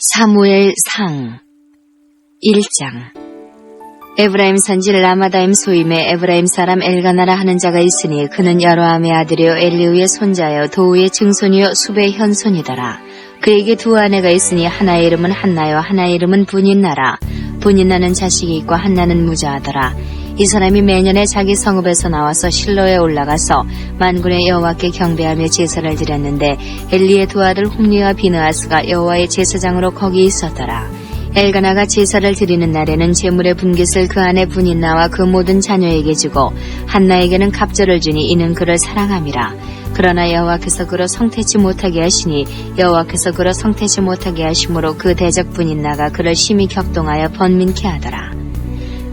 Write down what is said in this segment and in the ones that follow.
사무엘상 1장. 에브라임 산지 라마다임 소임에 에브라임 사람 엘가나라 하는 자가 있으니 그는 여로함의 아들이요 엘리우의 손자여 도우의 증손이요 숲의 현손이더라. 그에게 두 아내가 있으니 하나의 이름은 한나요 하나의 이름은 분인나라. 분인나는 자식이 있고 한나는 무자하더라. 이 사람이 매년에 자기 성읍에서 나와서 실로에 올라가서 만군의 여호와께 경배하며 제사를 드렸는데 엘리의 두 아들 홈리와 비느하스가 여호와의 제사장으로 거기 있었더라. 엘가나가 제사를 드리는 날에는 제물의 분깃을 그 아내 분인나와 그 모든 자녀에게 주고 한나에게는 갑절을 주니 이는 그를 사랑함이라. 그러나 여호와께서 그로 성태치 못하게 하시니 여호와께서 그로 성태치 못하게 하심으로 그 대적 분인나가 그를 심히 격동하여 번민케 하더라.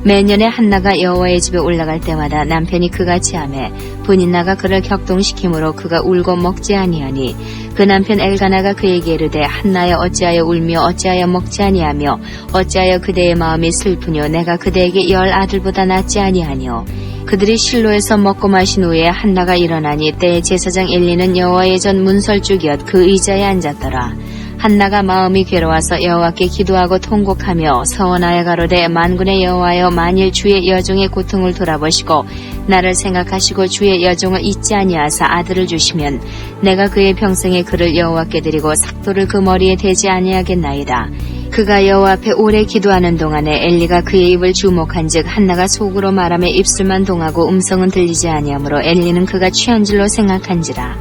매년에 한나가 여호와의 집에 올라갈 때마다 남편이 그같이 하매 분인나가 그를 격동시키므로 그가 울고 먹지 아니하니 그 남편 엘가나가 그에게 이르되 한나여 어찌하여 울며 어찌하여 먹지 아니하며 어찌하여 그대의 마음이 슬프뇨 내가 그대에게 10 아들보다 낫지 아니하뇨. 그들이 실로에서 먹고 마신 후에 한나가 일어나니 때에 제사장 엘리는 여호와의 전 문설주기엇 그 의자에 앉았더라. 한나가 마음이 괴로워서 여호와께 기도하고 통곡하며 서원하여 가로되 만군의 여호와여 만일 주의 여종의 고통을 돌아보시고 나를 생각하시고 주의 여종을 잊지 아니하사 아들을 주시면 내가 그의 평생에 그를 여호와께 드리고 삭도를 그 머리에 대지 아니하겠나이다. 그가 여호와 앞에 오래 기도하는 동안에 엘리가 그의 입을 주목한즉 한나가 속으로 말하며 입술만 동하고 음성은 들리지 아니하므로 엘리는 그가 취한 줄로 생각한지라.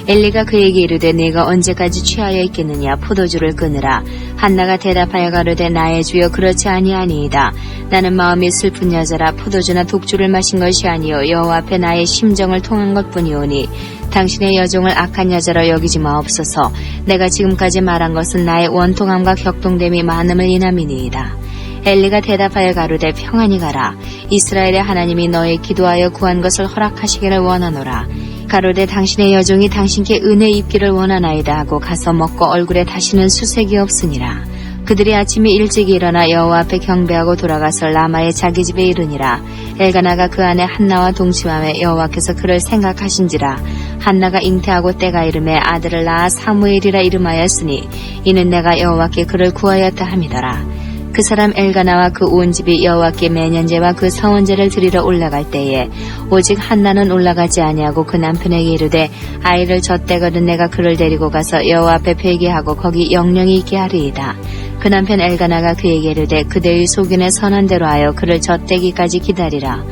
엘리가 그에게 이르되 네가 언제까지 취하여 있겠느냐 포도주를 끊으라. 한나가 대답하여 가로되 나의 주여 그렇지 아니하니이다. 나는 마음이 슬픈 여자라 포도주나 독주를 마신 것이 아니요 여호와 앞에 나의 심정을 통한 것뿐이오니 당신의 여종을 악한 여자로 여기지 마옵소서. 내가 지금까지 말한 것은 나의 원통함과 격동됨이 많음을 인함이니이다. 엘리가 대답하여 가로되 평안히 가라. 이스라엘의 하나님이 너의 기도하여 구한 것을 허락하시기를 원하노라. 가로되 당신의 여종이 당신께 은혜 입기를 원하나이다 하고 가서 먹고 얼굴에 다시는 수색이 없으니라. 그들이 아침에 일찍 일어나 여호와 앞에 경배하고 돌아가서 라마의 자기 집에 이르니라. 엘가나가 그 아내 한나와 동침하며 여호와께서 그를 생각하신지라. 한나가 잉태하고 때가 이름에 아들을 낳아 사무엘이라 이름하였으니 이는 내가 여호와께 그를 구하였다 함이더라. 그 사람 엘가나와 그 온 집이 여호와께 매년제와 그 서원제를 드리러 올라갈 때에 오직 한나는 올라가지 아니하고 그 남편에게 이르되 아이를 젖대거든 내가 그를 데리고 가서 여호와 앞에 회개하고 거기 영영이 있게 하리이다. 그 남편 엘가나가 그에게 이르되 그대의 소견에 선한 대로 하여 그를 젖대기까지 기다리라.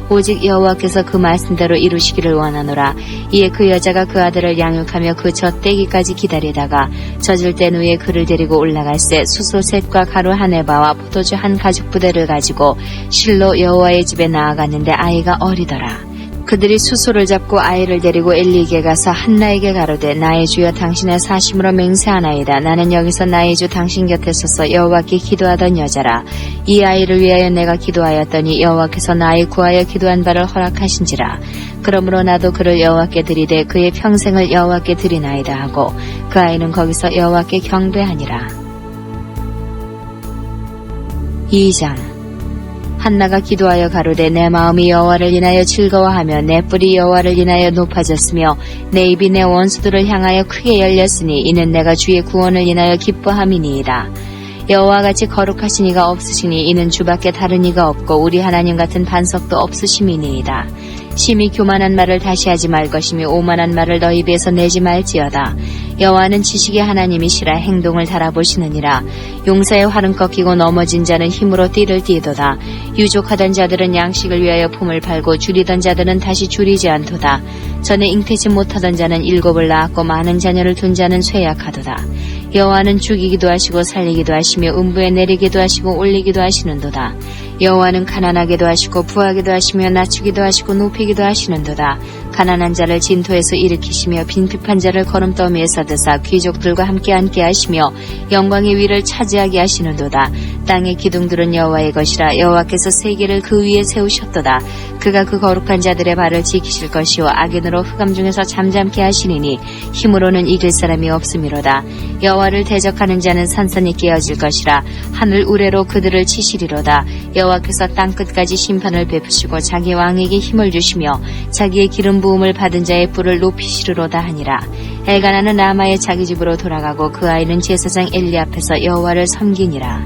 오직 여호와께서 그 말씀대로 이루시기를 원하노라. 이에 그 여자가 그 아들을 양육하며 그 젖대기까지 기다리다가 젖을 땐 후에 그를 데리고 올라갈새 수소 셋과 가루 한 에바와 포도주 한 가죽 부대를 가지고 실로 여호와의 집에 나아갔는데 아이가 어리더라. 그들이 수소를 잡고 아이를 데리고 엘리에게 가서 한나에게 가로되 나의 주여 당신의 사심으로 맹세하나이다. 나는 여기서 나의 주 당신 곁에 서서 여호와께 기도하던 여자라. 이 아이를 위하여 내가 기도하였더니 여호와께서 나의 구하여 기도한 바를 허락하신지라. 그러므로 나도 그를 여호와께 드리되 그의 평생을 여호와께 드리나이다 하고 그 아이는 거기서 여호와께 경배하니라. 2장. 한나가 기도하여 가로되 내 마음이 여호와를 인하여 즐거워하며 내 뿔이 여호와를 인하여 높아졌으며 내 입이 내 원수들을 향하여 크게 열렸으니 이는 내가 주의 구원을 인하여 기뻐함이니이다. 여호와 같이 거룩하신 이가 없으시니 이는 주밖에 다른 이가 없고 우리 하나님 같은 반석도 없으심이니이다. 심히 교만한 말을 다시 하지 말 것이며 오만한 말을 너희 입에서 내지 말지어다. 여호와는 지식의 하나님이시라 행동을 달아보시느니라. 용사의 활은 꺾이고 넘어진 자는 힘으로 띠를 띠도다. 유족하던 자들은 양식을 위하여 품을 팔고 줄이던 자들은 다시 줄이지 않도다. 전에 잉태치 못하던 자는 7을 낳았고 많은 자녀를 둔 자는 쇠약하도다. 여호와는 죽이기도 하시고 살리기도 하시며 음부에 내리기도 하시고 올리기도 하시는도다. 여호와는 가난하게도 하시고 부하게도 하시며 낮추기도 하시고 높이기도 하시는도다. 가난한 자를 진토에서 일으키시며 빈핍한 자를 거름더미에서 드사 귀족들과 함께 앉게 하시며 영광의 위를 차지하게 하시는도다. 땅의 기둥들은 여호와의 것이라. 여호와께서 세계를 그 위에 세우셨도다. 그가 그 거룩한 자들의 발을 지키실 것이요 악인으로 흑암 중에서 잠잠케 하시니니 힘으로는 이길 사람이 없음이로다. 여호와를 대적하는 자는 산산이 깨어질 것이라. 하늘 우레로 그들을 치시리로다. 여호와께서 땅끝까지 심판을 베푸시고 자기 왕에게 힘을 주시며 자기의 기름 부음을 받은 자의 뿔을 높이시르로다 하니라. 엘가나는 라마의 자기 집으로 돌아가고 그 아이는 제사장 엘리 앞에서 여호와를 섬기니라.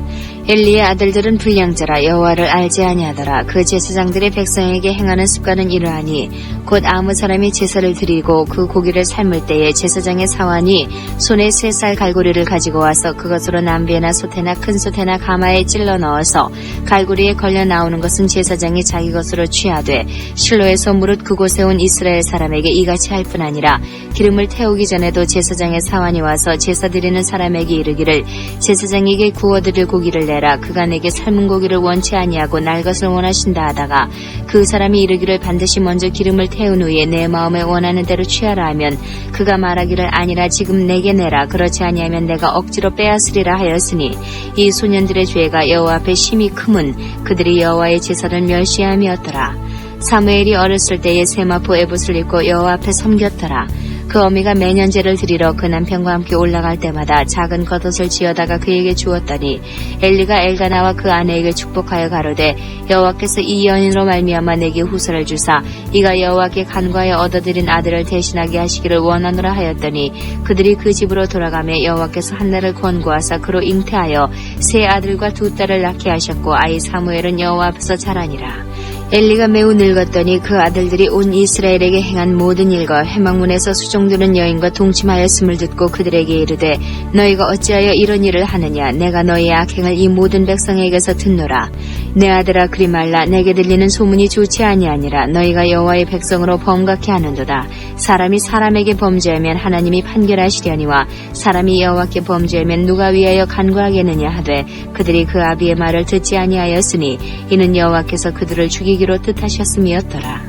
엘리의 아들들은 불량자라 여호와를 알지 아니하더라. 그 제사장들의 백성에게 행하는 습관은 이러하니 곧 아무 사람이 제사를 드리고 그 고기를 삶을 때에 제사장의 사환이 손에 3살 갈고리를 가지고 와서 그것으로 남배나 소태나 큰 소태나 가마에 찔러 넣어서 갈고리에 걸려 나오는 것은 제사장이 자기 것으로 취하되 실로에서 무릇 그곳에 온 이스라엘 사람에게 이같이 할 뿐 아니라 기름을 태우기 전에도 제사장의 사환이 와서 제사 드리는 사람에게 이르기를 제사장에게 구워드릴 고기를 내라. 그가 내게 삶은 고기를 원치 아니하고 날 것을 원하신다 하다가 그 사람이 이르기를 반드시 먼저 기름을 태운 후에 내 마음에 원하는 대로 취하라 하면 그가 말하기를 아니라 지금 내게 내라. 그렇지 아니하면 내가 억지로 빼앗으리라 하였으니 이 소년들의 죄가 여호와 앞에 심히 크문 그들이 여호와의 제사를 멸시함이었더라. 사무엘이 어렸을 때에 세마포 에봇을 입고 여호와 앞에 섬겼더라. 그 어미가 매년 제를 드리러 그 남편과 함께 올라갈 때마다 작은 겉옷을 지어다가 그에게 주었더니 엘리가 엘가나와 그 아내에게 축복하여 가로되 여호와께서 이 여인으로 말미암아 내게 후사를 주사 이가 여호와께 간과하여 얻어들인 아들을 대신하게 하시기를 원하노라 하였더니 그들이 그 집으로 돌아가며 여호와께서 한나를 권고하사 그로 잉태하여 3 아들과 2 딸을 낳게 하셨고 아이 사무엘은 여호와 앞에서 자라니라. 엘리가 매우 늙었더니 그 아들들이 온 이스라엘에게 행한 모든 일과 회막문에서 수종드는 여인과 동침하였음을 듣고 그들에게 이르되 너희가 어찌하여 이런 일을 하느냐. 내가 너희의 악행을 이 모든 백성에게서 듣노라. 내 아들아 그리 말라. 내게 들리는 소문이 좋지 아니하니라. 너희가 여호와의 백성으로 범각케 하는도다. 사람이 사람에게 범죄하면 하나님이 판결하시려니와 사람이 여호와께 범죄하면 누가 위하여 간구하겠느냐 하되 그들이 그 아비의 말을 듣지 아니하였으니 이는 여호와께서 그들을 죽이기로 뜻하셨음이었더라.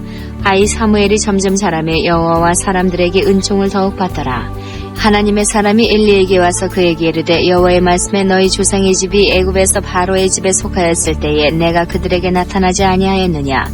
아이 사무엘이 점점 자라며 여호와와 사람들에게 은총을 더욱 받더라. 하나님의 사람이 엘리에게 와서 그에게 이르되 여호와의 말씀에 너희 조상의 집이 애굽에서 바로의 집에 속하였을 때에 내가 그들에게 나타나지 아니하였느냐.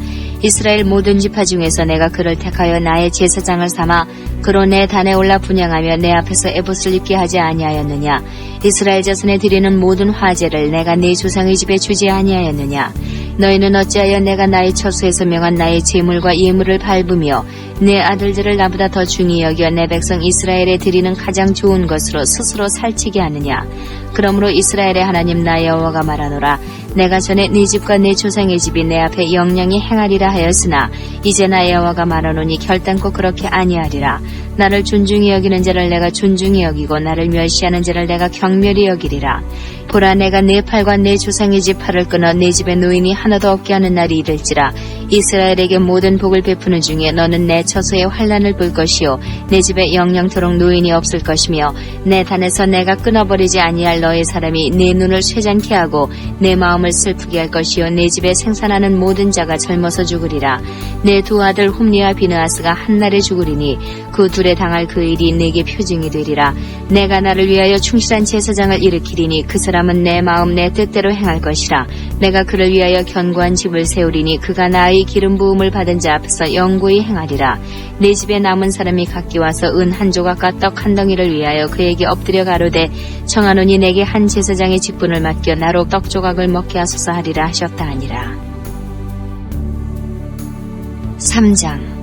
이스라엘 모든 지파 중에서 내가 그를 택하여 나의 제사장을 삼아 그로 내 단에 올라 분향하며 내 앞에서 에봇을 입게 하지 아니하였느냐. 이스라엘 자손에 드리는 모든 화제를 내가 네 조상의 집에 주지 아니하였느냐. 너희는 어찌하여 내가 나의 처소에서 명한 나의 제물과 예물을 밟으며 내 아들들을 나보다 더 중히 여겨 내 백성 이스라엘에 드리는 가장 좋은 것으로 스스로 살찌게 하느냐. 그러므로 이스라엘의 하나님 나 여호와가 말하노라. 내가 전에 네 집과 내 조상의 집이 내 앞에 영영히 행하리라 하였으나 이제 나 여호와가 말하노니 결단코 그렇게 아니하리라. 나를 존중히 여기는 자를 내가 존중히 여기고 나를 멸시하는 자를 내가 경멸히 여기리라. 보라 내가 내 팔과 내 조상의 집 팔을 끊어 내 집에 노인이 하나도 없게 하는 날이 이를지라. 이스라엘에게 모든 복을 베푸는 중에 너는 내 처소에 환난을 볼 것이요 내 집에 영영토록 노인이 없을 것이며 내 단에서 내가 끊어버리지 아니할 너의 사람이 내 눈을 쇠잔케 하고 내 마음을 슬프게 할 것이요 내 집에 생산하는 모든 자가 젊어서 죽으리라. 내 2 아들 홈리와 비느하스가 한날에 죽으리니 그 둘에 당할 그 일이 내게 표징이 되리라. 내가 나를 위하여 충실한 제사장을 일으키리니 그 사람은 내 마음 내 뜻대로 행할 것이라. 내가 그를 위하여 견고한 집을 세우리니 그가 나의 기름 부음을 받은 자 앞에서 영구히 행하리라. 내 집에 남은 사람이 각기 와서 은 1 조각과 떡 1 덩이를 위하여 그에게 엎드려 가로되 청하노니 내게 한 제사장의 직분을 맡겨 나로 떡 조각을 먹게 하소서 하리라 하셨다 하니라. 3장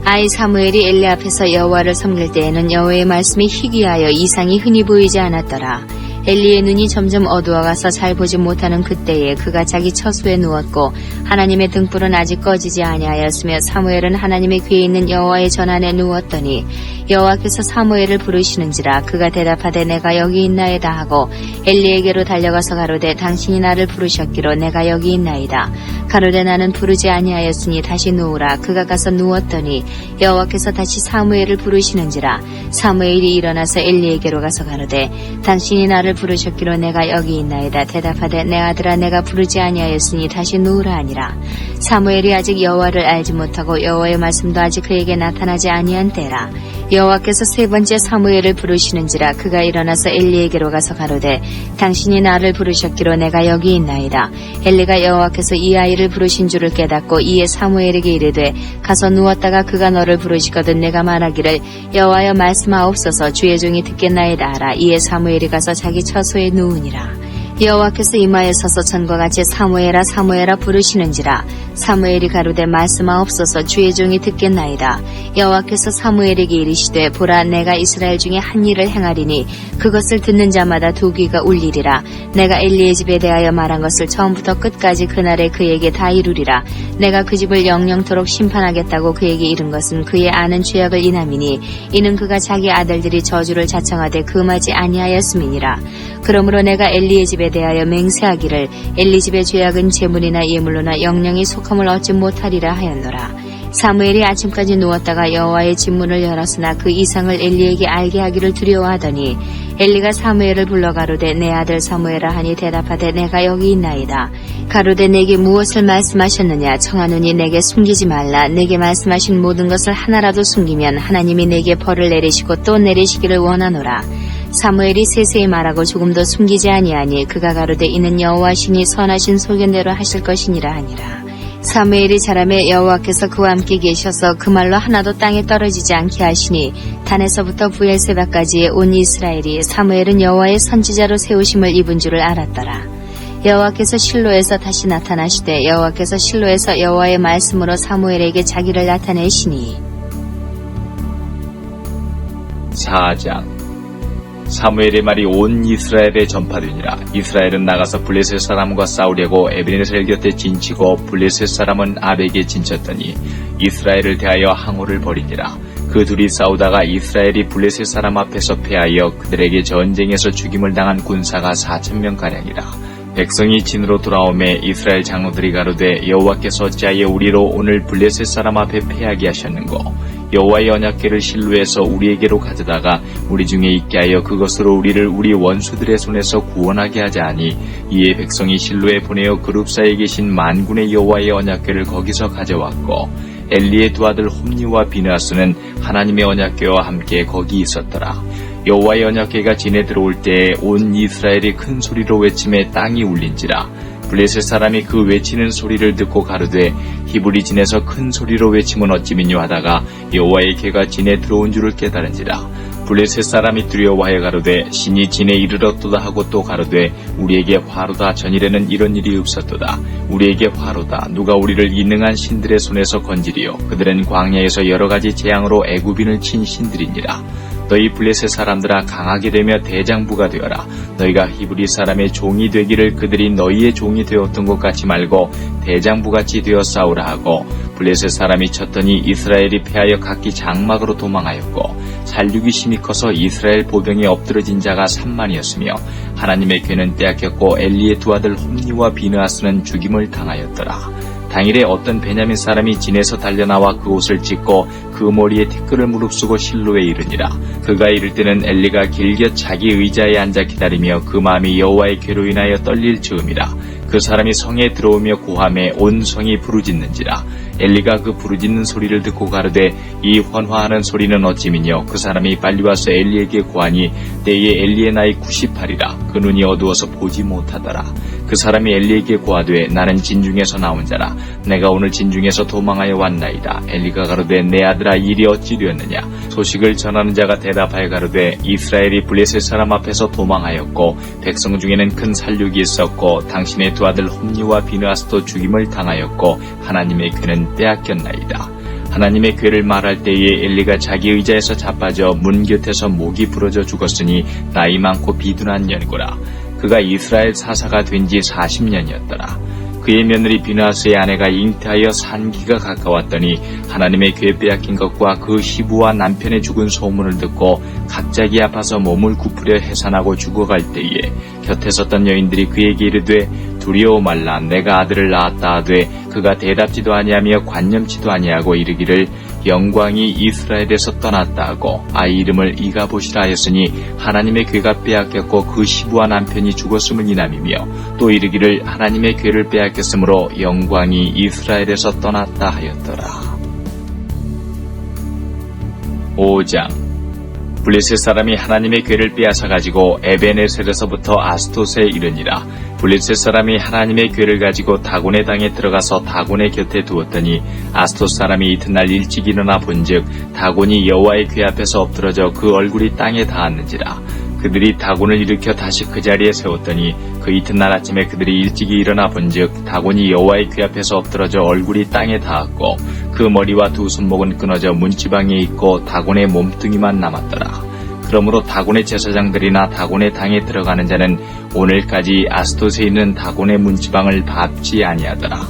아이 사무엘이 엘리 앞에서 여호와를 섬길 때에는 여호와의 말씀이 희귀하여 이상이 흔히 보이지 않았더라. 엘리의 눈이 점점 어두워가서 잘 보지 못하는 그때에 그가 자기 처소에 누웠고 하나님의 등불은 아직 꺼지지 아니하였으며 사무엘은 하나님의 귀에 있는 여호와의 전 안에 누웠더니 여호와께서 사무엘을 부르시는지라. 그가 대답하되 내가 여기 있나이다 하고 엘리에게로 달려가서 가로되 당신이 나를 부르셨기로 내가 여기 있나이다. 가로되 나는 부르지 아니하였으니 다시 누우라. 그가 가서 누웠더니 여호와께서 다시 사무엘을 부르시는지라. 사무엘이 일어나서 엘리에게로 가서 가로되 당신이 나를 부르셨기로 내가 여기 있나이다. 대답하되 내 아들아 내가 부르지 아니하였으니 다시 누우라 하니라. 사무엘이 아직 여호와를 알지 못하고 여호와의 말씀도 아직 그에게 나타나지 아니한 때라. 여호와께서 3번째 사무엘을 부르시는지라. 그가 일어나서 엘리에게로 가서 가로되 당신이 나를 부르셨기로 내가 여기 있나이다. 엘리가 여호와께서 이 아이를 부르신 줄을 깨닫고 이에 사무엘에게 이르되 가서 누웠다가 그가 너를 부르시거든 내가 말하기를 여호와여 말씀하옵소서 주의 종이 듣겠나이다 하라. 이에 사무엘이 가서 자기 처소에 누우니라. 여호와께서 이마에 서서 전과 같이 사무엘아 사무엘아 부르시는지라. 사무엘이 가로되 말씀하옵소서 주의 종이 듣겠나이다. 여호와께서 사무엘에게 이르시되 보라 내가 이스라엘 중에 한 일을 행하리니 그것을 듣는 자마다 두 귀가 울리리라. 내가 엘리의 집에 대하여 말한 것을 처음부터 끝까지 그날에 그에게 다 이루리라. 내가 그 집을 영영토록 심판하겠다고 그에게 이른 것은 그의 아는 죄악을 인함이니 이는 그가 자기 아들들이 저주를 자청하되 금하지 아니하였음이니라. 그러므로 내가 엘리의 집에 대하여 맹세하기를 엘리 집의 죄악은 제물이나 예물로나 영영이 속함을 얻지 못하리라 하였노라. 사무엘이 아침까지 누웠다가 여호와의 집 문을 열었으나 그 이상을 엘리에게 알게 하기를 두려워하더니 엘리가 사무엘을 불러 가로되 내 아들 사무엘아 하니 대답하되 내가 여기 있나이다. 가로되 내게 무엇을 말씀하셨느냐. 청하노니 내게 숨기지 말라. 내게 말씀하신 모든 것을 하나라도 숨기면 하나님이 내게 벌을 내리시고 또 내리시기를 원하노라. 사무엘이 세세히 말하고 조금도 숨기지 아니하니 그가 가로되 이는 여호와시니 선하신 소견대로 하실 것이니라 하니라. 사무엘이 자라매 여호와께서 그와 함께 계셔서 그 말로 하나도 땅에 떨어지지 않게 하시니 단에서부터 부엘세바까지의 온 이스라엘이 사무엘은 여호와의 선지자로 세우심을 입은 줄을 알았더라. 여호와께서 실로에서 다시 나타나시되 여호와께서 실로에서 여호와의 말씀으로 사무엘에게 자기를 나타내시니. 4장. 사무엘의 말이 온 이스라엘에 전파되니라. 이스라엘은 나가서 블레셋 사람과 싸우려고 에베네셀 곁에 진치고 블레셋 사람은 아벡에 진쳤더니 이스라엘을 대하여 항호를 벌이니라. 그 둘이 싸우다가 이스라엘이 블레셋 사람 앞에서 패하여 그들에게 전쟁에서 죽임을 당한 군사가 4,000명가량이라. 백성이 진으로 돌아오매 이스라엘 장로들이 가로되 여호와께서 어찌하여 우리로 오늘 블레셋 사람 앞에 패하게 하셨는고. 여호와의 언약궤를 실로에서 우리에게로 가져다가 우리 중에 있게 하여 그것으로 우리를 우리 원수들의 손에서 구원하게 하자 하니 이에 백성이 실로에 보내어 그룹 사이에 계신 만군의 여호와의 언약궤를 거기서 가져왔고 엘리의 두 아들 홈니와 비느하스는 하나님의 언약궤와 함께 거기 있었더라. 여호와의 언약궤가 진에 들어올 때에 온 이스라엘이 큰 소리로 외침에 땅이 울린지라. 블레셋 사람이 그 외치는 소리를 듣고 가로되 히브리 진에서 큰 소리로 외침은 어찌미뇨 하다가 여호와의 궤가 진에 들어온 줄을 깨달은지라. 블레셋 사람이 두려워하여 가로되 신이 진에 이르렀도다 하고 또 가로되 우리에게 화로다. 전일에는 이런 일이 없었도다. 우리에게 화로다. 누가 우리를 이 능한 신들의 손에서 건지리요. 그들은 광야에서 여러 가지 재앙으로 애굽인을 친 신들이니라. 너희 블레셋 사람들아 강하게 되며 대장부가 되어라. 너희가 히브리 사람의 종이 되기를 그들이 너희의 종이 되었던 것 같이 말고 대장부같이 되어 싸우라 하고 블레셋 사람이 쳤더니 이스라엘이 패하여 각기 장막으로 도망하였고 살육이 심히 커서 이스라엘 보병에 엎드러진 자가 3만이었으며 하나님의 궤는 빼앗겼고 엘리의 두 아들 홈니와 비느하스는 죽임을 당하였더라. 당일에 어떤 베냐민 사람이 진에서 달려나와 그 옷을 찢고 그 머리에 티끌을 무릅쓰고 실로에 이르니라. 그가 이를 때는 엘리가 길곁 자기 의자에 앉아 기다리며 그 마음이 여호와의 궤로 인하여 떨릴 즈음이라. 그 사람이 성에 들어오며 고함에 온 성이 부르짖는지라. 엘리가 그 부르짖는 소리를 듣고 가로되 이 헌화하는 소리는 어찌미뇨. 그 사람이 빨리 와서 엘리에게 고하니 때에 엘리의 나이 98이라. 그 눈이 어두워서 보지 못하더라. 그 사람이 엘리에게 고하되 나는 진중에서 나온 자라. 내가 오늘 진중에서 도망하여 왔나이다. 엘리가 가로되 내 아들아 일이 어찌 되었느냐. 소식을 전하는 자가 대답하여 가로되 이스라엘이 블레셋 사람 앞에서 도망하였고 백성 중에는 큰 살육이 있었고 당신의 두 아들 홈니와 비느하스도 죽임을 당하였고 하나님의 궤는 빼앗겼나이다. 하나님의 궤를 말할 때에 엘리가 자기 의자에서 자빠져 문 곁에서 목이 부러져 죽었으니 나이 많고 비둔한 년고라. 그가 이스라엘 사사가 된 지 40년이었더라. 그의 며느리 비느하스의 아내가 잉태하여 산기가 가까웠더니 하나님의 궤 빼앗긴 것과 그 시부와 남편의 죽은 소문을 듣고 갑자기 아파서 몸을 굽으려 해산하고 죽어갈 때에 곁에 섰던 여인들이 그에게 이르되 두려워 말라. 내가 아들을 낳았다 하되 그가 대답지도 아니하며 관념치도 아니하고 이르기를 영광이 이스라엘에서 떠났다 하고 아이 이름을 이가봇이라 하였으니 하나님의 궤가 빼앗겼고 그 시부와 남편이 죽었음을 이남이며 또 이르기를 하나님의 궤를 빼앗겼으므로 영광이 이스라엘에서 떠났다 하였더라. 5장. 블레셋 사람이 하나님의 궤를 빼앗아 가지고 에베네셀에서부터 아스토스에 이르니라. 블레셋 사람이 하나님의 궤를 가지고 다곤의 당에 들어가서 다곤의 곁에 두었더니 아스토스 사람이 이튿날 일찍 일어나 본즉 다곤이 여호와의 궤 앞에서 엎드러져 그 얼굴이 땅에 닿았는지라. 그들이 다곤을 일으켜 다시 그 자리에 세웠더니 그 이튿날 아침에 그들이 일찍이 일어나 본즉 다곤이 여호와의 궤 앞에서 엎드러져 얼굴이 땅에 닿았고 그 머리와 두 손목은 끊어져 문지방에 있고 다곤의 몸뚱이만 남았더라. 그러므로 다곤의 제사장들이나 다곤의 당에 들어가는 자는 오늘까지 아스돗에 있는 다곤의 문지방을 밟지 아니하더라.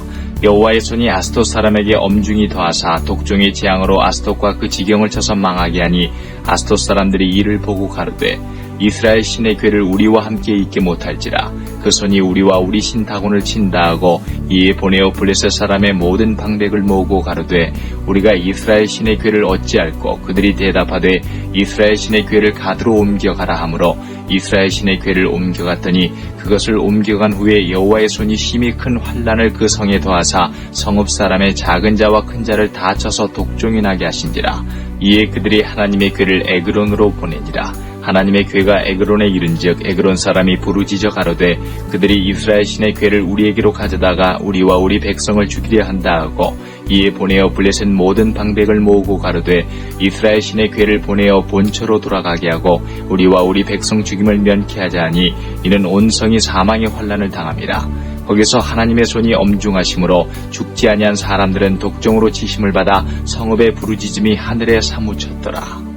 여호와의 손이 아스돗 사람에게 엄중히 더하사 독종의 재앙으로 아스돗과 그 지경을 쳐서 망하게 하니 아스돗 사람들이 이를 보고 가로되 이스라엘 신의 궤를 우리와 함께 있게 못할지라. 그 손이 우리와 우리 신 다곤을 친다 하고 이에 보내어 블레셋 사람의 모든 방백을 모으고 가로되 우리가 이스라엘 신의 궤를 어찌할꼬. 그들이 대답하되 이스라엘 신의 궤를 가드로 옮겨가라 하므로 이스라엘 신의 궤를 옮겨갔더니 그것을 옮겨간 후에 여호와의 손이 심히 큰 환난을 그 성에 더하사 성읍 사람의 작은 자와 큰 자를 다 쳐서 독종이 나게 하신지라. 이에 그들이 하나님의 궤를 에그론으로 보내니라. 하나님의 궤가 에그론에 이른즉 에그론 사람이 부르짖어 가로되 그들이 이스라엘 신의 궤를 우리에게로 가져다가 우리와 우리 백성을 죽이려 한다 하고 이에 보내어 블레셋 모든 방백을 모으고 가로되 이스라엘 신의 궤를 보내어 본처로 돌아가게 하고 우리와 우리 백성 죽임을 면케하자 하니 이는 온 성이 사망의 환난을 당함이라. 거기서 하나님의 손이 엄중하심으로 죽지 아니한 사람들은 독종으로 치심을 받아 성읍의 부르짖음이 하늘에 사무쳤더라.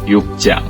6장.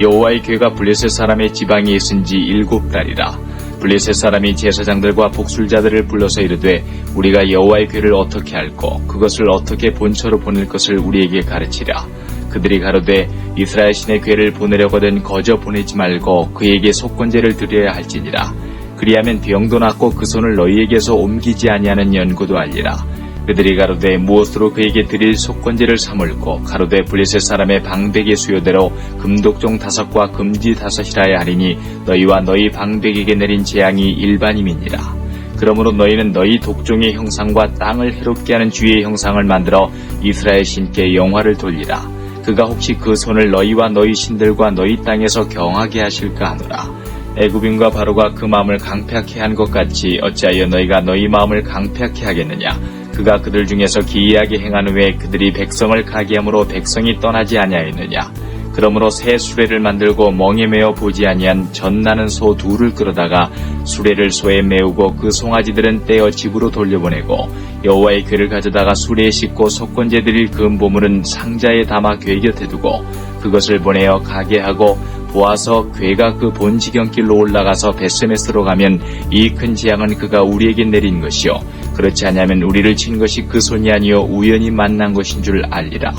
여호와의 궤가 블레셋 사람의 지방에 있은 지 7달이라. 블레셋 사람이 제사장들과 복술자들을 불러서 이르되 우리가 여호와의 궤를 어떻게 할꼬. 그것을 어떻게 본처로 보낼 것을 우리에게 가르치라. 그들이 가로되 이스라엘 신의 궤를 보내려거든 거저 보내지 말고 그에게 속건제를 드려야 할지니라. 그리하면 병도 낫고 그 손을 너희에게서 옮기지 아니하는 연고도 알리라. 그들이 가로되 무엇으로 그에게 드릴 속건제를 삼을꼬. 가로되 블레셋 사람의 방백의 수요대로 금독종 5과 금지 5이라야 하리니 너희와 너희 방백에게 내린 재앙이 일반임이니라. 그러므로 너희는 너희 독종의 형상과 땅을 해롭게 하는 주의 형상을 만들어 이스라엘 신께 영화를 돌리라. 그가 혹시 그 손을 너희와 너희 신들과 너희 땅에서 경하게 하실까 하노라. 애굽인과 바로가 그 마음을 강팍해 한 것 같이 어찌하여 너희가 너희 마음을 강팍해 하겠느냐. 그가 그들 중에서 기이하게 행한 후에 그들이 백성을 가게 함으로 백성이 떠나지 아니하였느냐. 그러므로 새 수레를 만들고 멍에 메어 보지 아니한 젖나는 소 2를 끌어다가 수레를 소에 메우고 그 송아지들은 떼어 집으로 돌려보내고 여호와의 궤를 가져다가 수레에 싣고 속건제 드릴 금보물은 상자에 담아 궤 곁에 두고 그것을 보내어 가게 하고 보아서 궤가 그 본지경길로 올라가서 베세메스로 가면 이 큰 재앙은 그가 우리에게 내린 것이요 그렇지 않으면 우리를 친 것이 그 손이 아니요 우연히 만난 것인 줄 알리라.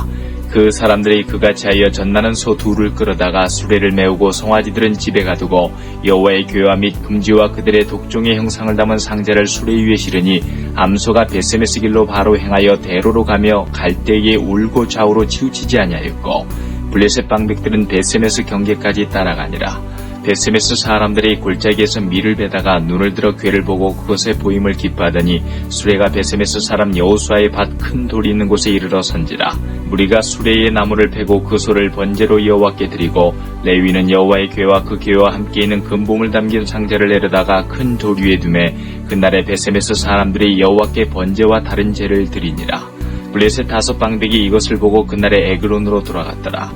그 사람들이 그같이 하여 젖나는 소 2를 끌어다가 수레를 메우고 송아지들은 집에 가두고 여호와의 궤와 및 금지와 그들의 독종의 형상을 담은 상자를 수레 위에 실으니 암소가 베세메스 길로 바로 행하여 대로로 가며 갈대에 울고 좌우로 치우치지 아니하였고 블레셋 방백들은 베세메스 경계까지 따라가니라. 베세메스 사람들이 골짜기에서 밀을 베다가 눈을 들어 궤를 보고 그것의 보임을 기뻐하더니 수레가 베세메스 사람 여호수아의 밭 큰 돌이 있는 곳에 이르러 선지라. 무리가 수레의 나무를 패고 그 소를 번제로 여호와께 드리고 레위는 여호와의 궤와 그 궤와 함께 있는 금봉을 담긴 상자를 내려다가 큰 돌 위에 두매 그날에 베세메스 사람들이 여호와께 번제와 다른 제를 드리니라. 블레셋 5 방백이 이것을 보고 그날에 에그론으로 돌아갔더라.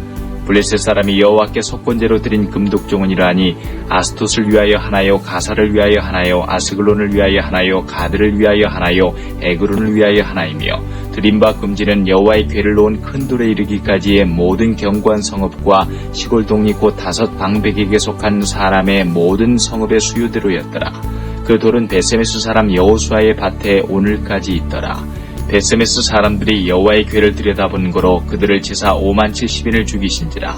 블레셋 사람이 여호와께 속건제로 드린 금독종은 이러하니 아스돗을 위하여 하나요, 가사를 위하여 하나요, 아스글론을 위하여 하나요, 가드를 위하여 하나요, 에그론을 위하여 하나이며 드린 바 금지는 여호와의 궤를 놓은 큰 돌에 이르기까지의 모든 견고한 성읍과 시골 동리 곧 5 방백에게 속한 사람의 모든 성읍의 수요대로였더라. 그 돌은 베세메스 사람 여호수아의 밭에 오늘까지 있더라. 베세메스 사람들이 여호와의 궤를 들여다본 거로 그들을 치사 57,000인을 죽이신지라.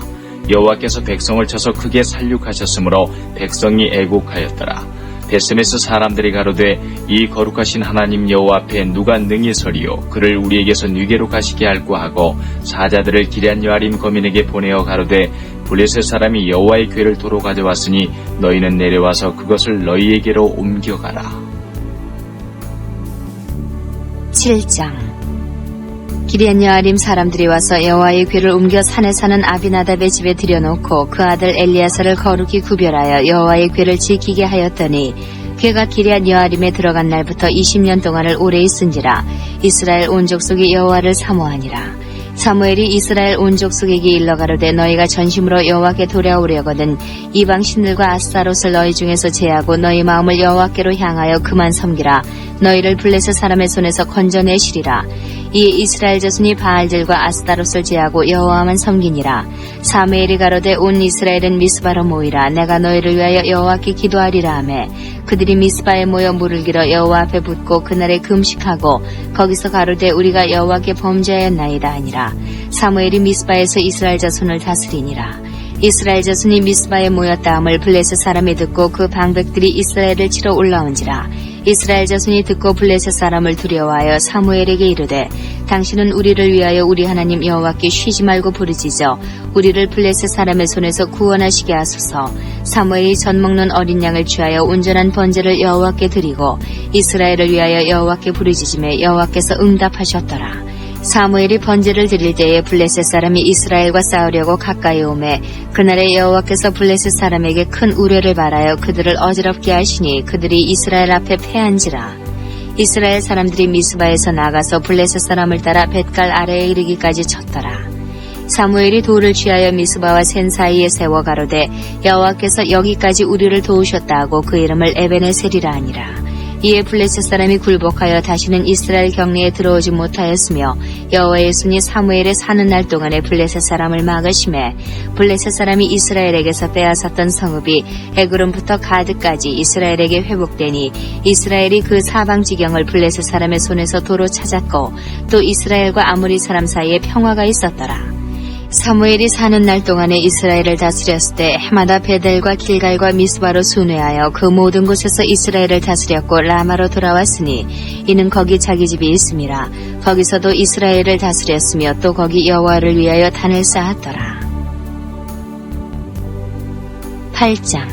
여호와께서 백성을 쳐서 크게 살육하셨으므로 백성이 애곡하였더라. 베세메스 사람들이 가로되 이 거룩하신 하나님 여호와 앞에 누가 능히 서리요 그를 우리에게서 뉘게로 가시게 할꼬 하고 사자들을 기럇 여아림 거민에게 보내어 가로되 블레셋 사람이 여호와의 궤를 도로 가져왔으니 너희는 내려와서 그것을 너희에게로 옮겨가라. 7장. 기럇 여아림 사람들이 와서 여호와의 궤를 옮겨 산에 사는 아비나답의 집에 들여놓고 그 아들 엘리야사를 거룩히 구별하여 여호와의 궤를 지키게 하였더니 궤가 기럇 여아림에 들어간 날부터 20년 동안을 오래 있은지라. 이스라엘 온 족속이 여호와를 사모하니라. 사무엘이 이스라엘 온 족속에게 일러 가로되 너희가 전심으로 여호와께 돌아오려거든 이방 신들과 아스타롯을 너희 중에서 제하고 너희 마음을 여호와께로 향하여 그만 섬기라. 너희를 블레셋 사람의 손에서 건져내시리라. 이에 이스라엘 자손이 바알들과 아스타롯을 제하고 여호와만 섬기니라. 사무엘이 가로되 온 이스라엘은 미스바로 모이라. 내가 너희를 위하여 여호와께 기도하리라 하매 그들이 미스바에 모여 물을 길어 여호와 앞에 붓고 그날에 금식하고 거기서 가로되 우리가 여호와께 범죄하였나이다 하니라. 사무엘이 미스바에서 이스라엘 자손을 다스리니라. 이스라엘 자손이 미스바에 모였다 함을 블레셋 사람이 듣고 그 방백들이 이스라엘을 치러 올라온지라. 이스라엘 자손이 듣고 블레셋 사람을 두려워하여 사무엘에게 이르되 당신은 우리를 위하여 우리 하나님 여호와께 쉬지 말고 부르짖어 우리를 블레셋 사람의 손에서 구원하시게 하소서. 사무엘이 젖 먹는 어린 양을 취하여 온전한 번제를 여호와께 드리고 이스라엘을 위하여 여호와께 부르짖음에 여호와께서 응답하셨더라. 사무엘이 번제를 드릴 때에 블레셋 사람이 이스라엘과 싸우려고 가까이 오매 그날에 여호와께서 블레셋 사람에게 큰 우려를 발하여 그들을 어지럽게 하시니 그들이 이스라엘 앞에 패한지라. 이스라엘 사람들이 미스바에서 나가서 블레셋 사람을 따라 벳갈 아래에 이르기까지 쳤더라. 사무엘이 돌을 취하여 미스바와 센 사이에 세워 가로되 여호와께서 여기까지 우리를 도우셨다 하고 그 이름을 에베네셀이라 하니라. 이에 블레셋 사람이 굴복하여 다시는 이스라엘 경내에 들어오지 못하였으며 여호와의 손이 사무엘의 사는 날 동안에 블레셋 사람을 막으심에 블레셋 사람이 이스라엘에게서 빼앗았던 성읍이 에그론부터 가드까지 이스라엘에게 회복되니 이스라엘이 그 사방 지경을 블레셋 사람의 손에서 도로 찾았고 또 이스라엘과 아모리 사람 사이에 평화가 있었더라. 사무엘이 사는 날 동안에 이스라엘을 다스렸을 때 해마다 베델과 길갈과 미스바로 순회하여 그 모든 곳에서 이스라엘을 다스렸고 라마로 돌아왔으니 이는 거기 자기 집이 있음이라. 거기서도 이스라엘을 다스렸으며 또 거기 여호와를 위하여 단을 쌓았더라. 8장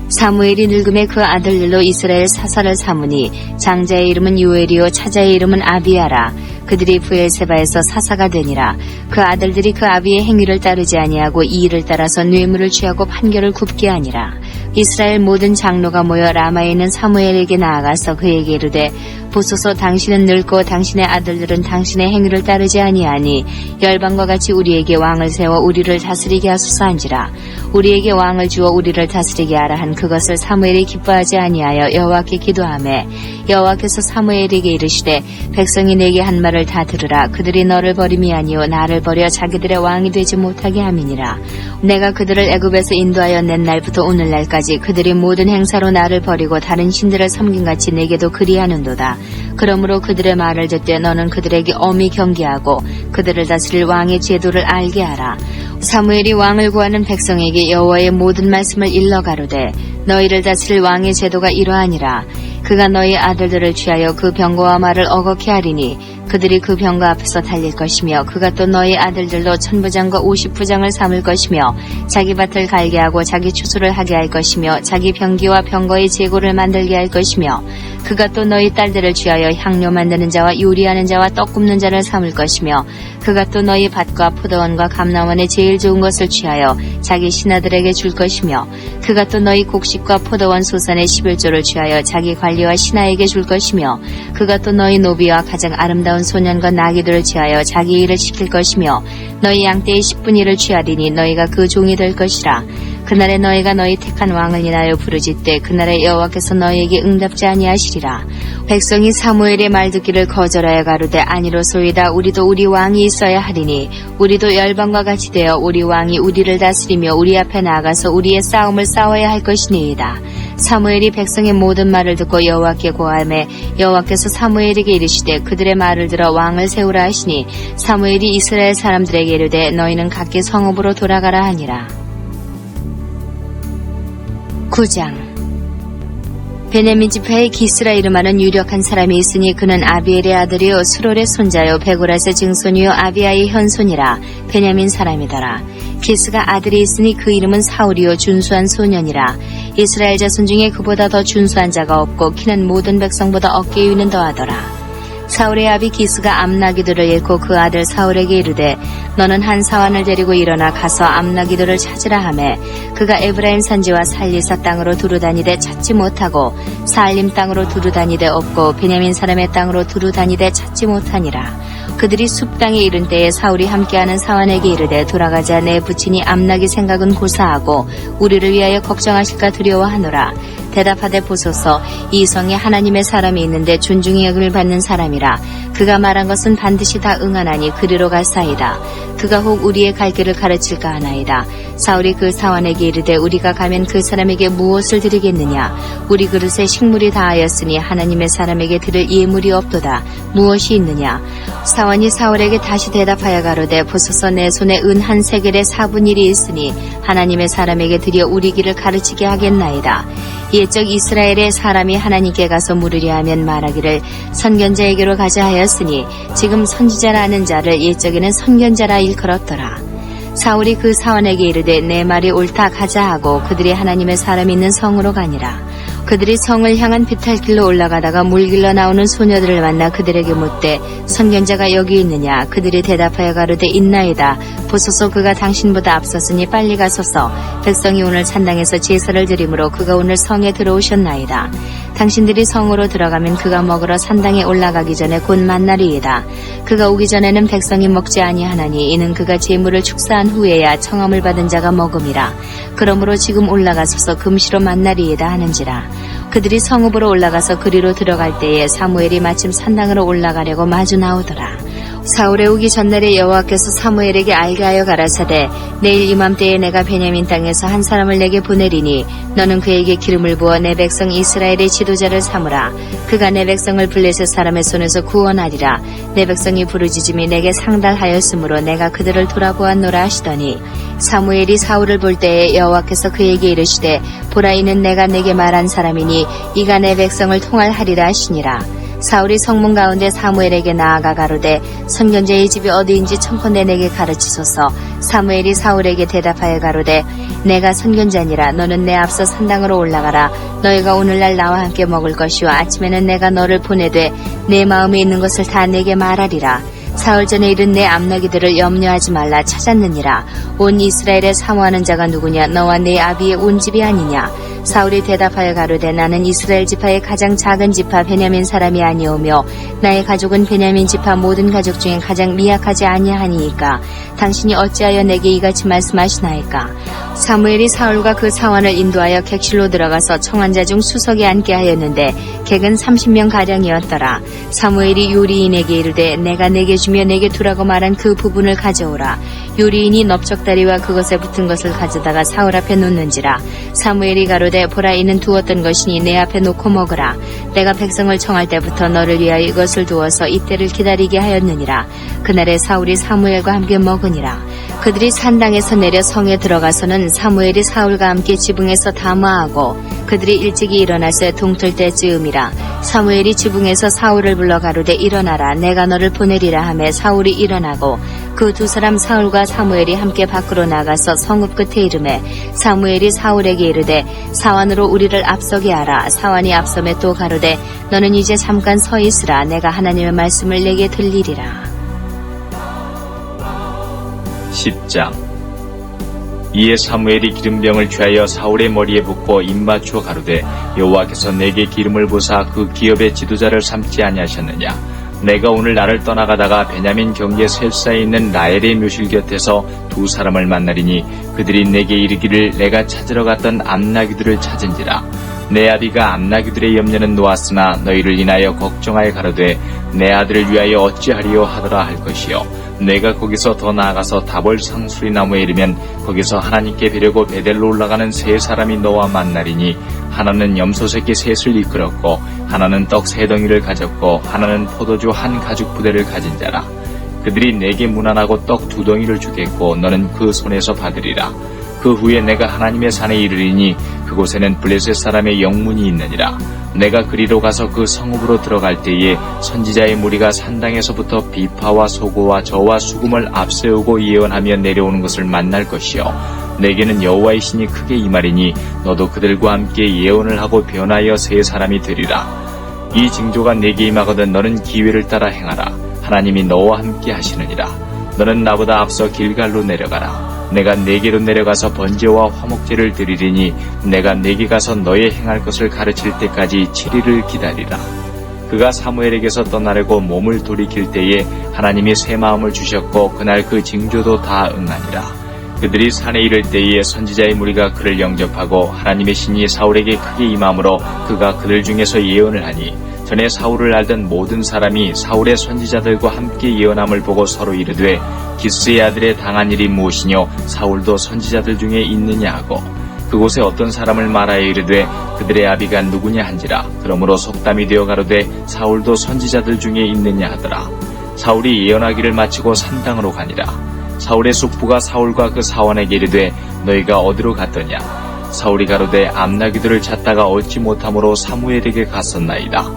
사무엘이 늙음에 그 아들들로 이스라엘 사사를 삼으니 장자의 이름은 요엘이요 차자의 이름은 아비야라. 그들이 브엘세바에서 사사가 되니라. 그 아들들이 그 아비의 행위를 따르지 아니하고 이 일을 따라서 뇌물을 취하고 판결을 굽게 하니라. 이스라엘 모든 장로가 모여 라마에 있는 사무엘에게 나아가서 그에게 이르되 보소서 당신은 늙고 당신의 아들들은 당신의 행위를 따르지 아니하니 열방과 같이 우리에게 왕을 세워 우리를 다스리게 하소서 한지라. 우리에게 왕을 주어 우리를 다스리게 하라 한 그것을 사무엘이 기뻐하지 아니하여 여호와께 기도하매 여호와께서 사무엘에게 이르시되 백성이 내게 한 말을 다 들으라. 그들이 너를 버림이 아니요 나를 버려 자기들의 왕이 되지 못하게 함이니라. 내가 그들을 애굽에서 인도하여 낸 날부터 오늘날까지 그들이 모든 행사로 나를 버리고 다른 신들을 섬김같이 내게도 그리하는도다. 그러므로 그들의 말을 듣되 너는 그들에게 엄히 경계하고 그들을 다스릴 왕의 제도를 알게 하라. 사무엘이 왕을 구하는 백성에게 여호와의 모든 말씀을 일러 가로되 너희를 다스릴 왕의 제도가 이러하니라. 그가 너희 아들들을 취하여 그 병거와 말을 어겁게 하리니 그들이 그 병거 앞에서 달릴 것이며 그가 또 너희 아들들로 1000부장과 50부장을 삼을 것이며 자기 밭을 갈게 하고 자기 추수를 하게 할 것이며 자기 병기와 병거의 재고를 만들게 할 것이며 그가 또 너희 딸들을 취하여 향료 만드는 자와 요리하는 자와 떡 굽는 자를 삼을 것이며 그가 또 너희 밭과 포도원과 감람원의 제일 좋은 것을 취하여 자기 신하들에게 줄 것이며 그가 또 너희 곡식과 포도원 소산의 11조를 취하여 자기 관리와 신하에게 줄 것이며 그가 또 너희 노비와 가장 아름다운 소년과 나귀들을 취하여 자기 일을 시킬 것이며 너희 양떼의 10분의 1을 취하리니 너희가 그 종이 될 것이라. 그날에 너희가 너희 택한 왕을 인하여 부르짖되 그날에 여호와께서 너희에게 응답지 아니하시리라. 백성이 사무엘의 말 듣기를 거절하여 가로되 아니로소이다. 우리도 우리 왕이 있어야 하리니 우리도 열방과 같이 되어 우리 왕이 우리를 다스리며 우리 앞에 나아가서 우리의 싸움을 싸워야 할 것이니이다. 사무엘이 백성의 모든 말을 듣고 여호와께 고하매 여호와께서 사무엘에게 이르시되 그들의 말을 들어 왕을 세우라 하시니 사무엘이 이스라엘 사람들에게 이르되 너희는 각기 성읍으로 돌아가라 하니라. 9장 베냐민 지파의 기스라 이름하는 유력한 사람이 있으니 그는 아비엘의 아들이요 수롤의 손자요 베고라스의 증손이요 아비아의 현손이라. 베냐민 사람이더라. 기스가 아들이 있으니 그 이름은 사울이요 준수한 소년이라. 이스라엘 자손 중에 그보다 더 준수한 자가 없고 키는 모든 백성보다 어깨 위는 더하더라. 사울의 아비 기스가 암나기도를 잃고 그 아들 사울에게 이르되 너는 한 사환을 데리고 일어나 가서 암나기도를 찾으라 하매 그가 에브라임 산지와 살리사 땅으로 두루다니되 찾지 못하고 사알림 땅으로 두루다니되 없고 베냐민 사람의 땅으로 두루다니되 찾지 못하니라. 그들이 숲 땅에 이른 때에 사울이 함께하는 사환에게 이르되 돌아가자 내 부친이 암나기 생각은 고사하고 우리를 위하여 걱정하실까 두려워하노라. 대답하되 보소서 이 성에 하나님의 사람이 있는데 존중의 여김을 받는 사람이라. 그가 말한 것은 반드시 다 응하나니 그리로 갈사이다. 그가 혹 우리의 갈 길을 가르칠까 하나이다. 사울이 그 사환에게 이르되 우리가 가면 그 사람에게 무엇을 드리겠느냐. 우리 그릇에 식물이 다하였으니 하나님의 사람에게 드릴 예물이 없도다. 무엇이 있느냐. 사환이 사울에게 다시 대답하여 가로되 보소서 내 손에 은 한 세겔의 4분의 1이 있으니 하나님의 사람에게 드려 우리 길을 가르치게 하겠나이다. 옛적 이스라엘의 사람이 하나님께 가서 물으려 하면 말하기를 선견자에게로 가자 하였으니 지금 선지자라는 자를 옛적에는 선견자라 일컬었더라. 사울이 그 사환에게 이르되 내 말이 옳다 가자 하고 그들이 하나님의 사람이 있는 성으로 가니라. 그들이 성을 향한 비탈길로 올라가다가 물길로 나오는 소녀들을 만나 그들에게 묻되 선견자가 여기 있느냐. 그들이 대답하여 가로되 있나이다. 보소서 그가 당신보다 앞섰으니 빨리 가소서. 백성이 오늘 산당에서 제사를 드리므로 그가 오늘 성에 들어오셨나이다. 당신들이 성으로 들어가면 그가 먹으러 산당에 올라가기 전에 곧 만나리이다. 그가 오기 전에는 백성이 먹지 아니하나니 이는 그가 제물을 축사한 후에야 청함을 받은 자가 먹음이라. 그러므로 지금 올라가소서 금시로 만나리이다 하는지라. 그들이 성읍으로 올라가서 그리로 들어갈 때에 사무엘이 마침 산당으로 올라가려고 마주 나오더라. 사울의 오기 전날에 여호와께서 사무엘에게 알게 하여 가라사대 내일 이맘때에 내가 베냐민 땅에서 한 사람을 내게 보내리니 너는 그에게 기름을 부어 내 백성 이스라엘의 지도자를 삼으라. 그가 내 백성을 블레셋 사람의 손에서 구원하리라. 내 백성이 부르짖음이 내게 상달하였으므로 내가 그들을 돌아보았노라 하시더니 사무엘이 사울을 볼 때에 여호와께서 그에게 이르시되 보라 이는 내가 내게 말한 사람이니 이가 내 백성을 통할하리라 하시니라. 사울이 성문 가운데 사무엘에게 나아가 가로되 선견자의 집이 어디인지 청컨대 내게 가르치소서. 사무엘이 사울에게 대답하여 가로되 내가 선견자니라. 너는 내 앞서 산당으로 올라가라. 너희가 오늘날 나와 함께 먹을 것이요 아침에는 내가 너를 보내되 내 마음에 있는 것을 다 내게 말하리라. 사흘 전에 이른 내 암나기들을 염려하지 말라. 찾았느니라. 온 이스라엘에 사모하는 자가 누구냐. 너와 네 아비의 온 집이 아니냐. 사울이 대답하여 가로되 나는 이스라엘 지파의 가장 작은 지파 베냐민 사람이 아니오며 나의 가족은 베냐민 지파 모든 가족 중에 가장 미약하지 아니하니이까 당신이 어찌하여 내게 이같이 말씀하시나이까. 사무엘이 사울과 그 사환을 인도하여 객실로 들어가서 청한 자 중 수석에 앉게 하였는데 객은 30명 가량이었더라. 사무엘이 요리인에게 이르되 내가 내게 주며 내게 두라고 말한 그 부분을 가져오라. 요리인이 넓적다리와 그것에 붙은 것을 가져다가 사울 앞에 놓는지라. 사무엘이 가로되 보라 이는 두었던 것이니 내 앞에 놓고 먹으라. 내가 백성을 청할 때부터 너를 위하여 이것을 두어서 이때를 기다리게 하였느니라. 그날에 사울이 사무엘과 함께 먹으니라. 그들이 산당에서 내려 성에 들어가서는 사무엘이 사울과 함께 지붕에서 담화하고 그들이 일찍이 일어나서 동틀 때쯤이라. 사무엘이 지붕에서 사울을 불러 가로되 일어나라. 내가 너를 보내리라 하매 사울이 일어나고 그 두 사람 사울과 사무엘이 함께 밖으로 나가서 성읍 끝에 이르매 사무엘이 사울에게 이르되 사환으로 우리를 앞서게 하라. 사환이 앞섬에 또 가로되 너는 이제 잠깐 서 있으라. 내가 하나님의 말씀을 내게 들리리라. 10장. 이에 사무엘이 기름병을 취하여 사울의 머리에 붓고 입맞추어 가로되 여호와께서 내게 기름을 부사 그 기업의 지도자를 삼지 아니하셨느냐. 내가 오늘 나를 떠나가다가 베냐민 경계 셀사에 있는 라헬의 묘실 곁에서 두 사람을 만나리니 그들이 내게 이르기를 내가 찾으러 갔던 암나기들을 찾은지라. 내 아비가 암나기들의 염려는 놓았으나 너희를 인하여 걱정하여 가로되 내 아들을 위하여 어찌하리요 하더라 할 것이요. 내가 거기서 더 나아가서 다볼 상수리 나무에 이르면 거기서 하나님께 뵈려고 베델로 올라가는 세 사람이 너와 만나리니 하나는 염소 새끼 셋을 이끌었고 하나는 떡 세 덩이를 가졌고 하나는 포도주 한 가죽 부대를 가진 자라. 그들이 내게 문안하고 떡 2덩이를 주겠고 너는 그 손에서 받으리라. 그 후에 내가 하나님의 산에 이르리니 그곳에는 블레셋 사람의 영문이 있느니라. 내가 그리로 가서 그 성읍으로 들어갈 때에 선지자의 무리가 산당에서부터 비파와 소고와 저와 수금을 앞세우고 예언하며 내려오는 것을 만날 것이요. 내게는 여호와의 신이 크게 임하리니 너도 그들과 함께 예언을 하고 변하여 세 사람이 되리라. 이 징조가 내게 임하거든 너는 기회를 따라 행하라. 하나님이 너와 함께 하시느니라. 너는 나보다 앞서 길갈로 내려가라. 내가 네게로 내려가서 번제와 화목제를 드리리니 내가 네게 가서 너의 행할 것을 가르칠 때까지 7일을 기다리라. 그가 사무엘에게서 떠나려고 몸을 돌이킬 때에 하나님이 새 마음을 주셨고 그날 그 징조도 다 응하니라. 그들이 산에 이를 때에 선지자의 무리가 그를 영접하고 하나님의 신이 사울에게 크게 임함으로 그가 그들 중에서 예언을 하니 전에 사울을 알던 모든 사람이 사울의 선지자들과 함께 예언함을 보고 서로 이르되 기스의 아들의 당한 일이 무엇이뇨 사울도 선지자들 중에 있느냐 하고 그곳에 어떤 사람을 말하여 이르되 그들의 아비가 누구냐 한지라. 그러므로 속담이 되어 가로되 사울도 선지자들 중에 있느냐 하더라. 사울이 예언하기를 마치고 산당으로 가니라. 사울의 숙부가 사울과 그 사원에게 이르되 너희가 어디로 갔더냐. 사울이 가로되 암나귀들을 찾다가 얻지 못함으로 사무엘에게 갔었나이다.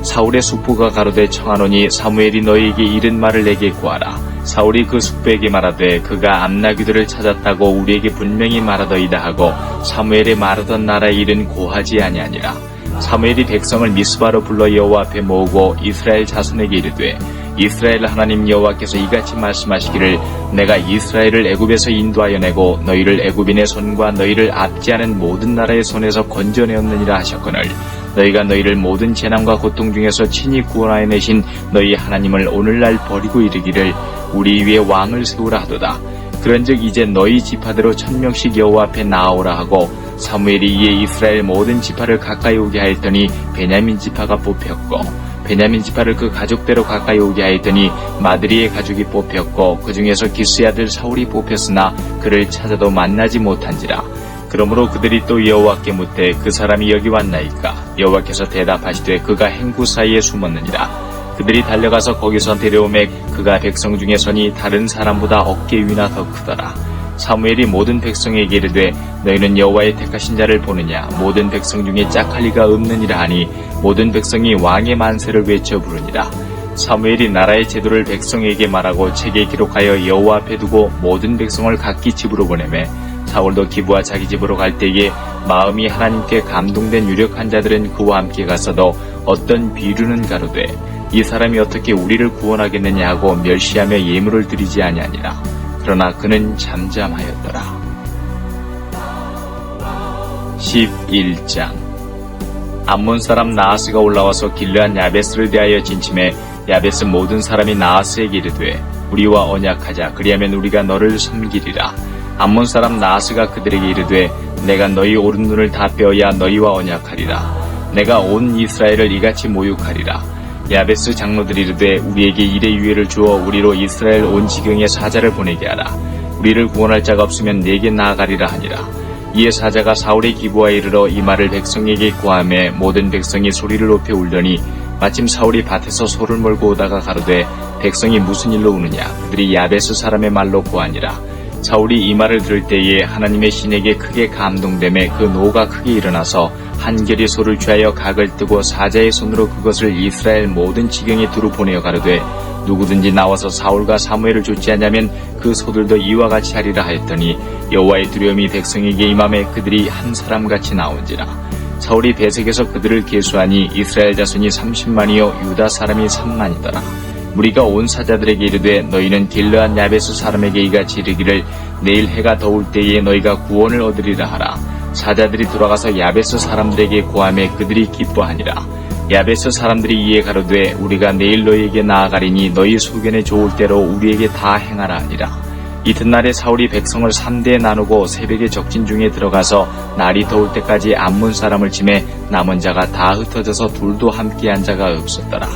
사울의 숙부가 가로되 청하노니 사무엘이 너희에게 이른 말을 내게 구하라. 사울이 그 숙부에게 말하되 그가 암나귀들을 찾았다고 우리에게 분명히 말하더이다 하고 사무엘의 말하던 나라의 일은 고하지 아니하니라. 사무엘이 백성을 미스바로 불러 여호와 앞에 모으고 이스라엘 자손에게 이르되 이스라엘 하나님 여호와께서 이같이 말씀하시기를 내가 이스라엘을 애굽에서 인도하여 내고 너희를 애굽인의 손과 너희를 압제하는 모든 나라의 손에서 건져내었느니라 하셨거늘 너희가 너희를 모든 재난과 고통 중에서 친히 구원하여 내신 너희 하나님을 오늘날 버리고 이르기를 우리 위에 왕을 세우라 하도다. 그런즉 이제 너희 지파대로 1000명씩 여호와 앞에 나아오라 하고 사무엘이 이에 이스라엘 모든 지파를 가까이 오게 하였더니 베냐민 지파가 뽑혔고 베냐민 지파를 그 가족대로 가까이 오게 하였더니 마드리의 가족이 뽑혔고 그 중에서 기스의 아들 사울이 뽑혔으나 그를 찾아도 만나지 못한지라. 그러므로 그들이 또 여호와께 묻되 그 사람이 여기 왔나이까. 여호와께서 대답하시되 그가 행구 사이에 숨었느니라. 그들이 달려가서 거기서 데려오매 그가 백성 중에 서니 다른 사람보다 어깨 위나 더 크더라. 사무엘이 모든 백성에게 이르되 너희는 여호와의 택하신 자를 보느냐. 모든 백성 중에 짝할 리가 없느니라 하니 모든 백성이 왕의 만세를 외쳐 부르니라. 사무엘이 나라의 제도를 백성에게 말하고 책에 기록하여 여호와 앞에 두고 모든 백성을 각기 집으로 보내매 사울도 기브와 자기 집으로 갈 때에 마음이 하나님께 감동된 유력한 자들은 그와 함께 갔어도 어떤 비류는 가로되 이 사람이 어떻게 우리를 구원하겠느냐 하고 멸시하며 예물을 드리지 아니하니라. 그러나 그는 잠잠하였더라. 11장 암몬 사람 나하스가 올라와서 길르한 야베스를 대하여 진침해 야베스 모든 사람이 나하스에게 이르되 우리와 언약하자. 그리하면 우리가 너를 섬기리라. 암몬 사람 나하스가 그들에게 이르되 내가 너희 오른눈을 다 빼어야 너희와 언약하리라. 내가 온 이스라엘을 이같이 모욕하리라. 야베스 장로들이 이르되 우리에게 일의 유예를 주어 우리로 이스라엘 온 지경에 사자를 보내게 하라. 우리를 구원할 자가 없으면 내게 나아가리라 하니라. 이에 사자가 사울의 기브아에 이르러 이 말을 백성에게 고하매 모든 백성이 소리를 높여 울더니 마침 사울이 밭에서 소를 몰고 오다가 가로되 백성이 무슨 일로 우느냐. 그들이 야베스 사람의 말로 고하니라. 사울이 이 말을 들을 때에 하나님의 신에게 크게 감동되매 그 노가 크게 일어나서 한결이 소를 취하여 각을 뜨고 사자의 손으로 그것을 이스라엘 모든 지경에 두루 보내어 가로되 누구든지 나와서 사울과 사무엘을 좇지 않냐면 그 소들도 이와 같이 하리라 하였더니 여호와의 두려움이 백성에게 임함에 그들이 한 사람같이 나온지라. 사울이 베색에서 그들을 계수하니 이스라엘 자손이 30만이요 유다 사람이 3만이더라. 무리가 온 사자들에게 이르되 너희는 길르한 야베스 사람에게 이같이 이르기를 내일 해가 더울 때에 너희가 구원을 얻으리라 하라. 사자들이 돌아가서 야베스 사람들에게 고하매 그들이 기뻐하니라. 야베스 사람들이 이에 가로되 우리가 내일 너희에게 나아가리니 너희 소견에 좋을 대로 우리에게 다 행하라 하니라. 이튿날에 사울이 백성을 3대에 나누고 새벽에 적진 중에 들어가서 날이 더울 때까지 암몬 사람을 치매 남은 자가 다 흩어져서 둘도 함께한 자가 없었더라.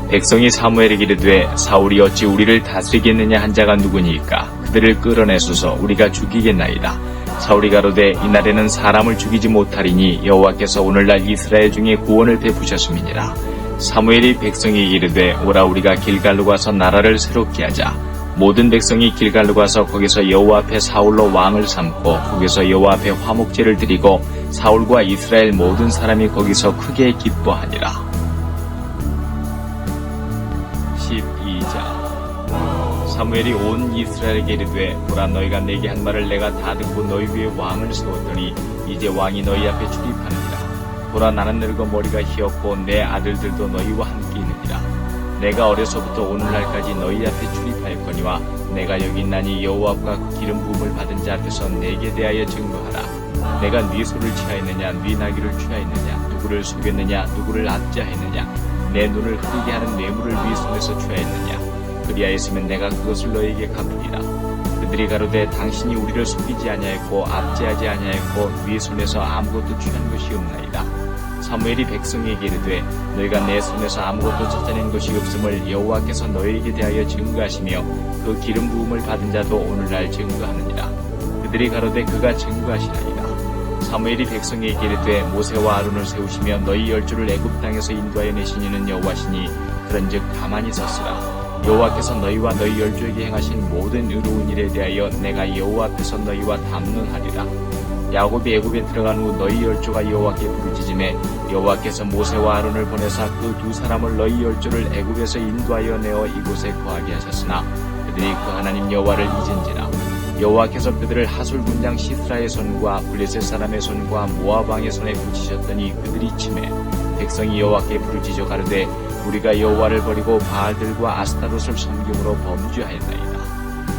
백성이 사무엘에게 이르되 사울이 어찌 우리를 다스리겠느냐 한 자가 누구니까. 그들을 끌어내소서 우리가 죽이겠나이다. 사울이 가로되 이날에는 사람을 죽이지 못하리니 여호와께서 오늘날 이스라엘 중에 구원을 베푸셨음이니라. 사무엘이 백성에게 이르되 오라 우리가 길갈로 가서 나라를 새롭게 하자. 모든 백성이 길갈로 가서 거기서 여호와 앞에 사울로 왕을 삼고 거기서 여호와 앞에 화목제를 드리고 사울과 이스라엘 모든 사람이 거기서 크게 기뻐하니라. 12장 사무엘이 온 이스라엘에게 이르되 보라 너희가 내게 한 말을 내가 다 듣고 너희 위에 왕을 세웠더니 이제 왕이 너희 앞에 출입하느니라. 보라 나는 늙어 머리가 희었고 내 아들들도 너희와 함께 있느니라. 내가 어려서부터 오늘날까지 너희 앞에 출입하였거니와 내가 여기 있나니 여호와가 그 기름 부음을 받은 자 앞에서 내게 대하여 증거하라. 내가 네 소를 취하였느냐 네 나귀를 취하였느냐 누구를 속였느냐 누구를 압제하였느냐 내 눈을 흐리게 하는 뇌물을 네 손에서 취하였느냐 그리하였으면 내가 그것을 너희에게 갚으리라. 그들이 가로되 당신이 우리를 속이지 아니하였고 압제하지 아니하였고 네 손에서 아무것도 취한 것이 없나이다. 사무엘이 백성에게 이르되 너희가 내 손에서 아무것도 찾아낸 것이 없음을 여호와께서 너희에게 대하여 증거하시며 그 기름 부음을 받은 자도 오늘날 증거하느니라. 그들이 가로되 그가 증거하시나이다. 사무엘이 백성에게 이르되 모세와 아론을 세우시며 너희 열조를 애굽 땅에서 인도하여 내신 이는 여호와시니 그런즉 가만히 섰으라. 여호와께서 너희와 너희 열조에게 행하신 모든 의로운 일에 대하여 내가 여호와 앞에서 너희와 담론하리라. 야곱이 애굽에 들어간 후 너희 열조가 여호와께 부르짖음에 여호와께서 모세와 아론을 보내사 그 두 사람을 너희 열조를 애굽에서 인도하여 내어 이곳에 거하게 하셨으나 그들이 그 하나님 여호와를 잊은지라. 여호와께서 그들을 하솔 군장 시스라의 손과 블레셋 사람의 손과 모압 왕의 손에 붙이셨더니 그들이 치매 백성이 여호와께 부르짖어 가로되 우리가 여호와를 버리고 바알들과 아스타롯을 섬김으로 범죄하였나이다.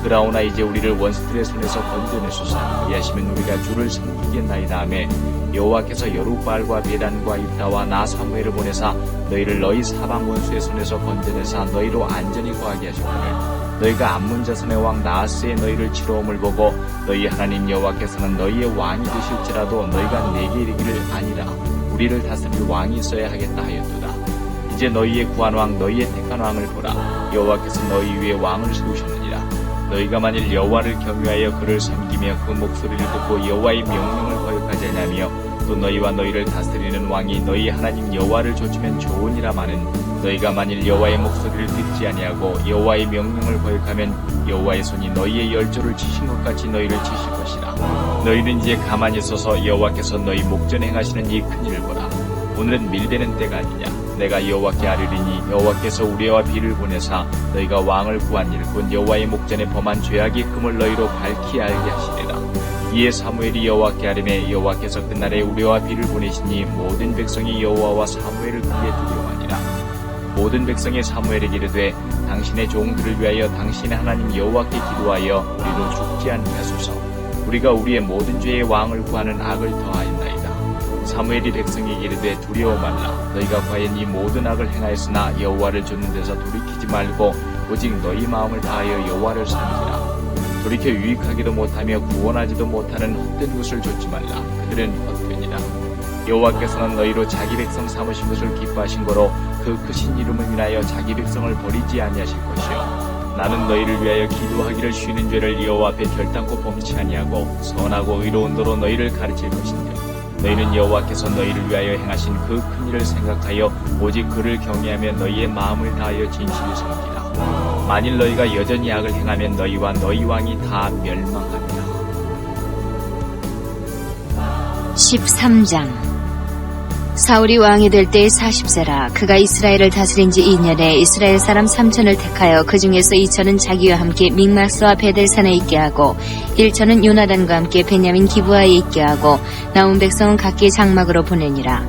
그러나 이제 우리를 원수들의 손에서 건져내소서. 그리하시면 우리가 주를 섬기겠나이다 하매 여호와께서 여룻바알과 베단과 입다와 나 사무엘을 보내사 너희를 너희 사방 원수의 손에서 건져내사 너희로 안전히 거하게 하셨거늘 너희가 암몬 자손의 왕 나하스의 너희를 치러옴을 보고 너희 하나님 여호와께서는 너희의 왕이 되실지라도 너희가 내게 이르기를 아니라 우리를 다스릴 왕이 있어야 하겠다 하였도다. 이제 너희의 구한 왕 너희의 택한 왕을 보라. 여호와께서 너희 위에 왕을 세우셨느니라. 너희가 만일 여호와를 경외하여 그를 섬기며 그 목소리를 듣고 여호와의 명령을 거역하지 아니하며 또 너희와 너희를 다스리는 왕이 너희 하나님 여호와를 좇으면 좋으니라 마는 너희가 만일 여호와의 목소리를 듣지 아니하고 여호와의 명령을 거역하면 여호와의 손이 너희의 열조를 치신 것 같이 너희를 치실 것이라. 너희는 이제 가만히 서서 여호와께서 너희 목전에 행하시는 이 큰일을 보라. 오늘은 밀대는 때가 아니냐. 내가 여호와께 아뢰리니 여호와께서 우레와 비를 보내사 너희가 왕을 구한 일 곧 여호와의 목전에 범한 죄악의 금을 너희로 밝히 알게 하시리라. 이에 사무엘이 여호와께 아뢰매 여호와께서 그날에 우레와 비를 보내시니 모든 백성이 여호와와 사무엘을 크게 두려워하니라. 모든 백성이 사무엘에게 이르되 당신의 종들을 위하여 당신의 하나님 여호와께 기도하여 우리로 죽지 않게 하소서. 우리가 우리의 모든 죄의 왕을 구하는 악을 더하였나이다. 사무엘이 백성에게 이르되 두려워 말라. 너희가 과연 이 모든 악을 행하였으나 여호와를 좇는 데서 돌이키지 말고 오직 너희 마음을 다하여 여호와를 섬기라. 돌이켜 유익하기도 못하며 구원하지도 못하는 헛된 것을 좇지 말라. 그들은 헛되니라. 여호와께서는 너희로 자기 백성 삼으신 것을 기뻐하신 거로 그 크신 이름을 인하여 자기 백성을 버리지 아니하실 것이요 나는 너희를 위하여 기도하기를 쉬는 죄를 여호와 앞에 결단코 범치 아니하고 선하고 의로운 도로 너희를 가르칠 것인데 너희는 여호와께서 너희를 위하여 행하신 그 큰 일을 생각하여 오직 그를 경외하며 너희의 마음을 다하여 진실을 섬기라. 만일 너희가 여전히 악을 행하면 너희와 너희 왕이 다 멸망하리라. 13장 사울이 왕이 될 때에 40세라. 그가 이스라엘을 다스린 지 2년에 이스라엘 사람 3천을 택하여 그 중에서 2천은 자기와 함께 믹마스와 베델산에 있게 하고 1천은 요나단과 함께 베냐민 기브아에 있게 하고 나온 백성은 각기 장막으로 보내니라.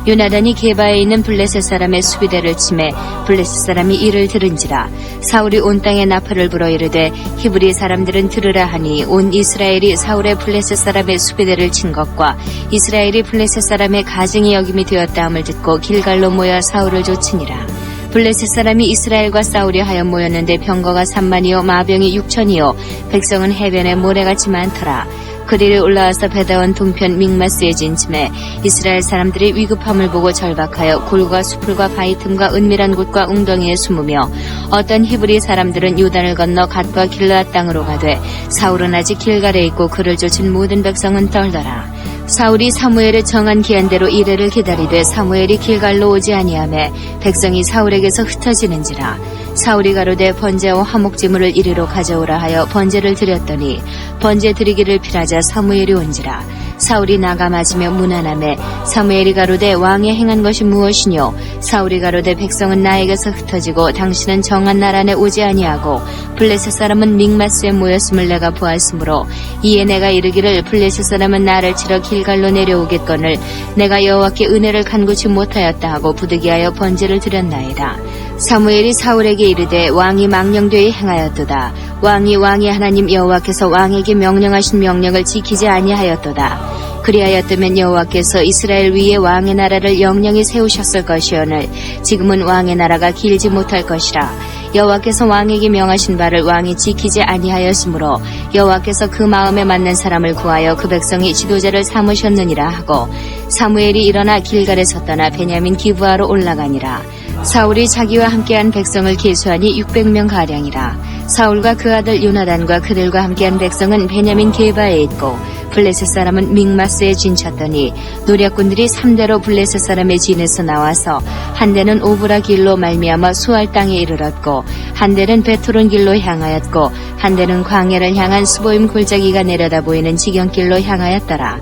요나단이 게바에 있는 블레셋 사람의 수비대를 치매 블레셋 사람이 이를 들은지라. 사울이 온 땅에 나팔을 불어 이르되 히브리 사람들은 들으라 하니 온 이스라엘이 사울의 블레셋 사람의 수비대를 친 것과 이스라엘이 블레셋 사람의 가증이 여김이 되었다함을 듣고 길갈로 모여 사울을 쫓으니라. 블레셋 사람이 이스라엘과 싸우려 하여 모였는데 병거가 3만이요 마병이 6천이요 백성은 해변에 모래같이 많더라. 그리를 올라와서 베다원 동편 믹마스에 진침해 이스라엘 사람들이 위급함을 보고 절박하여 굴과 수풀과 바위 틈과 은밀한 곳과 웅덩이에 숨으며 어떤 히브리 사람들은 요단을 건너 갓과 길르앗 땅으로 가되 사울은 아직 길갈에 있고 그를 쫓은 모든 백성은 떨더라. 사울이 사무엘의 정한 기한대로 이레를 기다리되 사무엘이 길갈로 오지 아니하매 백성이 사울에게서 흩어지는지라. 사울이 가로되 번제와 화목제물을 이리로 가져오라 하여 번제를 드렸더니 번제 드리기를 필하자 사무엘이 온지라. 사울이 나가 맞으며 무난함에 사무엘이 가로되 왕이 행한 것이 무엇이뇨? 사울이 가로되 백성은 나에게서 흩어지고 당신은 정한 날 안에 오지 아니하고 블레셋 사람은 믹마스에 모였음을 내가 보았으므로 이에 내가 이르기를 블레셋 사람은 나를 치러 길갈로 내려오겠거늘 내가 여호와께 은혜를 간구치 못하였다 하고 부득이하여 번제를 드렸나이다. 사무엘이 사울에게 이르되 왕이 망령되이 행하였도다. 왕이 하나님 여호와께서 왕에게 명령하신 명령을 지키지 아니하였도다. 그리하였다면 여호와께서 이스라엘 위에 왕의 나라를 영영히 세우셨을 것이오늘 지금은 왕의 나라가 길지 못할 것이라. 여호와께서 왕에게 명하신 바를 왕이 지키지 아니하였으므로 여호와께서 그 마음에 맞는 사람을 구하여 그 백성이 지도자를 삼으셨느니라 하고 사무엘이 일어나 길갈에서 떠나 베냐민 기브아로 올라가니라. 사울이 자기와 함께한 백성을 계수하니 600명 가량이라. 사울과 그 아들 요나단과 그들과 함께한 백성은 베냐민 게바에 있고 블레셋 사람은 믹마스에 진쳤더니 노략군들이 3대로 블레셋 사람의 진에서 나와서 한 대는 오브라 길로 말미암아 수알 땅에 이르렀고 한 대는 베토론 길로 향하였고 한 대는 광야를 향한 스보임 골짜기가 내려다 보이는 지경길로 향하였더라.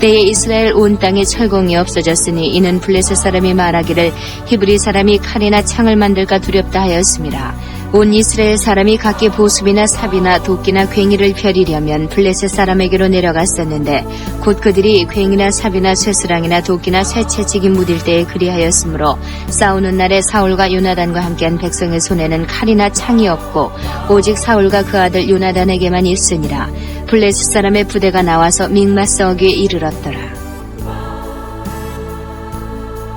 때에 이스라엘 온 땅에 철공이 없어졌으니 이는 블레셋 사람이 말하기를 히브리 사람이 칼이나 창을 만들까 두렵다 하였습니다. 온 이스라엘 사람이 각기 보습이나 삽이나 도끼나 괭이를 펴리려면 블레셋 사람에게로 내려갔었는데 곧 그들이 괭이나 삽이나 쇠스랑이나 도끼나 쇠채찍이 묻을 때에 그리하였으므로 싸우는 날에 사울과 요나단과 함께한 백성의 손에는 칼이나 창이 없고 오직 사울과 그 아들 요나단에게만 있으니라. 블레셋 사람의 부대가 나와서 믹마스 어귀에 이르렀더라.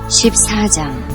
14장.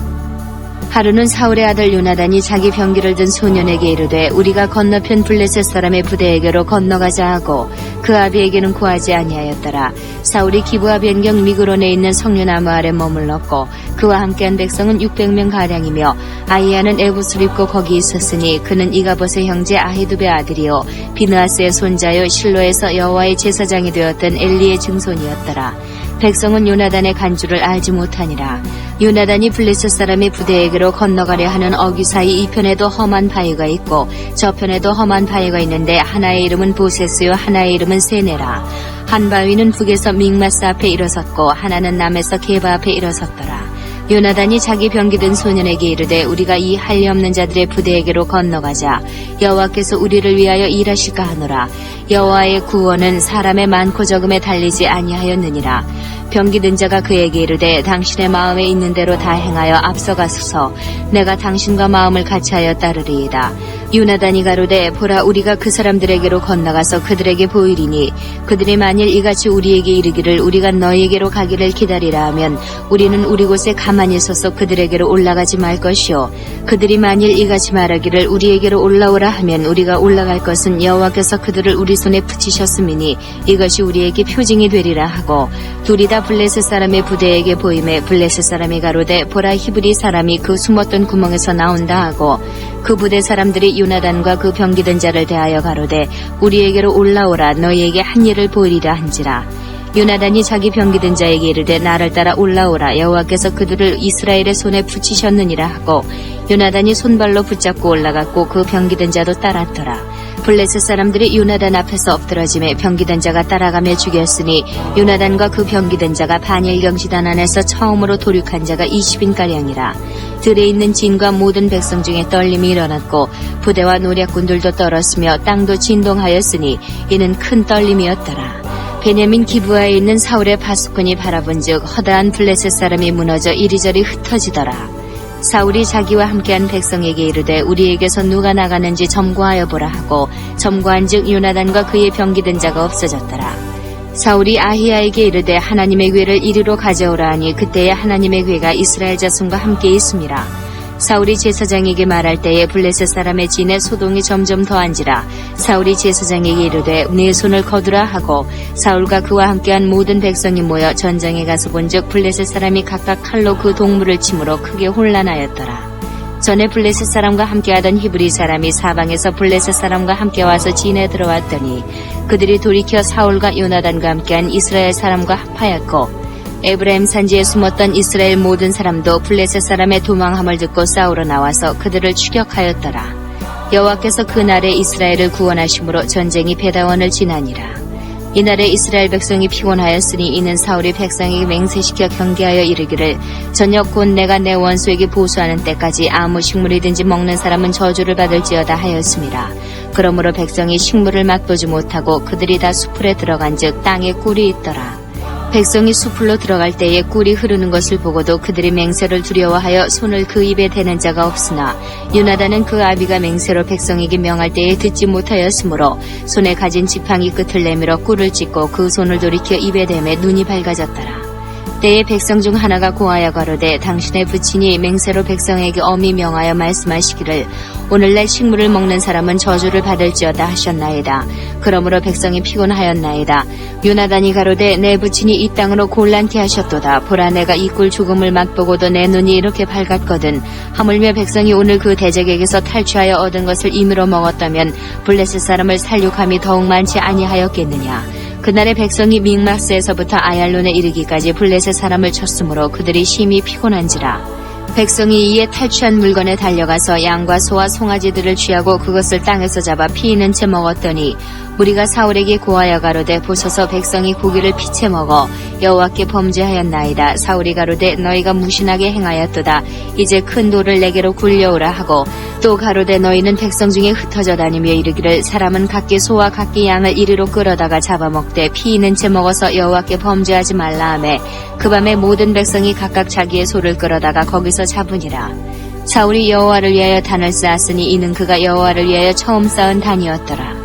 하루는 사울의 아들 요나단이 자기 병기를 든 소년에게 이르되 우리가 건너편 블레셋 사람의 부대에게로 건너가자 하고 그 아비에게는 구하지 아니하였더라. 사울이 기브아 변경 미그론에 있는 석류나무 아래 머물렀고 그와 함께한 백성은 600명 가량이며 아히야는 에봇을 입고 거기 있었으니 그는 이가봇의 형제 아히두베 아들이요 비느하스의 손자요 실로에서 여호와의 제사장이 되었던 엘리의 증손이었더라. 백성은 요나단의 간주를 알지 못하니라. 요나단이 블레셋 사람의 부대에게로 건너가려 하는 어귀 사이 이편에도 험한 바위가 있고 저편에도 험한 바위가 있는데 하나의 이름은 보세스요 하나의 이름은 세네라. 한 바위는 북에서 믹마스 앞에 일어섰고 하나는 남에서 게바 앞에 일어섰더라. 요나단이 자기 병기 든 소년에게 이르되 우리가 이 할례 없는 자들의 부대에게로 건너가자. 여호와께서 우리를 위하여 일하실까 하노라. 여호와의 구원은 사람의 많고 적음에 달리지 아니하였느니라. 병기 든 자가 그에게 이르되 당신의 마음에 있는 대로 다 행하여 앞서가소서. 내가 당신과 마음을 같이하여 따르리이다. 요나단이 가로되 보라 우리가 그 사람들에게로 건너가서 그들에게 보이리니 그들이 만일 이같이 우리에게 이르기를 우리가 너희에게로 가기를 기다리라 하면 우리는 우리 곳에 가만히 서서 그들에게로 올라가지 말 것이요 그들이 만일 이같이 말하기를 우리에게로 올라오라 하면 우리가 올라갈 것은 여호와께서 그들을 우리 손에 붙이셨음이니 이것이 우리에게 표징이 되리라 하고 둘이 다 블레셋 사람의 부대에게 보임에 블레셋 사람이 가로되 보라 히브리 사람이 그 숨었던 구멍에서 나온다 하고 그 부대 사람들이 요나단과 그 병기든 자를 대하여 가로되 우리에게로 올라오라 너희에게 한 일을 보이리라 한지라. 요나단이 자기 병기든 자에게 이르되 나를 따라 올라오라 여호와께서 그들을 이스라엘의 손에 붙이셨느니라 하고 요나단이 손발로 붙잡고 올라갔고 그 병기든 자도 따랐더라. 블레셋 사람들이 요나단 앞에서 엎드러짐에 병기든 자가 따라가며 죽였으니 요나단과 그 병기든 자가 반일경시단 안에서 처음으로 도륙한 자가 20인가량이라. 들에 있는 진과 모든 백성 중에 떨림이 일어났고 부대와 노략군들도 떨었으며 땅도 진동하였으니 이는 큰 떨림이었더라. 베냐민 기브아에 있는 사울의 파수꾼이 바라본즉 허다한 블레셋 사람이 무너져 이리저리 흩어지더라. 사울이 자기와 함께한 백성에게 이르되 우리에게서 누가 나가는지 점거하여 보라 하고 점거한즉 요나단과 그의 병기든 자가 없어졌더라. 사울이 아히야에게 이르되 하나님의 궤를 이리로 가져오라 하니 그때에 하나님의 궤가 이스라엘 자손과 함께 있음이라. 사울이 제사장에게 말할 때에 블레셋 사람의 진에 소동이 점점 더한지라. 사울이 제사장에게 이르되 네 손을 거두라 하고 사울과 그와 함께한 모든 백성이 모여 전장에 가서 본즉 블레셋 사람이 각각 칼로 그 동물을 치므로 크게 혼란하였더라. 전에 블레셋 사람과 함께하던 히브리 사람이 사방에서 블레셋 사람과 함께 와서 진에 들어왔더니 그들이 돌이켜 사울과 요나단과 함께한 이스라엘 사람과 합하였고 에브라임 산지에 숨었던 이스라엘 모든 사람도 블레셋 사람의 도망함을 듣고 싸우러 나와서 그들을 추격하였더라. 여호와께서 그날에 이스라엘을 구원하심으로 전쟁이 베다원을 지나니라. 이날에 이스라엘 백성이 피곤하였으니 이는 사울이 백성에게 맹세시켜 경계하여 이르기를 저녁 곧 내가 내 원수에게 보수하는 때까지 아무 식물이든지 먹는 사람은 저주를 받을지어다 하였습니다. 그러므로 백성이 식물을 맛보지 못하고 그들이 다 수풀에 들어간즉 땅에 꿀이 있더라. 백성이 수풀로 들어갈 때에 꿀이 흐르는 것을 보고도 그들이 맹세를 두려워하여 손을 그 입에 대는 자가 없으나 요나단은 그 아비가 맹세로 백성에게 명할 때에 듣지 못하였으므로 손에 가진 지팡이 끝을 내밀어 꿀을 찢고 그 손을 돌이켜 입에 대매 눈이 밝아졌더라. 때에 백성 중 하나가 고하여 가로되 당신의 부친이 맹세로 백성에게 엄히 명하여 말씀하시기를 오늘날 식물을 먹는 사람은 저주를 받을지어다 하셨나이다. 그러므로 백성이 피곤하였나이다. 요나단이 가로되 내 부친이 이 땅으로 곤란케 하셨도다. 보라 내가 이 꿀 조금을 맛보고도 내 눈이 이렇게 밝았거든. 하물며 백성이 오늘 그 대적에게서 탈취하여 얻은 것을 임의로 먹었다면 블레셋 사람을 살육함이 더욱 많지 아니하였겠느냐. 그날의 백성이 믹마스에서부터 아얄론에 이르기까지 블레셋 사람을 쳤으므로 그들이 심히 피곤한지라. 백성이 이에 탈취한 물건에 달려가서 양과 소와 송아지들을 취하고 그것을 땅에서 잡아 피 있는 채 먹었더니 무리가 사울에게 고하여 가로되 보소서 백성이 고기를 피채 먹어 여호와께 범죄하였나이다. 사울이 가로되 너희가 무신하게 행하였도다. 이제 큰 돌을 내게로 굴려오라 하고 또 가로되 너희는 백성 중에 흩어져 다니며 이르기를 사람은 각기 소와 각기 양을 이리로 끌어다가 잡아먹되 피 있는 채 먹어서 여호와께 범죄하지 말라 하매 그 밤에 모든 백성이 각각 자기의 소를 끌어다가 거기서 잡으니라. 사울이 여호와를 위하여 단을 쌓았으니 이는 그가 여호와를 위하여 처음 쌓은 단이었더라.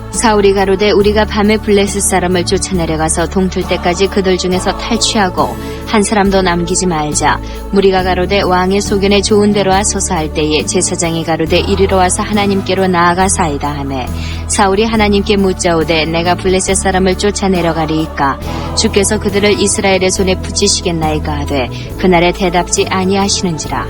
사울이 가로되 우리가 밤에 블레셋 사람을 쫓아내려가서 동틀 때까지 그들 중에서 탈취하고 한 사람도 남기지 말자. 무리가 가로되 왕의 소견에 좋은 대로 하소서 할 때에 제사장이 가로되 이리로 와서 하나님께로 나아가사이다 하매 사울이 하나님께 묻자오되 내가 블레셋 사람을 쫓아내려가리이까 주께서 그들을 이스라엘의 손에 붙이시겠나이까 하되 그날에 대답지 아니하시는지라.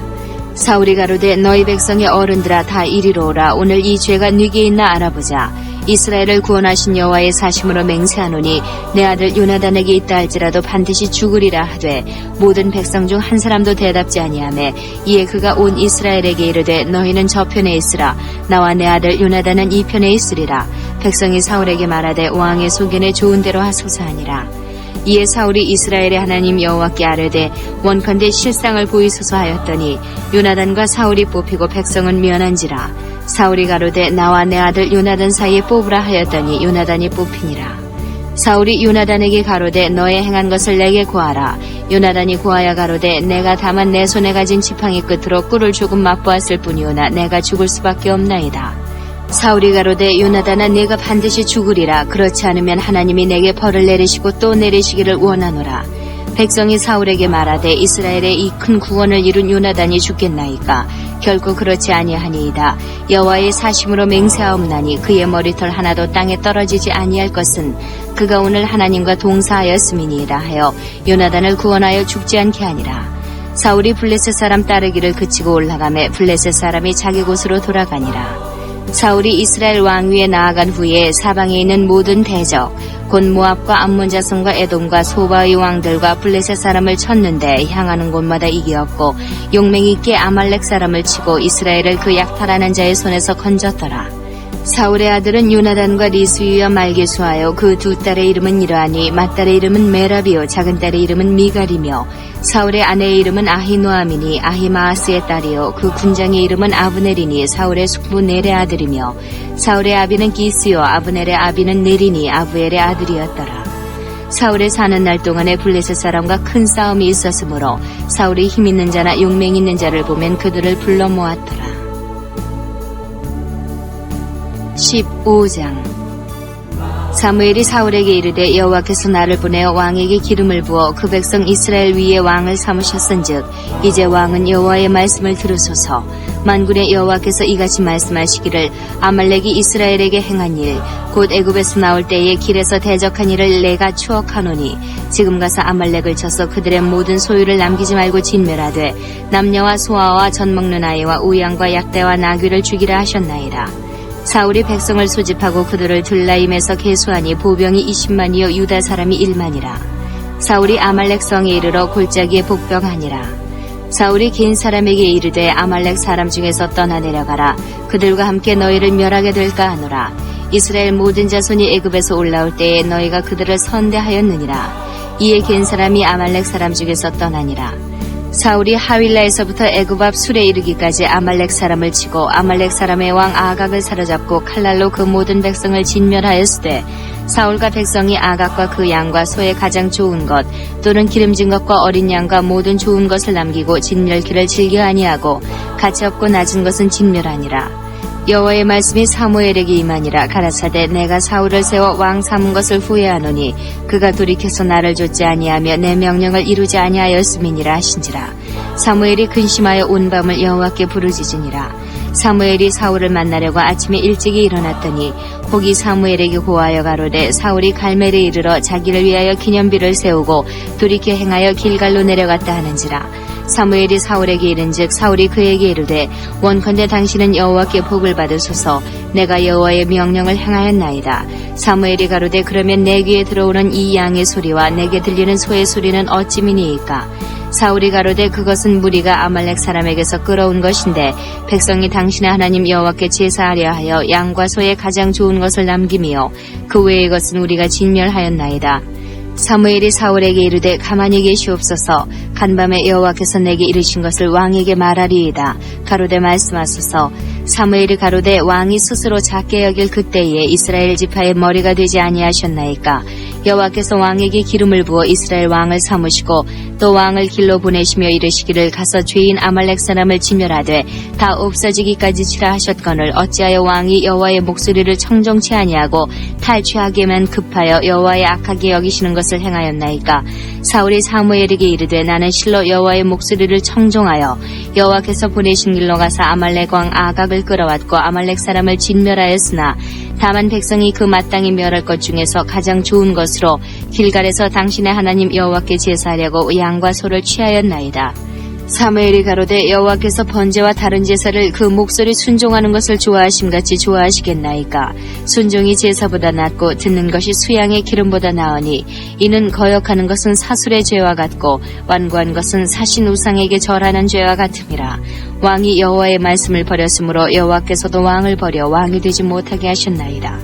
사울이 가로되 너희 백성의 어른들아 다 이리로 오라. 오늘 이 죄가 네게 있나 알아보자. 이스라엘을 구원하신 여호와의 사심으로 맹세하노니 내 아들 요나단에게 있다 할지라도 반드시 죽으리라 하되 모든 백성 중 한 사람도 대답지 아니하매 이에 그가 온 이스라엘에게 이르되 너희는 저편에 있으라. 나와 내 아들 요나단은 이 편에 있으리라. 백성이 사울에게 말하되 왕의 소견에 좋은 대로 하소서 하니라. 이에 사울이 이스라엘의 하나님 여호와께 아뢰되 원컨대 실상을 보이소서 하였더니 요나단과 사울이 뽑히고 백성은 면한지라. 사울이 가로되 나와 내 아들 요나단 사이에 뽑으라 하였더니 요나단이 뽑히니라. 사울이 요나단에게 가로되 너의 행한 것을 내게 고하라. 요나단이 고하여 가로되 내가 다만 내 손에 가진 지팡이 끝으로 꿀을 조금 맛보았을 뿐이오나 내가 죽을 수밖에 없나이다. 사울이 가로되 요나단아 네가 반드시 죽으리라. 그렇지 않으면 하나님이 내게 벌을 내리시고 또 내리시기를 원하노라. 백성이 사울에게 말하되 이스라엘의 이 큰 구원을 이룬 요나단이 죽겠나이까. 결코 그렇지 아니하니이다. 여호와의 사심으로 맹세하옵나니 그의 머리털 하나도 땅에 떨어지지 아니할 것은 그가 오늘 하나님과 동사하였음이니이다 하여 요나단을 구원하여 죽지 않게 하니라. 사울이 블레셋 사람 따르기를 그치고 올라가매 블레셋 사람이 자기 곳으로 돌아가니라. 사울이 이스라엘 왕위에 나아간 후에 사방에 있는 모든 대적 곧 모압과 암몬 자손과 에돔과 소바의 왕들과 블레셋 사람을 쳤는데 향하는 곳마다 이기었고 용맹 있게 아말렉 사람을 치고 이스라엘을 그 약탈하는 자의 손에서 건졌더라. 사울의 아들은 요나단과 리스위와 말게수하여 그 두 딸의 이름은 이러하니 맏딸의 이름은 메라비요 작은 딸의 이름은 미갈이며 사울의 아내의 이름은 아히노아미니 아히마아스의 딸이요 그 군장의 이름은 아브넬이니 사울의 숙부 넬의 아들이며 사울의 아비는 기스요 아브넬의 아비는 네리니 아브엘의 아들이었더라. 사울의 사는 날 동안에 블레셋 사람과 큰 싸움이 있었으므로 사울이 힘 있는 자나 용맹 있는 자를 보면 그들을 불러 모았더라. 15장 사무엘이 사울에게 이르되 여호와께서 나를 보내어 왕에게 기름을 부어 그 백성 이스라엘 위에 왕을 삼으셨은즉 이제 왕은 여호와의 말씀을 들으소서. 만군의 여호와께서 이같이 말씀하시기를 아말렉이 이스라엘에게 행한 일 곧 애굽에서 나올 때에 길에서 대적한 일을 내가 추억하노니 지금 가서 아말렉을 쳐서 그들의 모든 소유를 남기지 말고 진멸하되 남녀와 소아와 젖 먹는 아이와 우양과 약대와 나귀를 죽이라 하셨나이다. 사울이 백성을 소집하고 그들을 들라임에서 계수하니 보병이 20만이요 유다 사람이 1만이라. 사울이 아말렉 성에 이르러 골짜기에 복병하니라. 사울이 긴 사람에게 이르되 아말렉 사람 중에서 떠나 내려가라. 그들과 함께 너희를 멸하게 될까 하노라. 이스라엘 모든 자손이 애굽에서 올라올 때에 너희가 그들을 선대하였느니라. 이에 겐 사람이 아말렉 사람 중에서 떠나니라. 사울이 하윌라에서부터 애굽 앞 술에 이르기까지 아말렉 사람을 치고 아말렉 사람의 왕 아각을 사로잡고 칼날로 그 모든 백성을 진멸하였으되 사울과 백성이 아각과 그 양과 소의 가장 좋은 것 또는 기름진 것과 어린 양과 모든 좋은 것을 남기고 진멸기를 즐겨 아니하고 가치 없고 낮은 것은 진멸하니라. 여호와의 말씀이 사무엘에게 임하니라. 가라사대 내가 사울을 세워 왕 삼은 것을 후회하노니 그가 돌이켜서 나를 좇지 아니하며 내 명령을 이루지 아니하였음이니라 하신지라. 사무엘이 근심하여 온 밤을 여호와께 부르짖으니라. 사무엘이 사울을 만나려고 아침에 일찍이 일어났더니 혹이 사무엘에게 고하여 가로되 사울이 갈멜에 이르러 자기를 위하여 기념비를 세우고 돌이켜 행하여 길갈로 내려갔다 하는지라. 사무엘이 사울에게 이른즉 사울이 그에게 이르되 원컨대 당신은 여호와께 복을 받으소서. 내가 여호와의 명령을 행하였나이다. 사무엘이 가로되 그러면 내 귀에 들어오는 이 양의 소리와 내게 들리는 소의 소리는 어찌미니이까. 사울이 가로되 그것은 무리가 아말렉 사람에게서 끌어온 것인데 백성이 당신의 하나님 여호와께 제사하려 하여 양과 소의 가장 좋은 것을 남김이요 그 외의 것은 우리가 진멸하였나이다. 사무엘이 사울에게 이르되 가만히 계시옵소서. 간밤에 여호와께서 내게 이르신 것을 왕에게 말하리이다. 가로되 말씀하소서. 사무엘이 가로되 왕이 스스로 작게 여길 그때에 이스라엘 지파의 머리가 되지 아니하셨나이까. 여호와께서 왕에게 기름을 부어 이스라엘 왕을 삼으시고 또 왕을 길로 보내시며 이르시기를 가서 죄인 아말렉 사람을 진멸하되 다 없어지기까지 치라 하셨거늘 어찌하여 왕이 여호와의 목소리를 청종치 아니하고 탈취하기에만 급하여 여호와의 악하게 여기시는 것을 행하였나이까. 사울이 사무엘에게 이르되 나는 실로 여호와의 목소리를 청종하여 여호와께서 보내신 길로 가서 아말렉 왕 아각을 끌어왔고 아말렉 사람을 진멸하였으나 다만 백성이 그 마땅히 멸할 것 중에서 가장 좋은 것으로 길갈에서 당신의 하나님 여호와께 제사하려고 양과 소를 취하였나이다. 사무엘이 가로되 여호와께서 번제와 다른 제사를 그 목소리 순종하는 것을 좋아하심같이 좋아하시겠나이까. 순종이 제사보다 낫고 듣는 것이 수양의 기름보다 나으니 이는 거역하는 것은 사술의 죄와 같고 완고한 것은 사신 우상에게 절하는 죄와 같음이라. 왕이 여호와의 말씀을 버렸으므로 여호와께서도 왕을 버려 왕이 되지 못하게 하셨나이다.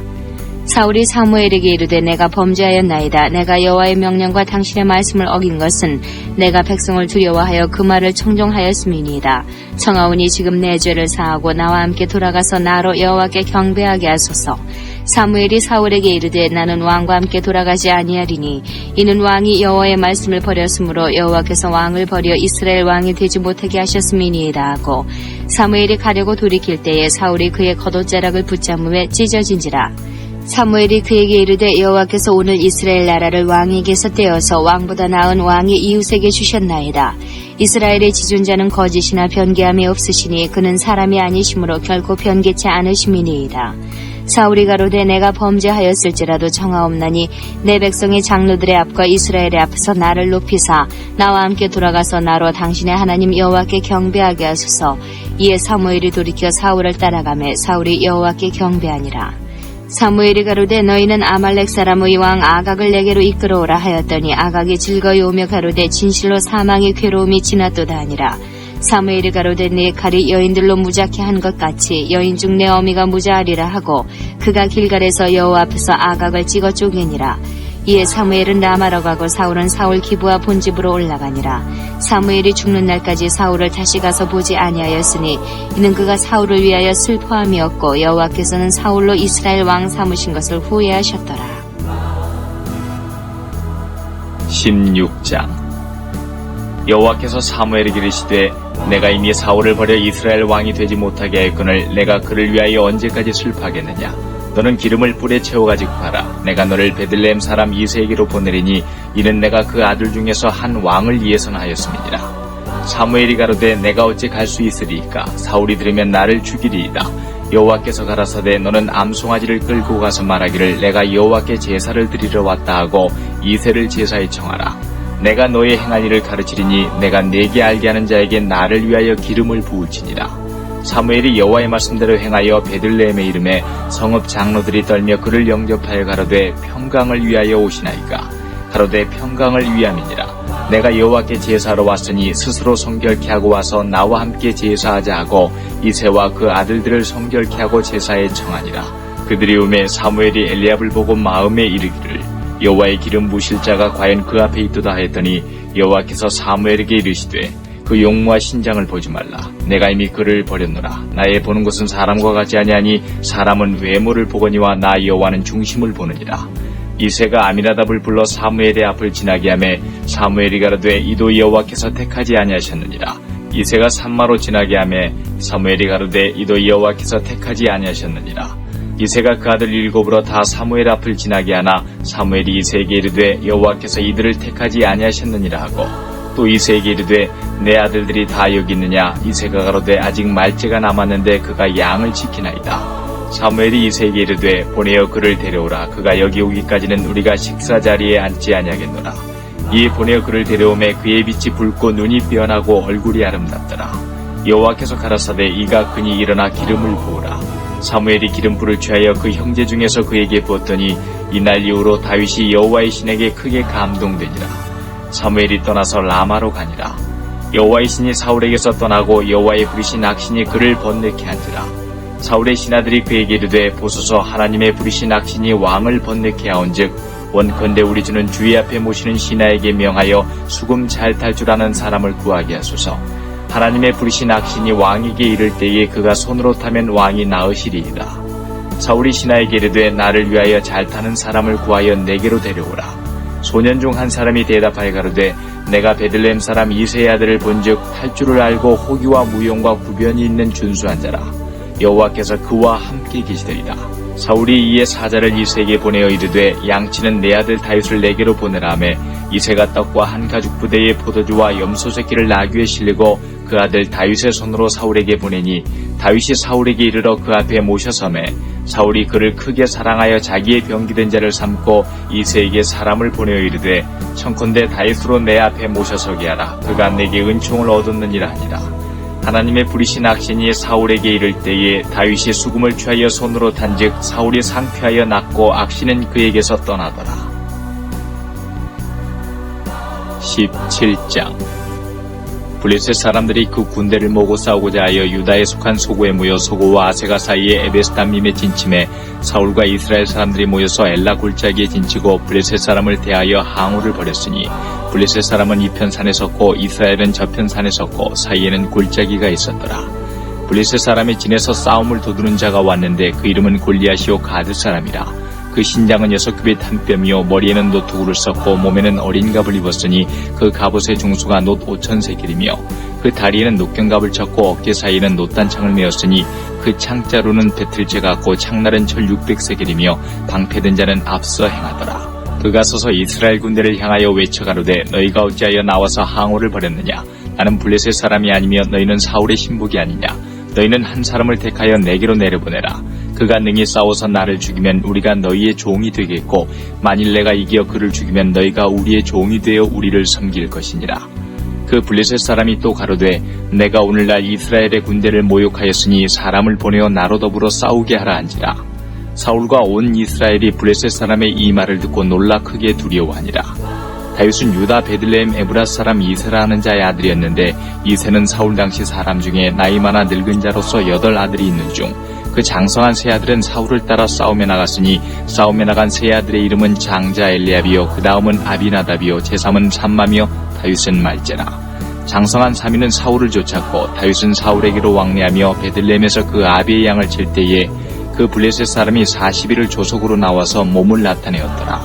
사울이 사무엘에게 이르되 내가 범죄하였나이다. 내가 여호와의 명령과 당신의 말씀을 어긴 것은 내가 백성을 두려워하여 그 말을 청종하였음이니이다. 청하오니 지금 내 죄를 사하고 나와 함께 돌아가서 나로 여호와께 경배하게 하소서. 사무엘이 사울에게 이르되 나는 왕과 함께 돌아가지 아니하리니 이는 왕이 여호와의 말씀을 버렸으므로 여호와께서 왕을 버려 이스라엘 왕이 되지 못하게 하셨음이니이다 하고 사무엘이 가려고 돌이킬 때에 사울이 그의 겉옷자락을 붙잡음에 찢어진지라. 사무엘이 그에게 이르되 여호와께서 오늘 이스라엘 나라를 왕에게서 떼어서 왕보다 나은 왕의 이웃에게 주셨나이다. 이스라엘의 지존자는 거짓이나 변개함이 없으시니 그는 사람이 아니심으로 결코 변개치 않으심이니이다. 사울이 가로되 내가 범죄하였을지라도 정하옵나니 내 백성의 장로들의 앞과 이스라엘의 앞에서 나를 높이사 나와 함께 돌아가서 나로 당신의 하나님 여호와께 경배하게 하소서. 이에 사무엘이 돌이켜 사울을 따라가매 사울이 여호와께 경배하니라. 사무엘이 가로되 너희는 아말렉 사람의 왕 아각을 내게로 이끌어오라 하였더니 아각이 즐거이 오며 가로되 진실로 사망의 괴로움이 지났도다 하니라. 사무엘이 가로되 내 칼이 여인들로 무자케 한 것 같이 여인 중 내 어미가 무자하리라 하고 그가 길갈에서 여호와 앞에서 아각을 찍어 쪼개니라. 이에 사무엘은 라마로 가고 사울은 사울 기브와 본집으로 올라가니라. 사무엘이 죽는 날까지 사울을 다시 가서 보지 아니하였으니 이는 그가 사울을 위하여 슬퍼함이었고 여호와께서는 사울로 이스라엘 왕 삼으신 것을 후회하셨더라. 16장 여호와께서 사무엘에게 이르시되 내가 이미 사울을 버려 이스라엘 왕이 되지 못하게 했거늘 내가 그를 위하여 언제까지 슬퍼하겠느냐. 너는 기름을 뿔에 채워가지고 가라. 내가 너를 베들레헴 사람 이새에게로 보내리니 이는 내가 그 아들 중에서 한 왕을 예선하였음이니라. 사무엘이 가로되 내가 어찌 갈 수 있으리이까. 사울이 들으면 나를 죽이리이다. 여호와께서 가라사대 너는 암송아지를 끌고 가서 말하기를 내가 여호와께 제사를 드리러 왔다 하고 이새를 제사에 청하라. 내가 너의 행할 일을 가르치리니 내가 내게 알게 하는 자에게 나를 위하여 기름을 부을지니라. 사무엘이 여호와의 말씀대로 행하여 베들레헴에 이름에 성읍 장로들이 떨며 그를 영접하여 가로되 평강을 위하여 오시나이까. 가로되 평강을 위함이니라. 내가 여호와께 제사하러 왔으니 스스로 성결케 하고 와서 나와 함께 제사하자 하고 이새와 그 아들들을 성결케 하고 제사에 청하니라. 그들이 오매 사무엘이 엘리압을 보고 마음에 이르기를 여호와의 기름 부으실 자가 과연 그 앞에 있도다 하였더니 여호와께서 사무엘에게 이르시되 그 용모와 신장을 보지 말라. 내가 이미 그를 버렸노라. 나의 보는 것은 사람과 같지 아니하니 사람은 외모를 보거니와 나 여호와는 중심을 보느니라. 이새가 아미나답을 불러 사무엘의 앞을 지나게 하매 사무엘이 가로되 이도 여호와께서 택하지 아니하셨느니라. 이새가 산마로 지나게 하매 사무엘이 가로되 이도 여호와께서 택하지 아니하셨느니라. 이새가 그 아들 7으로 다 사무엘 앞을 지나게 하나 사무엘이 이새에게 이르되 여호와께서 이들을 택하지 아니하셨느니라 하고 또 이새에게 이르되 내 아들들이 다 여기 있느냐. 이새가 가로되 아직 말째가 남았는데 그가 양을 지키나이다. 사무엘이 이새에게 이르되 보내어 그를 데려오라. 그가 여기 오기까지는 우리가 식사 자리에 앉지 아니하겠노라. 이에 보내어 그를 데려오매 그의 빛이 붉고 눈이 빼어나고 얼굴이 아름답더라. 여호와께서 가라사대 이가 그니 일어나 기름을 부으라. 사무엘이 기름불을 취하여 그 형제 중에서 그에게 부었더니 이날 이후로 다윗이 여호와의 신에게 크게 감동되니라. 사무엘이 떠나서 라마로 가니라. 여호와의 신이 사울에게서 떠나고 여호와의 부리신 악신이 그를 번뇌케 한지라. 사울의 신하들이 그에게 이르되 보소서 하나님의 부리신 악신이 왕을 번뇌케 하온즉 원컨대 우리 주는 주의 앞에 모시는 신하에게 명하여 수금 잘 탈 줄 아는 사람을 구하게 하소서. 하나님의 부리신 악신이 왕에게 이를 때에 그가 손으로 타면 왕이 나으시리이다. 사울이 신하에게 이르되 나를 위하여 잘 타는 사람을 구하여 내게로 데려오라. 소년 중 한 사람이 대답하여 가로되 내가 베들레헴 사람 이새의 아들을 본즉 탈 줄을 알고 호기와 무용과 구변이 있는 준수한 자라. 여호와께서 그와 함께 계시되리라. 사울이 이에 사자를 이새에게 보내어 이르되 양치는 내 아들 다윗을 내게로 보내라 하매 이새가 떡과 한 가죽 부대의 포도주와 염소 새끼를 나귀에 실리고 그 아들 다윗의 손으로 사울에게 보내니 다윗이 사울에게 이르러 그 앞에 모셔서매 사울이 그를 크게 사랑하여 자기의 병기된 자를 삼고 이새에게 사람을 보내어 이르되 청컨대 다윗으로 내 앞에 모셔서게 하라. 그가 내게 은총을 얻었느니라 하니라. 하나님의 부리신 악신이 사울에게 이를 때에 다윗이 수금을 취하여 손으로 탄즉 사울이 상쾌하여 낫고 악신은 그에게서 떠나더라. 17장 블레셋 사람들이 그 군대를 모으고 싸우고자 하여 유다에 속한 소고에 모여 소고와 아세가 사이에 에베스담림에 진침해 사울과 이스라엘 사람들이 모여서 엘라 골짜기에 진치고 블레셋 사람을 대하여 항우를 벌였으니 블레셋 사람은 이편 산에 섰고 이스라엘은 저편 산에 섰고 사이에는 골짜기가 있었더라. 블레셋 사람의 진에서 싸움을 도두는 자가 왔는데 그 이름은 골리앗이요 가드 사람이라. 그 신장은 6급의 탄뼈이요 머리에는 노트구를 썼고 몸에는 어린 갑을 입었으니 그 갑옷의 중수가 놋 5,000세겔이며 그 다리에는 녹경갑을 쳤고 어깨 사이에는 놋단창을 메었으니 그 창자루는 배틀재 같고 창날은 철 600세겔이며 방패든 자는 앞서 행하더라. 그가 서서 이스라엘 군대를 향하여 외쳐가로되 너희가 어찌하여 나와서 항우를 벌였느냐. 나는 블레셋 사람이 아니며 너희는 사울의 신복이 아니냐. 너희는 한 사람을 택하여 내게로 내려보내라. 그가 능히 싸워서 나를 죽이면 우리가 너희의 종이 되겠고 만일 내가 이겨 그를 죽이면 너희가 우리의 종이 되어 우리를 섬길 것이니라. 그 블레셋 사람이 또 가로되 내가 오늘날 이스라엘의 군대를 모욕하였으니 사람을 보내어 나로 더불어 싸우게 하라 한지라. 사울과 온 이스라엘이 블레셋 사람의 이 말을 듣고 놀라 크게 두려워하니라. 다윗은 유다 베들레헴 에브라스 사람 이새라 하는 자의 아들이었는데 이새는 사울 당시 사람 중에 나이 많아 늙은 자로서 8 아들이 있는 중 그 장성한 세 아들은 사울을 따라 싸움에 나갔으니 싸움에 나간 세 아들의 이름은 장자 엘리압이요 그 다음은 아비나답이요 제3은 삼마며 다윗은 말제라. 장성한 3위는 사울을 쫓았고 다윗은 사울에게로 왕래하며 베들레헴에서 그 아비의 양을 칠 때에 그 블레셋 사람이 40일을 조속으로 나와서 몸을 나타내었더라.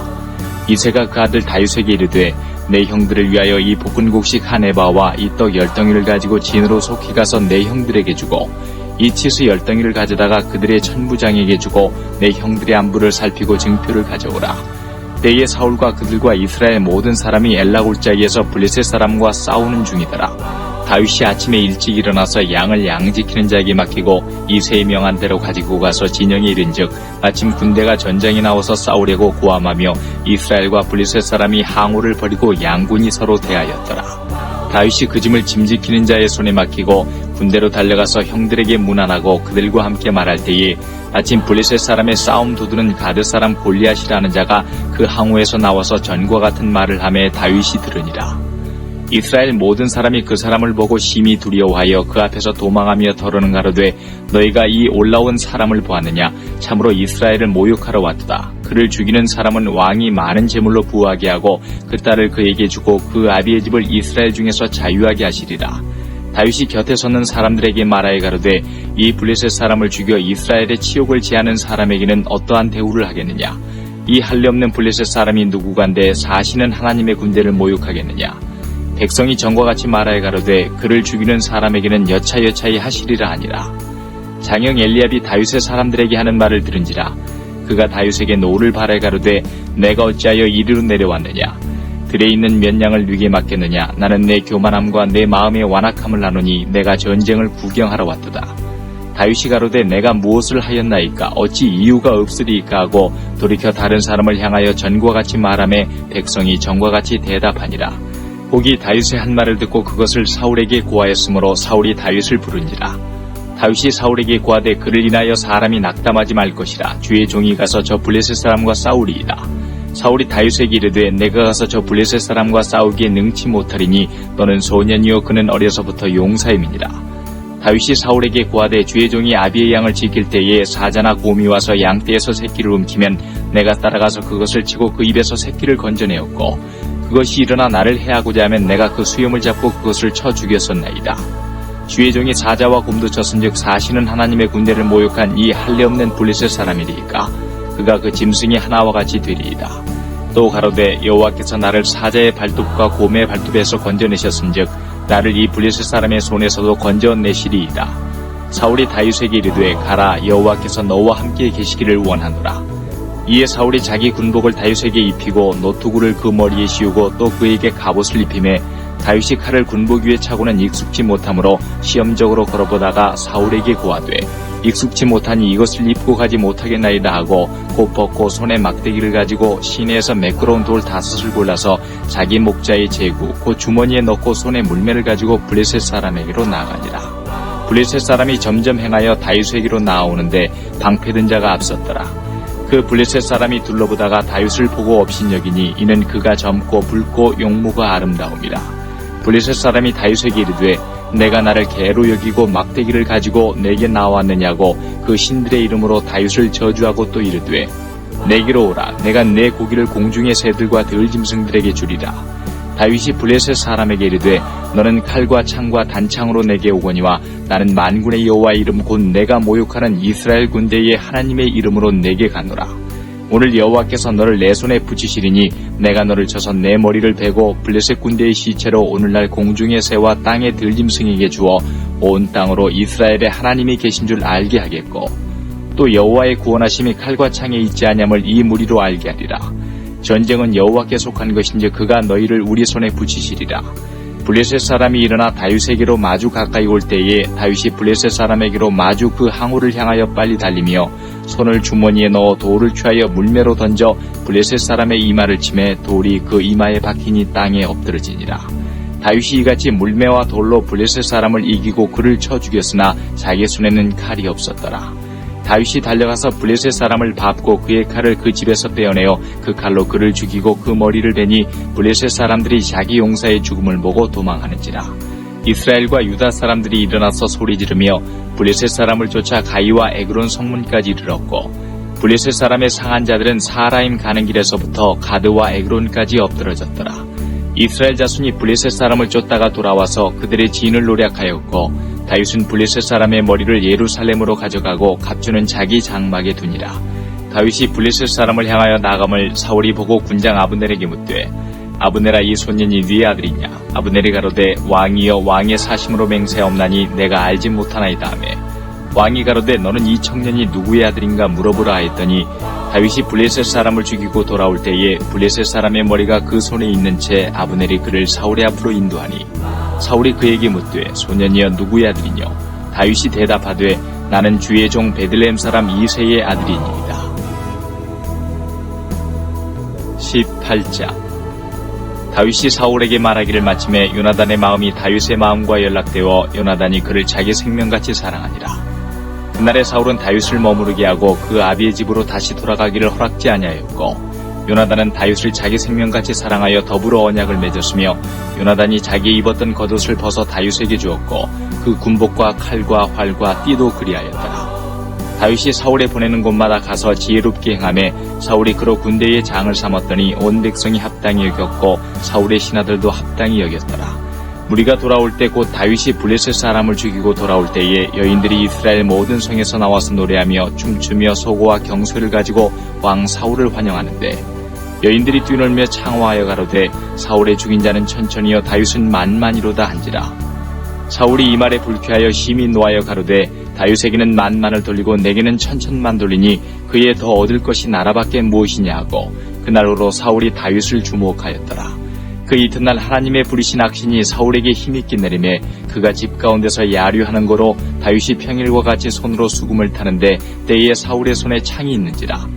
이새가 그 아들 다윗에게 이르되 내 형들을 위하여 이 볶은 곡식 한 에바와 이 떡 10덩이를 가지고 진으로 속히 가서 내 형들에게 주고 이 치수 10덩이를 가져다가 그들의 천부장에게 주고 내 형들의 안부를 살피고 증표를 가져오라. 때에 사울과 그들과 이스라엘 모든 사람이 엘라 골짜기에서 블레셋 사람과 싸우는 중이더라. 다윗이 아침에 일찍 일어나서 양을 양지키는 자에게 맡기고 이새의 명한 대로 가지고 가서 진영에 이른즉 마침 군대가 전장에 나와서 싸우려고 고함하며 이스라엘과 블레셋 사람이 항우를 벌이고 양군이 서로 대하였더라. 다윗이 그 짐을 짐지키는 자의 손에 맡기고 군대로 달려가서 형들에게 문안하고 그들과 함께 말할 때에 마침 블레셋 사람의 싸움 도두는 가드 사람 골리앗이라는 자가 그 항우에서 나와서 전과 같은 말을 하며 다윗이 들으니라. 이스라엘 모든 사람이 그 사람을 보고 심히 두려워하여 그 앞에서 도망하며 더러는 가로되 너희가 이 올라온 사람을 보았느냐 참으로 이스라엘을 모욕하러 왔도다. 그를 죽이는 사람은 왕이 많은 재물로 부하게 하고 그 딸을 그에게 주고 그 아비의 집을 이스라엘 중에서 자유하게 하시리라. 다윗이 곁에 서는 사람들에게 말하여 가로되 이 블레셋 사람을 죽여 이스라엘의 치욕을 지하는 사람에게는 어떠한 대우를 하겠느냐. 이 할례없는 블레셋 사람이 누구간데 사시는 하나님의 군대를 모욕하겠느냐. 백성이 전과 같이 말하여 가로되 그를 죽이는 사람에게는 여차여차히 하시리라 하니라. 장형 엘리압이 다윗의 사람들에게 하는 말을 들은지라. 그가 다윗에게 노를 바라여 가로되 내가 어찌하여 이리로 내려왔느냐. 들에 있는 몇 양을 네게 맡겠느냐. 나는 내 교만함과 내 마음의 완악함을 나누니 내가 전쟁을 구경하러 왔도다. 다윗이 가로되 내가 무엇을 하였나이까 어찌 이유가 없으리이까 하고 돌이켜 다른 사람을 향하여 전과 같이 말하매 백성이 전과 같이 대답하니라. 혹이 다윗의 한 말을 듣고 그것을 사울에게 고하였으므로 사울이 다윗을 부른지라. 다윗이 사울에게 고하되 그를 인하여 사람이 낙담하지 말 것이라. 주의 종이 가서 저 블레셋 사람과 싸우리이다. 사울이 다윗에게 이르되 내가 가서 저 블레셋 사람과 싸우기에 능치 못하리니 너는 소년이요 그는 어려서부터 용사임이니라. 다윗이 사울에게 고하되 주의 종이 아비의 양을 지킬 때에 사자나 곰이 와서 양떼에서 새끼를 움키면 내가 따라가서 그것을 치고 그 입에서 새끼를 건져내었고 그것이 일어나 나를 해하고자 하면 내가 그 수염을 잡고 그것을 쳐 죽였었나이다. 주의 종이 사자와 곰도 쳤은즉 사시는 하나님의 군대를 모욕한 이 할례없는 블레셋 사람이리이까 그가 그 짐승이 하나와 같이 되리이다. 또 가로되 여호와께서 나를 사자의 발톱과 곰의 발톱에서 건져내셨은즉 나를 이 블레셋 사람의 손에서도 건져내시리이다. 사울이 다윗에게 이르되 가라 여호와께서 너와 함께 계시기를 원하노라. 이에 사울이 자기 군복을 다윗에게 입히고 노투구를 그 머리에 씌우고 또 그에게 갑옷을 입히매 다윗이 칼을 군복 위에 차고는 익숙지 못하므로 시험적으로 걸어보다가 사울에게 고하되 익숙지 못하니 이것을 입고 가지 못하겠나이다 하고 곧 벗고 손에 막대기를 가지고 시내에서 매끄러운 돌 5을 골라서 자기 목자의 제구 곧 주머니에 넣고 손에 물매를 가지고 블레셋 사람에게로 나아가니라. 블레셋 사람이 점점 행하여 다윗에게로 나아오는데 방패든 자가 앞섰더라. 그 블레셋 사람이 둘러보다가 다윗을 보고 업신여기니 이는 그가 젊고 붉고 용모가 아름다움이라. 블레셋 사람이 다윗에게 이르되 내가 나를 개로 여기고 막대기를 가지고 내게 나왔느냐고 그 신들의 이름으로 다윗을 저주하고 또 이르되 내게로 오라 내가 내 고기를 공중의 새들과 들짐승들에게 주리라. 다윗이 블레셋 사람에게 이르되 너는 칼과 창과 단창으로 내게 오거니와 나는 만군의 여호와의 이름 곧 내가 모욕하는 이스라엘 군대의 하나님의 이름으로 내게 가노라. 오늘 여호와께서 너를 내 손에 붙이시리니 내가 너를 쳐서 내 머리를 베고 블레셋 군대의 시체로 오늘날 공중의 새와 땅의 들짐승에게 주어 온 땅으로 이스라엘의 하나님이 계신 줄 알게 하겠고 또 여호와의 구원하심이 칼과 창에 있지 아니함을 이 무리로 알게 하리라. 전쟁은 여호와께 속한 것인지 그가 너희를 우리 손에 붙이시리라. 블레셋 사람이 일어나 다윗에게로 마주 가까이 올 때에 다윗이 블레셋 사람에게로 마주 그 항우를 향하여 빨리 달리며 손을 주머니에 넣어 돌을 취하여 물매로 던져 블레셋 사람의 이마를 치매 돌이 그 이마에 박히니 땅에 엎드러지니라. 다윗이 이같이 물매와 돌로 블레셋 사람을 이기고 그를 쳐 죽였으나 자기 손에는 칼이 없었더라. 다윗이 달려가서 블레셋 사람을 밟고 그의 칼을 그 집에서 떼어내어 그 칼로 그를 죽이고 그 머리를 베니 블레셋 사람들이 자기 용사의 죽음을 보고 도망하는지라. 이스라엘과 유다 사람들이 일어나서 소리지르며 블레셋 사람을 쫓아 가이와 에그론 성문까지 이르렀고 블레셋 사람의 상한 자들은 사라임 가는 길에서부터 가드와 에그론까지 엎드러졌더라. 이스라엘 자손이 블레셋 사람을 쫓다가 돌아와서 그들의 지인을 노략하였고 다윗은 블레셋 사람의 머리를 예루살렘으로 가져가고 갑주는 자기 장막에 두니라. 다윗이 블레셋 사람을 향하여 나감을 사울이 보고 군장 아브넬에게 묻되 아브넬아 이 소년이 네 아들이냐. 아브넬이 가로되 왕이여 왕의 사심으로 맹세하옵나니 내가 알지 못하나이다 하매 왕이 가로되 너는 이 청년이 누구의 아들인가 물어보라 하였더니 다윗이 블레셋 사람을 죽이고 돌아올 때에 블레셋 사람의 머리가 그 손에 있는 채 아브넬이 그를 사울의 앞으로 인도하니 사울이 그에게 묻되 소년이여 누구의 아들이뇨. 다윗이 대답하되 나는 주의 종 베들레헴 사람 이새의 아들이니이다. 18장 다윗이 사울에게 말하기를 마침에 요나단의 마음이 다윗의 마음과 연락되어 요나단이 그를 자기 생명같이 사랑하니라. 그날에 사울은 다윗을 머무르게 하고 그 아비의 집으로 다시 돌아가기를 허락지 아니하였고 요나단은 다윗을 자기 생명같이 사랑하여 더불어 언약을 맺었으며 요나단이 자기 입었던 겉옷을 벗어 다윗에게 주었고 그 군복과 칼과 활과 띠도 그리하였더라. 다윗이 사울에 보내는 곳마다 가서 지혜롭게 행하매 사울이 그로 군대의 장을 삼았더니 온 백성이 합당히 여겼고 사울의 신하들도 합당히 여겼더라. 무리가 돌아올 때 곧 다윗이 블레셋 사람을 죽이고 돌아올 때에 여인들이 이스라엘 모든 성에서 나와서 노래하며 춤추며 소고와 경쇠를 가지고 왕 사울을 환영하는데 여인들이 뛰놀며 창화하여 가로되 사울의 죽인 자는 천천히요 다윗은 만만이로다 한지라. 사울이 이 말에 불쾌하여 심히 노하여 가로되 다윗에게는 만만을 돌리고 내게는 천천만 돌리니 그에 더 얻을 것이 나라밖에 무엇이냐 하고 그날로 사울이 다윗을 주목하였더라. 그 이튿날 하나님의 부리신 악신이 사울에게 힘있게 내리매 그가 집 가운데서 야류하는 거로 다윗이 평일과 같이 손으로 수금을 타는데 때에 사울의 손에 창이 있는지라.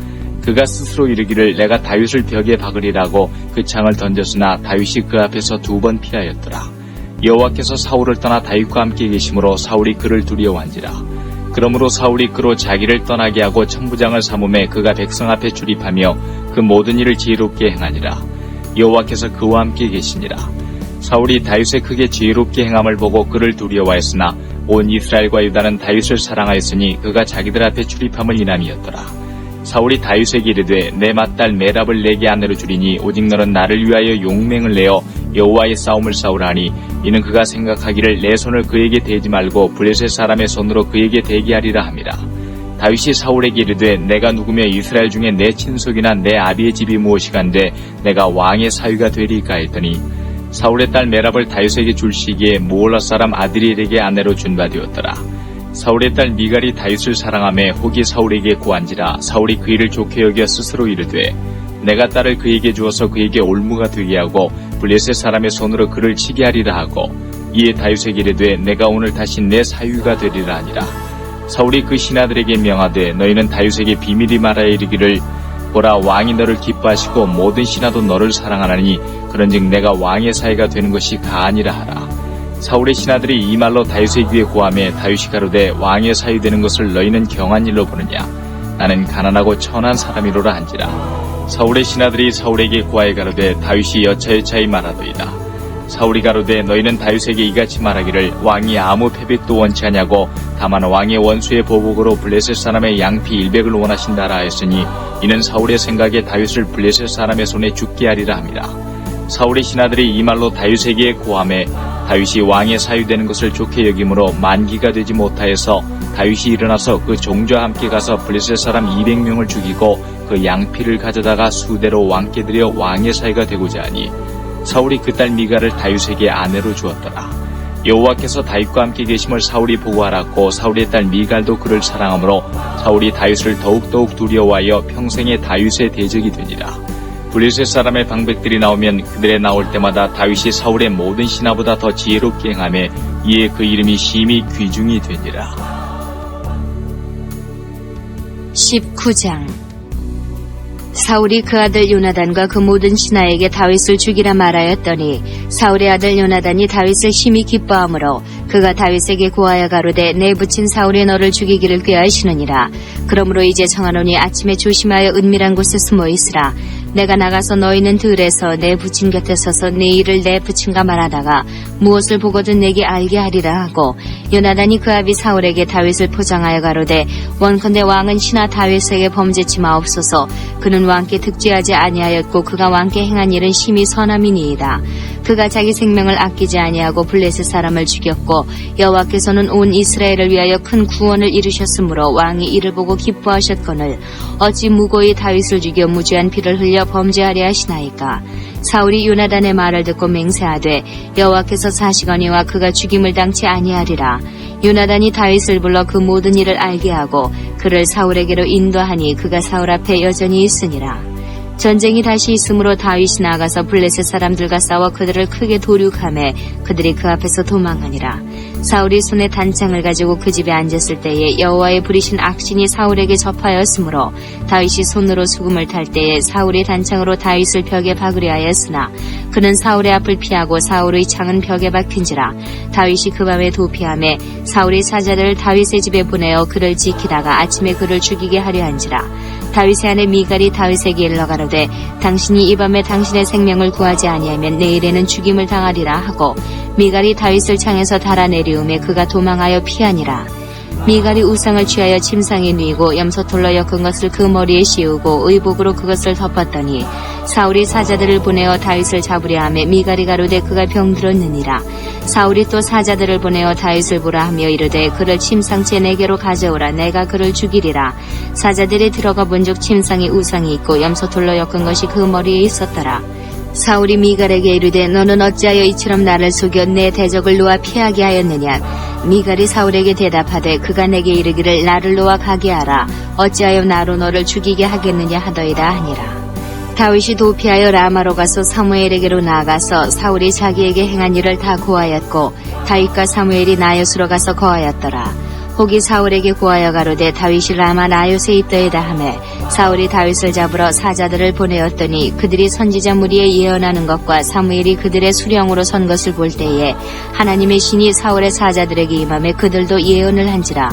그가 스스로 이르기를 내가 다윗을 벽에 박으리라고 그 창을 던졌으나 다윗이 그 앞에서 2번 피하였더라. 여호와께서 사울을 떠나 다윗과 함께 계심으로 사울이 그를 두려워한지라. 그러므로 사울이 그로 자기를 떠나게 하고 천부장을 삼음에 그가 백성 앞에 출입하며 그 모든 일을 지혜롭게 행하니라. 여호와께서 그와 함께 계시니라. 사울이 다윗의 크게 지혜롭게 행함을 보고 그를 두려워했으나 온 이스라엘과 유다는 다윗을 사랑하였으니 그가 자기들 앞에 출입함을 인함이었더라. 사울이 다윗에게 이르되 내 맏딸 메랍을 내게 아내로 주리니 오직 너는 나를 위하여 용맹을 내어 여호와의 싸움을 싸우라 하니 이는 그가 생각하기를 내 손을 그에게 대지 말고 블레셋 사람의 손으로 그에게 대게 하리라 함이라. 다윗이 사울에게 이르되 내가 누구며 이스라엘 중에 내 친속이나 내 아비의 집이 무엇이간데 내가 왕의 사위가 되리까 했더니 사울의 딸 메랍을 다윗에게 줄 시기에 무올라 사람 아드리엘에게 아내로 준 바 되었더라. 사울의 딸 미갈이 다윗을 사랑하며 혹이 사울에게 구한지라. 사울이 그 일을 좋게 여겨 스스로 이르되 내가 딸을 그에게 주어서 그에게 올무가 되게 하고 블레셋 사람의 손으로 그를 치게 하리라 하고 이에 다윗에게 이르되 내가 오늘 다시 내 사위가 되리라 하니라. 사울이 그 신하들에게 명하되 너희는 다윗에게 비밀히 말하여 이르기를 보라 왕이 너를 기뻐하시고 모든 신하도 너를 사랑하나니 그런즉 내가 왕의 사위가 되는 것이 가아니라 하라. 사울의 신하들이 이 말로 다윗의 귀에 고하며 다윗이 가로되 왕의 사위 되는 것을 너희는 경한 일로 보느냐. 나는 가난하고 천한 사람이로라 한지라. 사울의 신하들이 사울에게 고하여 가로되 다윗이 여차여차히 말하더이다. 사울이 가로되 너희는 다윗에게 이같이 말하기를 왕이 아무 패백도 원치 하냐고 다만 왕의 원수의 보복으로 블레셋 사람의 양피 100을 원하신다라 하였으니 이는 사울의 생각에 다윗을 블레셋 사람의 손에 죽게 하리라 함이라. 사울의 신하들이 이 말로 다윗에게 고하매 다윗이 왕의 사위 되는 것을 좋게 여김으로 만기가 되지 못하여서 다윗이 일어나서 그 종주와 함께 가서 블레셋 사람 200명을 죽이고 그 양피를 가져다가 수대로 왕께 드려 왕의 사위가 되고자 하니 사울이 그 딸 미갈을 다윗에게 아내로 주었더라. 여호와께서 다윗과 함께 계심을 사울이 보고 알았고 사울의 딸 미갈도 그를 사랑하므로 사울이 다윗을 더욱더욱 두려워하여 평생에 다윗의 대적이 되니라. 블레셋 사람의 방백들이 나오면 그들의 나올 때마다 다윗이 사울의 모든 신하보다 더 지혜롭게 행하며 이에 그 이름이 심히 귀중이 되니라. 19장. 사울이 그 아들 요나단과 그 모든 신하에게 다윗을 죽이라 말하였더니 사울의 아들 요나단이 다윗을 심히 기뻐하므로 그가 다윗에게 고하여 가로되 내 부친 사울이 너를 죽이기를 꾀하시느니라. 그러므로 이제 청하노니 아침에 조심하여 은밀한 곳에 숨어 있으라. 내가 나가서 너희는 들에서 내 부친 곁에 서서 네 일을 내 부친과 말하다가 무엇을 보거든 내게 알게 하리라 하고 요나단이 그 아비 사울에게 다윗을 포장하여 가로되 원컨대 왕은 신하 다윗에게 범죄치 마옵소서. 그는 왕께 득죄하지 아니하였고 그가 왕께 행한 일은 심히 선함이니이다. 그가 자기 생명을 아끼지 아니하고 블레셋 사람을 죽였고 여호와께서는 온 이스라엘을 위하여 큰 구원을 이루셨으므로 왕이 이를 보고 기뻐하셨거늘 어찌 무고히 다윗을 죽여 무죄한 피를 흘려 범죄하려 하시나이까. 사울이 요나단의 말을 듣고 맹세하되 여호와께서 사시거니와 그가 죽임을 당치 아니하리라. 요나단이 다윗을 불러 그 모든 일을 알게 하고 그를 사울에게로 인도하니 그가 사울 앞에 여전히 있으니라. 전쟁이 다시 있으므로 다윗이 나가서 블레셋 사람들과 싸워 그들을 크게 도륙하매 그들이 그 앞에서 도망하니라. 사울이 손에 단창을 가지고 그 집에 앉았을 때에 여호와의 부리신 악신이 사울에게 접하였으므로 다윗이 손으로 수금을 탈 때에 사울이 단창으로 다윗을 벽에 박으려 하였으나 그는 사울의 앞을 피하고 사울의 창은 벽에 박힌지라. 다윗이 그 밤에 도피하매 사울이 사자들을 다윗의 집에 보내어 그를 지키다가 아침에 그를 죽이게 하려 한지라. 다윗의 아내 미갈이 다윗에게 일러 가로되 당신이 이 밤에 당신의 생명을 구하지 아니하면 내일에는 죽임을 당하리라 하고 미갈이 다윗을 창에서 달아내리우매 그가 도망하여 피하니라. 미갈이 우상을 취하여 침상에 누이고 염소털로 엮은 것을 그 머리에 씌우고 의복으로 그것을 덮었더니 사울이 사자들을 보내어 다윗을 잡으려 하며 미갈이 가로되 그가 병들었느니라. 사울이 또 사자들을 보내어 다윗을 보라 하며 이르되 그를 침상째 내게로 가져오라. 내가 그를 죽이리라. 사자들이 들어가 본즉 침상에 우상이 있고 염소털로 엮은 것이 그 머리에 있었더라. 사울이 미갈에게 이르되 너는 어찌하여 이처럼 나를 속여 내 대적을 놓아 피하게 하였느냐. 미갈이 사울에게 대답하되 그가 내게 이르기를 나를 놓아 가게 하라. 어찌하여 나로 너를 죽이게 하겠느냐 하더이다 하니라. 다윗이 도피하여 라마로 가서 사무엘에게로 나아가서 사울이 자기에게 행한 일을 다 고하였고 다윗과 사무엘이 나요스로 가서 거하였더라. 혹이 사울에게 고하여 가로되 다윗이 라마 나요스에 있더이다 하매 사울이 다윗을 잡으러 사자들을 보내었더니 그들이 선지자 무리에 예언하는 것과 사무엘이 그들의 수령으로 선 것을 볼 때에 하나님의 신이 사울의 사자들에게 임하매 그들도 예언을 한지라.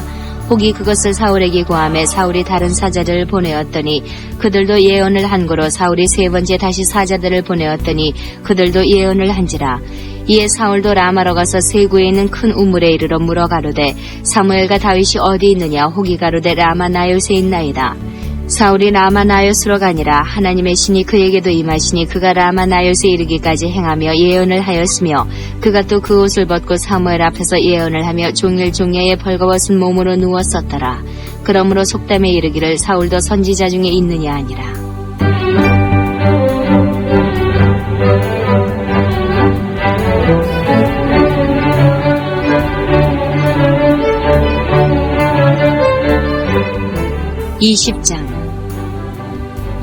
혹이 그것을 사울에게 고하매 사울이 다른 사자들을 보내었더니 그들도 예언을 한 고로 사울이 세 번째 다시 사자들을 보내었더니 그들도 예언을 한지라. 이에 사울도 라마로 가서 세구에 있는 큰 우물에 이르러 물어 가로되 사무엘과 다윗이 어디 있느냐. 혹이 가로되 라마 나요스에 있나이다. 사울이 라마 나요스로 가니라. 하나님의 신이 그에게도 임하시니 그가 라마 나요스에 이르기까지 행하며 예언을 하였으며 그가 또 그 옷을 벗고 사무엘 앞에서 예언을 하며 종일 종야에 벌거벗은 몸으로 누웠었더라. 그러므로 속담에 이르기를 사울도 선지자 중에 있느냐 하니라.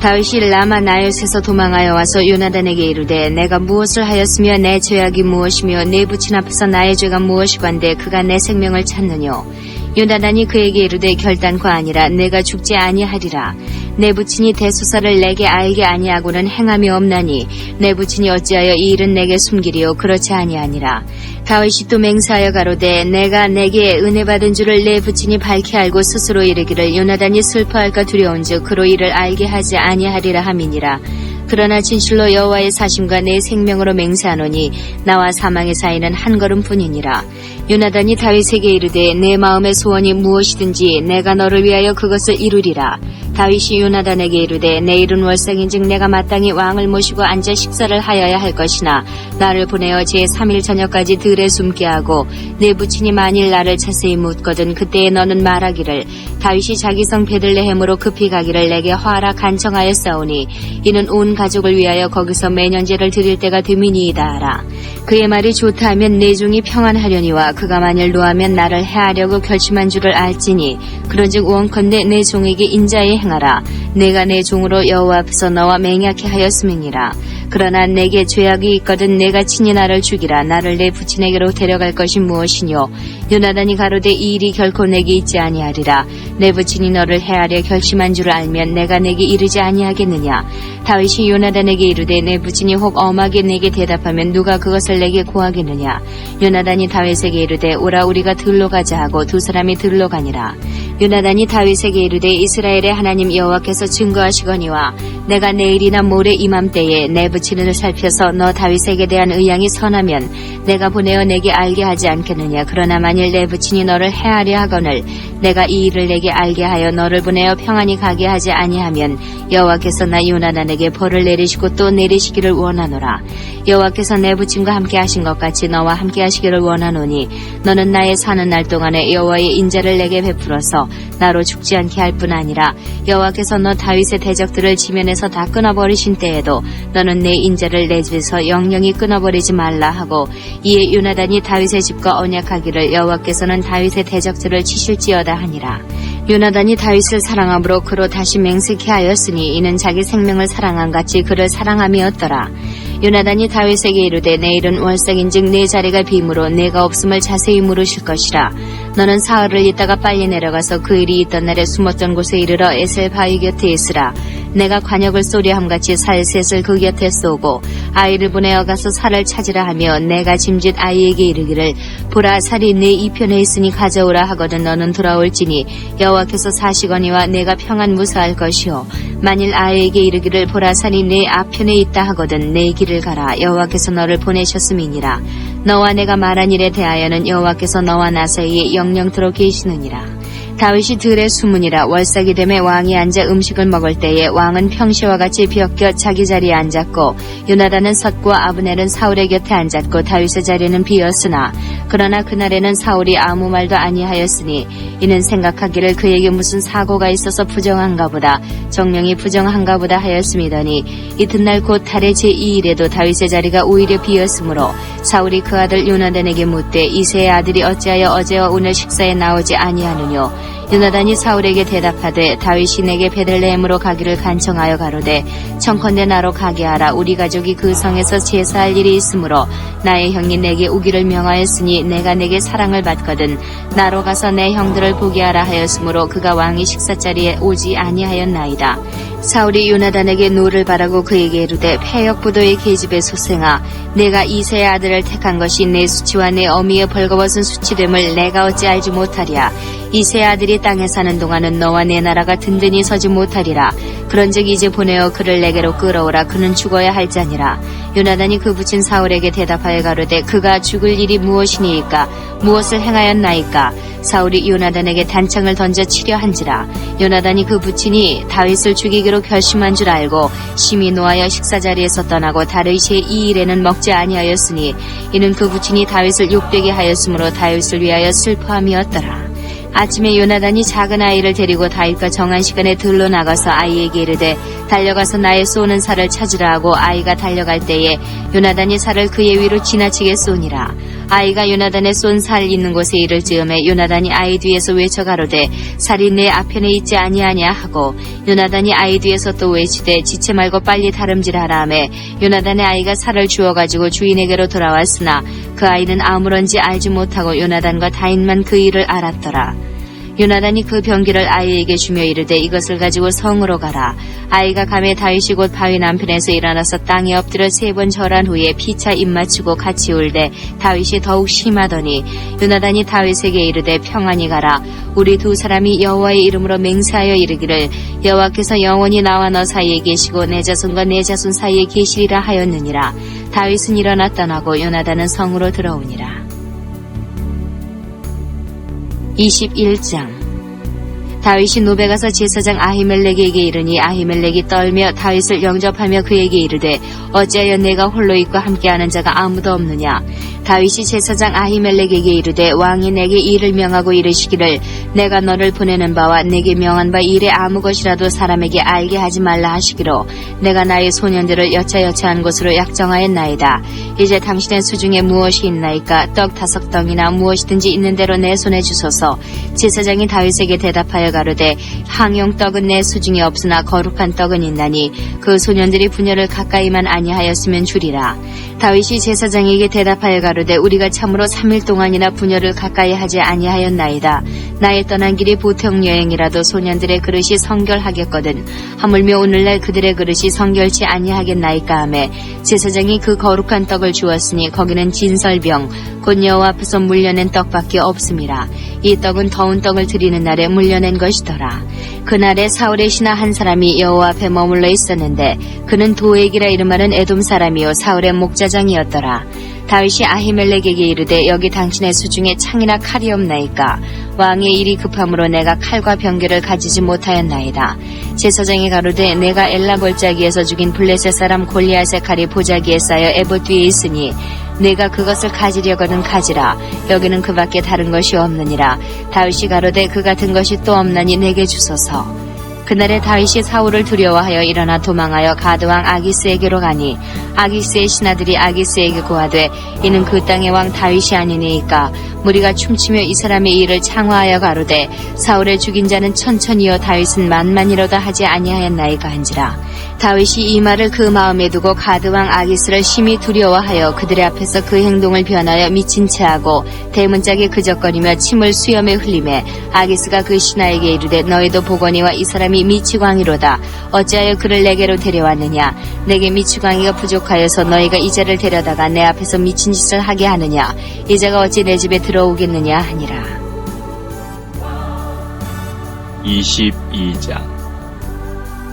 다윗이 라마 나요스에서 도망하여 와서 요나단에게 이르되 내가 무엇을 하였으며 내 죄악이 무엇이며 내 부친 앞에서 나의 죄가 무엇이건대 그가 내 생명을 찾느뇨. 요나단이 그에게 이르되 결단코 아니라 내가 죽지 아니하리라. 내 부친이 대소사를 내게 알게 아니하고는 행함이 없나니 내 부친이 어찌하여 이 일은 내게 숨기리요. 그렇지 아니하니라. 다윗이 또 맹세하여 가로되 내가 내게 은혜 받은 줄을 내 부친이 밝히 알고 스스로 이르기를 요나단이 슬퍼할까 두려운즉 그로 이를 알게 하지 아니하리라 함이니라. 그러나 진실로 여호와의 사심과 내 생명으로 맹세하노니 나와 사망의 사이는 한 걸음뿐이니라. 요나단이 다윗에게 이르되 내 마음의 소원이 무엇이든지 내가 너를 위하여 그것을 이루리라. 다윗이 요나단에게 이르되 내일은 월성인즉 내가 마땅히 왕을 모시고 앉아 식사를 하여야 할 것이나 나를 보내어 제3일 저녁까지 들에 숨게 하고 내 부친이 만일 나를 자세히 묻거든 그때에 너는 말하기를 다윗이 자기 성 베들레헴으로 급히 가기를 내게 화하라 간청하였사오니 이는 온 가족을 위하여 거기서 매년제를 드릴 때가 됨이니이다 하라. 그의 말이 좋다 하면 내 종이 평안하려니와 그가 만일 노하면 나를 해하려고 결심한 줄을 알지니 그런즉 원컨대 내 종에게 인자에 행하라. 내가 내 종으로 여호와 앞에서 너와 맹약해 하였음이니라. 그러나 내게 죄악이 있거든 내가 친히 나를 죽이라. 나를 내 부친에게로 데려갈 것이 무엇이뇨. 요나단이 가로되 이 일이 결코 내게 있지 아니하리라. 내 부친이 너를 해하려 결심한 줄을 알면 내가 내게 이르지 아니하겠느냐. 다윗이 요나단에게 이르되 내 부친이 혹 엄하게 내게 대답하면 누가 그것을 내게 고하겠느냐. 요나단이 다윗에게 이르되 오라 우리가 들로 가자 하고 두 사람이 들로 가니라. 요나단이 다윗에게 이르되 이스라엘의 하나님 여호와께서 증거하시거니와 내가 내일이나 모레 이맘때에 내 부친을 살펴서 너 다윗에게 대한 의향이 선하면 내가 보내어 내게 알게 하지 않겠느냐. 그러나 만일 내 부친이 너를 해하려 하거늘 내가 이 일을 내게 알게 하여 너를 보내어 평안히 가게 하지 아니하면 여호와께서 나 요나단에게 벌을 내리시고 또 내리시기를 원하노라. 여호와께서 내 부친과 함께 하신 것 같이 너와 함께 하시기를 원하노니 너는 나의 사는 날 동안에 여호와의 인자를 내게 베풀어서 나로 죽지 않게 할 뿐 아니라 여호와께서 너 다윗의 대적들을 지면에서 다 끊어버리신 때에도 너는 내 인자를 내 집에서 영영히 끊어버리지 말라 하고 이에 요나단이 다윗의 집과 언약하기를 여호와께서는 다윗의 대적들을 치실지어다 하니라. 요나단이 다윗을 사랑함으로 그로 다시 맹세케 하였으니 이는 자기 생명을 사랑한 같이 그를 사랑함이었더라. 요나단이 다윗에게 이르되 내일은 월성인즉 내 자리가 빔으로 내가 없음을 자세히 물으실 것이라. 너는 사흘을 있다가 빨리 내려가서 그 일이 있던 날에 숨었던 곳에 이르러 에셀 바위 곁에 있으라. 내가 관역을 쏘려함같이 살 셋을 그 곁에 쏘고 아이를 보내어 가서 살을 찾으라 하며 내가 짐짓 아이에게 이르기를 보라 살이 내 이편에 있으니 가져오라 하거든 너는 돌아올지니 여호와께서 사시거니와 내가 평안 무사할 것이요 만일 아이에게 이르기를 보라 살이 내 앞편에 있다 하거든 내 길을 가라 여호와께서 너를 보내셨음이니라 너와 내가 말한 일에 대하여는 여호와께서 너와 나 사이에 영영토록 계시느니라. 다윗이 들에 숨으니라. 월삭이 되매 왕이 앉아 음식을 먹을 때에 왕은 평시와 같이 벽겨 자기 자리에 앉았고 요나단은 섰고 아브넬은 사울의 곁에 앉았고 다윗의 자리는 비었으나 그러나 그날에는 사울이 아무 말도 아니하였으니 이는 생각하기를 그에게 무슨 사고가 있어서 부정한가 보다 정령이 부정한가 보다 하였음이더니 이튿날 곧 달의 제2일에도 다윗의 자리가 오히려 비었으므로 사울이 그 아들 요나단에게 묻되 이새의 아들이 어찌하여 어제와 오늘 식사에 나오지 아니하느뇨 요나단이 사울에게 대답하되 다윗이 내게 베들레헴으로 가기를 간청하여 가로되 청컨대 나로 가게 하라 우리 가족이 그 성에서 제사할 일이 있으므로 나의 형이 내게 오기를 명하였으니 내가 내게 사랑을 받거든 나로 가서 내 형들을 보게 하라 하였으므로 그가 왕의 식사자리에 오지 아니하였나이다. 사울이 요나단에게 노를 바라고 그에게 이르되 패역부도의 계집의 소생아 내가 이새의 아들을 택한 것이 내 수치와 내 어미의 벌거벗은 수치됨을 내가 어찌 알지 못하랴. 이새의 아들이 땅에 사는 동안은 너와 내 나라가 든든히 서지 못하리라. 그런즉 이제 보내어 그를 내게로 끌어오라. 그는 죽어야 할 자니라. 요나단이 그 부친 사울에게 대답하여 가로되 그가 죽을 일이 무엇이니이까 무엇을 행하였나이까. 사울이 요나단에게 단창을 던져 치려 한지라. 요나단이 그 부친이 다윗을 죽이기로 결심한 줄 알고 심히 노하여 식사자리에서 떠나고 달의 제2일에는 먹지 아니하였으니 이는 그 부친이 다윗을 욕되게 하였으므로 다윗을 위하여 슬퍼함이었더라. 아침에 요나단이 작은 아이를 데리고 다윗과 정한 시간에 들러 나가서 아이에게 이르되 달려가서 나의 쏘는 살을 찾으라 하고 아이가 달려갈 때에 요나단이 살을 그의 위로 지나치게 쏘니라. 아이가 요나단의 쏜 살 있는 곳에 이를 즈음에 요나단이 아이 뒤에서 외쳐 가로되 살이 내 앞편에 있지 아니하냐 하고 요나단이 아이 뒤에서 또 외치되 지체 말고 빨리 다름질하라 하매 요나단의 아이가 살을 주워가지고 주인에게로 돌아왔으나 그 아이는 아무런지 알지 못하고 요나단과 다윗만 그 일을 알았더라. 요나단이 그 병기를 아이에게 주며 이르되 이것을 가지고 성으로 가라. 아이가 가매 다윗이 곧 바위 남편에서 일어나서 땅에 엎드려 3번 절한 후에 피차 입맞추고 같이 울되 다윗이 더욱 심하더니 요나단이 다윗에게 이르되 평안히 가라. 우리 두 사람이 여호와의 이름으로 맹세하여 이르기를 여호와께서 영원히 나와 너 사이에 계시고 내 자손과 내 자손 사이에 계시리라 하였느니라. 다윗은 일어나 떠나고 요나단은 성으로 들어오니라. 21장 다윗이 노베 가서 제사장 아히멜렉에게 이르니 아히멜렉이 떨며 다윗을 영접하며 그에게 이르되 어찌하여 내가 홀로 있고 함께하는 자가 아무도 없느냐. 다윗이 제사장 아히멜렉에게 이르되 왕이 내게 일을 명하고 이르시기를 내가 너를 보내는 바와 내게 명한 바 일에 아무 것이라도 사람에게 알게 하지 말라 하시기로 내가 나의 소년들을 여차여차한 곳으로 약정하였나이다. 이제 당신의 수중에 무엇이 있나이까 떡 5덩이나 무엇이든지 있는 대로 내 손에 주소서. 제사장이 다윗에게 대답하여 가로되 항용 떡은 내 수중에 없으나 거룩한 떡은 있나니 그 소년들이 분열을 가까이만 아니하였으면 주리라. 다윗이 제사장에게 대답하여 가로되 우리가 참으로 3일 동안이나 분열을 가까이 하지 아니하였나이다. 나의 떠난 길이 보통 여행이라도 소년들의 그릇이 성결하겠거든. 하물며 오늘날 그들의 그릇이 성결치 아니하겠나이까 하매 제사장이 그 거룩한 떡을 주었으니 거기는 진설병 곧 여호와 앞에서 물려낸 떡밖에 없음이라. 이 떡은 더운 떡을 드리는 날에 물려낸 것이더라. 그날에 사울의 신하 한 사람이 여호와 앞에 머물러 있었는데 그는 도액이라 이름하는 에돔 사람이요 사울의 목자장이었더라. 다윗이 아히멜렉에게 이르되 여기 당신의 수중에 창이나 칼이 없나이까. 왕의 일이 급함으로 내가 칼과 병기를 가지지 못하였나이다. 제사장이 가로되 내가 엘라 골짜기에서 죽인 블레셋 사람 골리앗의 칼이 보자기에 쌓여 에봇 뒤에 있으니 내가 그것을 가지려거든 가지라. 여기는 그밖에 다른 것이 없느니라. 다윗이 가로되 그 같은 것이 또 없나니 내게 주소서. 그날에 다윗이 사울을 두려워하여 일어나 도망하여 가드왕 아기스에게로 가니 아기스의 신하들이 아기스에게 고하되 이는 그 땅의 왕 다윗이 아니니이까 무리가 춤추며 이 사람의 일을 창화하여 가로되 사울을 죽인 자는 천천히요 다윗은 만만이로다 하지 아니하였나이까 한지라. 다윗이 이 말을 그 마음에 두고 가드왕 아기스를 심히 두려워하여 그들의 앞에서 그 행동을 변하여 미친 체하고 대문짝에 그적거리며 침을 수염에 흘리매 아기스가 그 신하에게 이르되 너희도 보거니와 이 사람이 미치광이로다. 어찌하여 그를 내게로 데려왔느냐. 내게 미치광이가 부족하여서 너희가 이 자를 데려다가 내 앞에서 미친 짓을 하게 하느냐. 이 자가 어찌 내 집에 들어오겠느냐 하니라. 22장.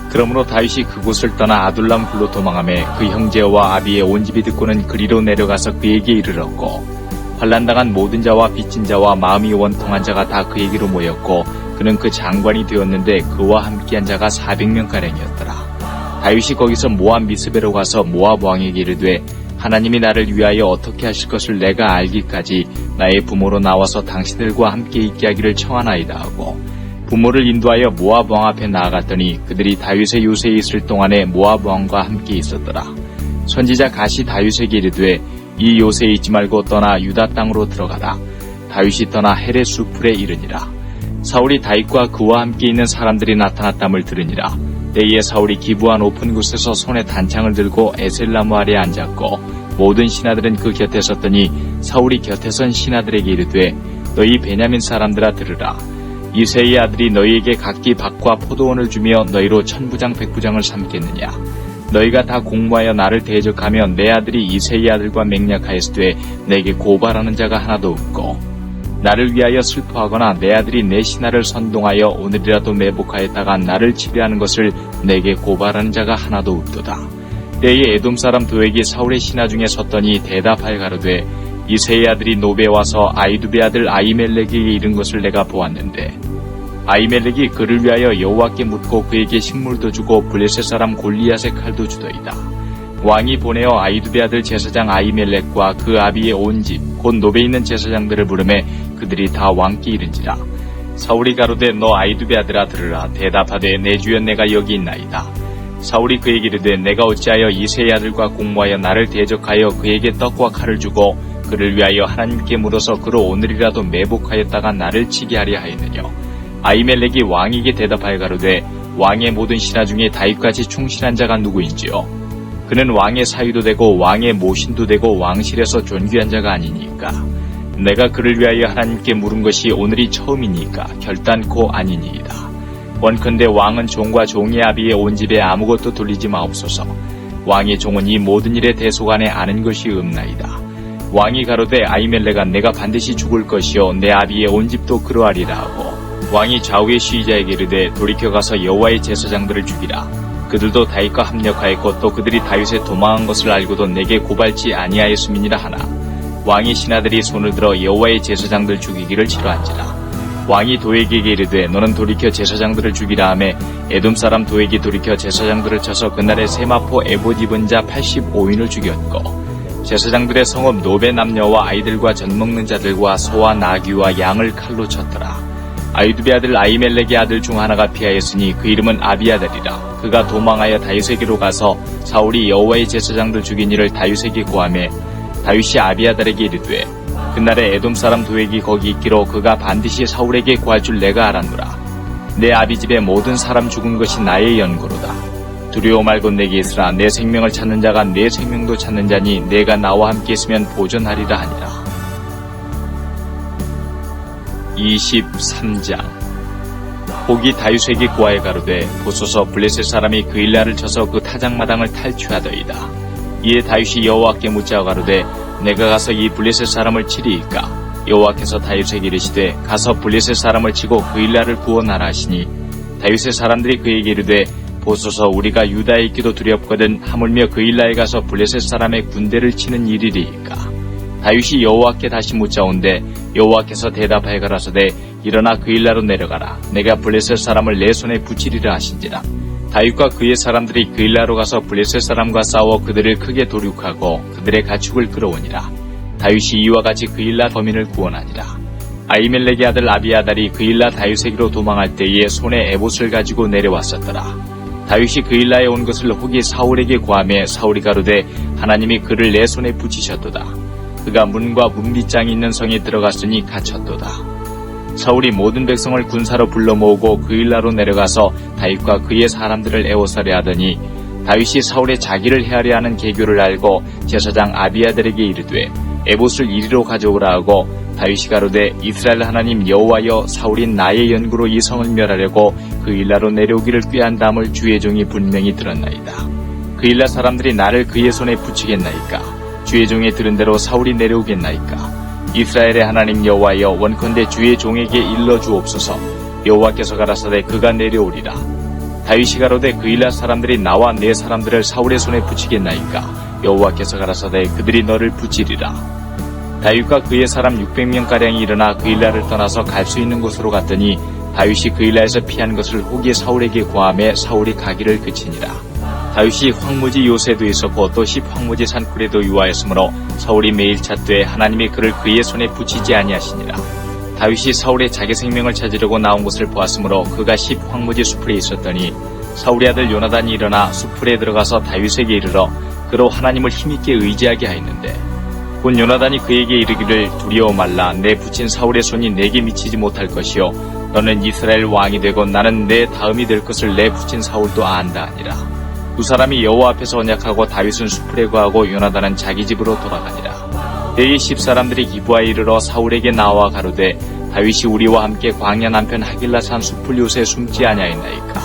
그러므로 다윗이 그곳을 떠나 아둘람 굴로 도망하매 그 형제와 아비의 온 집이 듣고는 그리로 내려가서 그에게 이르렀고 환난당한 모든 자와 빚진 자와 마음이 원통한 자가 다 그에게로 모였고 그는 그 장관이 되었는데 그와 함께한 자가 400명가량이었더라. 다윗이 거기서 모압 미스베로 가서 모압 왕에게 이르되 하나님이 나를 위하여 어떻게 하실 것을 내가 알기까지 나의 부모로 나와서 당신들과 함께 있게 하기를 청하나이다 하고 부모를 인도하여 모압 왕 앞에 나아갔더니 그들이 다윗의 요새에 있을 동안에 모압 왕과 함께 있었더라. 선지자 갓이 다윗에게 이르되 이 요새에 있지 말고 떠나 유다 땅으로 들어가라. 다윗이 떠나 헤레 수풀에 이르니라. 사울이 다윗과 그와 함께 있는 사람들이 나타났담을 들으니라. 때에 사울이 기부한 높은 곳에서 손에 단창을 들고 에셀나무 아래 앉았고 모든 신하들은 그 곁에 섰더니 사울이 곁에 선 신하들에게 이르되 너희 베냐민 사람들아 들으라. 이새의 아들이 너희에게 각기 밭과 포도원을 주며 너희로 천부장 백부장을 삼겠느냐. 너희가 다 공모하여 나를 대적하며 내 아들이 이새의 아들과 맹약하였으되 내게 고발하는 자가 하나도 없고 나를 위하여 슬퍼하거나 내 아들이 내 신하를 선동하여 오늘이라도 매복하였다가 나를 치배하는 것을 내게 고발하는 자가 하나도 없도다. 때에 에돔 사람 도액이 사울의 신하 중에 섰더니 대답하여 가로되 이새의 아들이 노베 와서 아이두베 아들 아히멜렉에게 이른 것을 내가 보았는데 아히멜렉이 그를 위하여 여호와께 묻고 그에게 식물도 주고 블레셋 사람 골리앗의 칼도 주더이다. 왕이 보내어 아히두베 아들 제사장 아히멜렉과 그 아비의 온 집 곧 노베에 있는 제사장들을 부르매 그들이 다 왕께 이른지라. 사울이 가로되 너 아히두베 아들아 들으라. 대답하되 내 주여 내가 여기 있나이다. 사울이 그에게 이르되 내가 어찌하여 이새의 아들과 공모하여 나를 대적하여 그에게 떡과 칼을 주고 그를 위하여 하나님께 물어서 그로 오늘이라도 매복하였다가 나를 치게 하려 하였느냐. 아히멜렉이 왕에게 대답하여 가로되 왕의 모든 신하 중에 다윗같이 충실한 자가 누구인지요. 그는 왕의 사위도 되고 왕의 모신도 되고 왕실에서 존귀한 자가 아니니까. 내가 그를 위하여 하나님께 물은 것이 오늘이 처음이니까 결단코 아니니이다. 원컨대 왕은 종과 종의 아비의 온 집에 아무것도 돌리지 마옵소서. 왕의 종은 이 모든 일에 대속안에 아는 것이 없나이다. 왕이 가로되 아히멜렉아 내가 반드시 죽을 것이요 내 아비의 온 집도 그러하리라 하고 왕이 좌우의 시위자에게 이르되 돌이켜 가서 여호와의 제사장들을 죽이라. 그들도 다윗과 합력하였고 또 그들이 다윗에 도망한 것을 알고도 내게 고발치 아니하였음이니라 하나 왕의 신하들이 손을 들어 여호와의 제사장들 죽이기를 치러한지라. 왕이 도액에게 이르되 너는 돌이켜 제사장들을 죽이라 하매 에돔 사람 도액이 돌이켜 제사장들을 쳐서 그날에 세마포 에봇 입은 자 85인을 죽였고 제사장들의 성읍 노베 남녀와 아이들과 젖먹는 자들과 소와 나귀와 양을 칼로 쳤더라. 아히두베 아들 아히멜렉의 아들 중 하나가 피하였으니 그 이름은 아비아달이라. 그가 도망하여 다윗에게로 가서 사울이 여호와의 제사장들 죽인 일을 다윗에게 고하매 다윗이 아비아달에게 이르되 그날에 에돔 사람 도액이 거기 있기로 그가 반드시 사울에게 구할 줄 내가 알았노라. 내 아비 집의 모든 사람 죽은 것이 나의 연고로다. 두려워 말고 내게 있으라. 내 생명을 찾는 자가 내 생명도 찾는 자니 내가 나와 함께 있으면 보존하리라 하니라. 23장. 혹이 다윗에게 구하여 가로되 보소서 블레셋 사람이 그일라를 쳐서 그 타작마당을 탈취하더이다. 이에 다윗이 여호와께 묻자 가로되 내가 가서 이 블레셋 사람을 치리이까. 여호와께서 다윗에게 이르시되 가서 블레셋 사람을 치고 그일라를 구원하라 하시니 다윗의 사람들이 그에게 이르되 보소서 우리가 유다에 있기도 두렵거든 하물며 그일라에 가서 블레셋 사람의 군대를 치는 일이리이까. 다윗이 여호와께 다시 묻자온데 여호와께서 대답하여 가라사대 일어나 그일라로 내려가라. 내가 블레셋 사람을 내 손에 붙이리라 하신지라. 다윗과 그의 사람들이 그일라로 가서 블레셋 사람과 싸워 그들을 크게 도륙하고 그들의 가축을 끌어오니라. 다윗이 이와 같이 그일라 범인을 구원하니라. 아히멜렉의 아들 아비아달이 그일라 다윗에게로 도망할 때에 손에 에봇을 가지고 내려왔었더라. 다윗이 그일라에 온 것을 혹이 사울에게 고하매 사울이 가로되 하나님이 그를 내 손에 붙이셨도다. 그가 문과 문빗장이 있는 성에 들어갔으니 갇혔도다. 사울이 모든 백성을 군사로 불러 모으고 그 일라로 내려가서 다윗과 그의 사람들을 애워싸려 하더니 다윗이 사울의 자기를 헤아려 하는 계교를 알고 제사장 아비아들에게 이르되 에봇을 이리로 가져오라 하고 다윗이 가로되 이스라엘 하나님 여호와여 사울이 나의 연구로 이 성을 멸하려고 그 일라로 내려오기를 꾀한다함을 주의 종이 분명히 들었나이다. 그 일라 사람들이 나를 그의 손에 붙이겠나이까? 주의 종이 들은 대로 사울이 내려오겠나이까? 이스라엘의 하나님 여호와여 원컨대 주의 종에게 일러 주옵소서. 여호와께서 가라사대 그가 내려오리라. 다윗이 가로되 그 일라 사람들이 나와 내 사람들을 사울의 손에 붙이겠나이까? 여호와께서 가라사대 그들이 너를 붙이리라. 다윗과 그의 사람 600명가량이 일어나 그 일라를 떠나서 갈 수 있는 곳으로 갔더니 다윗이 그 일라에서 피한 것을 후기 사울에게 고하매 사울이 가기를 그치니라. 다윗이 황무지 요새도 있었고 또 십 황무지 산굴에도 유하였으므로 사울이 매일 찾되 하나님이 그를 그의 손에 붙이지 아니하시니라. 다윗이 사울의 자기 생명을 찾으려고 나온 것을 보았으므로 그가 십 황무지 수풀에 있었더니 사울의 아들 요나단이 일어나 수풀에 들어가서 다윗에게 이르러 그로 하나님을 힘있게 의지하게 하였는데 곧 요나단이 그에게 이르기를 두려워 말라. 내 붙인 사울의 손이 내게 미치지 못할 것이요 너는 이스라엘 왕이 되고 나는 내 다음이 될 것을 내 붙인 사울도 안다 하니라. 두 사람이 여호와 앞에서 언약하고 다윗은 수풀에 거하고 요나단은 자기 집으로 돌아가니라. 때에 10사람들이 기브아에 이르러 사울에게 나와 가로되 다윗이 우리와 함께 광야 남편 하길라산 수풀 요새 숨지 아니하였나이까?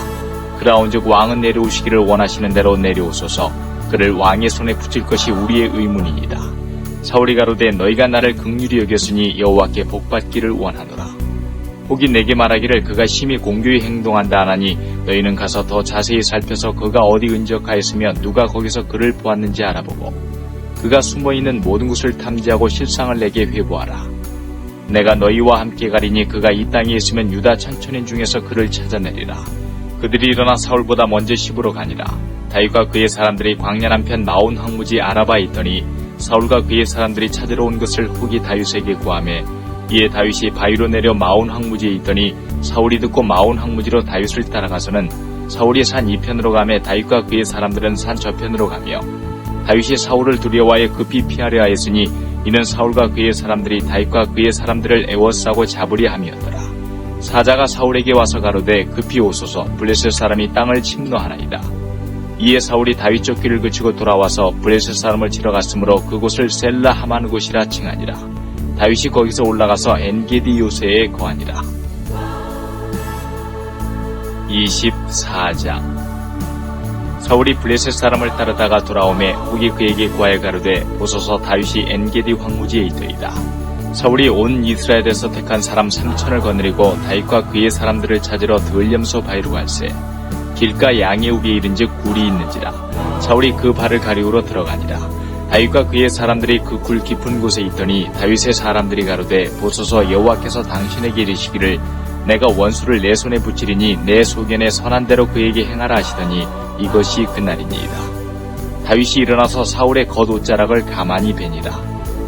그라온즉 왕은 내려오시기를 원하시는 대로 내려오소서. 그를 왕의 손에 붙일 것이 우리의 의문이니이다. 사울이 가로되 너희가 나를 긍휼히 여겼으니 여호와께 복받기를 원하노라. 혹이 내게 말하기를 그가 심히 공교히 행동한다 하나니 너희는 가서 더 자세히 살펴서 그가 어디 은적하였으며 누가 거기서 그를 보았는지 알아보고 그가 숨어있는 모든 곳을 탐지하고 실상을 내게 회부하라. 내가 너희와 함께 가리니 그가 이 땅에 있으면 유다 천천인 중에서 그를 찾아내리라. 그들이 일어나 사울보다 먼저 시부로 가니라. 다윗과 그의 사람들이 광야 남편 마온 황무지 아라바에 있더니 사울과 그의 사람들이 찾으러 온 것을 후기 다윗에게 구하매 이에 다윗이 바위로 내려 마온 황무지에 있더니 사울이 듣고 마온 황무지로 다윗을 따라가서는 사울이 산 이편으로 가매 다윗과 그의 사람들은 산 저편으로 가며 다윗이 사울을 두려워하여 급히 피하려 하였으니 이는 사울과 그의 사람들이 다윗과 그의 사람들을 애워싸고 잡으려 함이었더라. 사자가 사울에게 와서 가로되 급히 오소서. 블레셋 사람이 땅을 침노하나이다. 이에 사울이 다윗 쫓기를 그치고 돌아와서 블레셋 사람을 치러 갔으므로 그곳을 셀라 하만 곳이라 칭하니라. 다윗이 거기서 올라가서 엔게디 요새에 거하니라. 24장. 사울이 블레셋 사람을 따르다가 돌아오매 후기 그에게 구하여 가로되 보소서 다윗이 엔게디 황무지에 있더이다. 사울이 온 이스라엘에서 택한 사람 3,000을 거느리고 다윗과 그의 사람들을 찾으러 드을염소 바위로 갈새 길가 양의 우비에 이른즉 굴이 있는지라. 사울이 그 발을 가리우러 들어가니라. 다윗과 그의 사람들이 그 굴 깊은 곳에 있더니 다윗의 사람들이 가로되 보소서 여호와께서 당신에게 이르시기를 내가 원수를 내 손에 붙이리니 내 소견에 선한 대로 그에게 행하라 하시더니 이것이 그날이니이다. 다윗이 일어나서 사울의 겉옷자락을 가만히 베니라.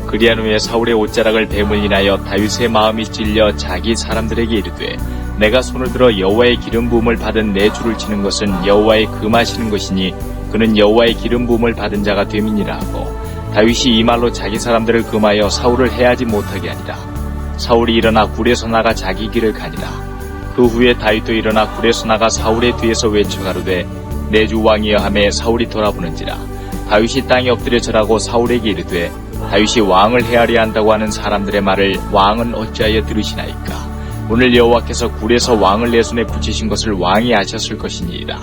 그리한 후에 사울의 옷자락을 뱀을 인하여 다윗의 마음이 찔려 자기 사람들에게 이르되 내가 손을 들어 여호와의 기름 부음을 받은 내 줄을 치는 것은 여호와의 금하시는 것이니 그는 여호와의 기름 부음을 받은 자가 됨이니라 하고 다윗이 이 말로 자기 사람들을 금하여 사울을 해하지 못하게 하니라. 사울이 일어나 굴에서 나가 자기 길을 가니라. 그 후에 다윗도 일어나 굴에서 나가 사울의 뒤에서 외쳐 가로되 내 주 왕이여 하매 사울이 돌아보는지라. 다윗이 땅에 엎드려 절하고 사울에게 이르되 다윗이 왕을 헤아려 한다고 하는 사람들의 말을 왕은 어찌하여 들으시나이까? 오늘 여호와께서 굴에서 왕을 내 손에 붙이신 것을 왕이 아셨을 것이니이다.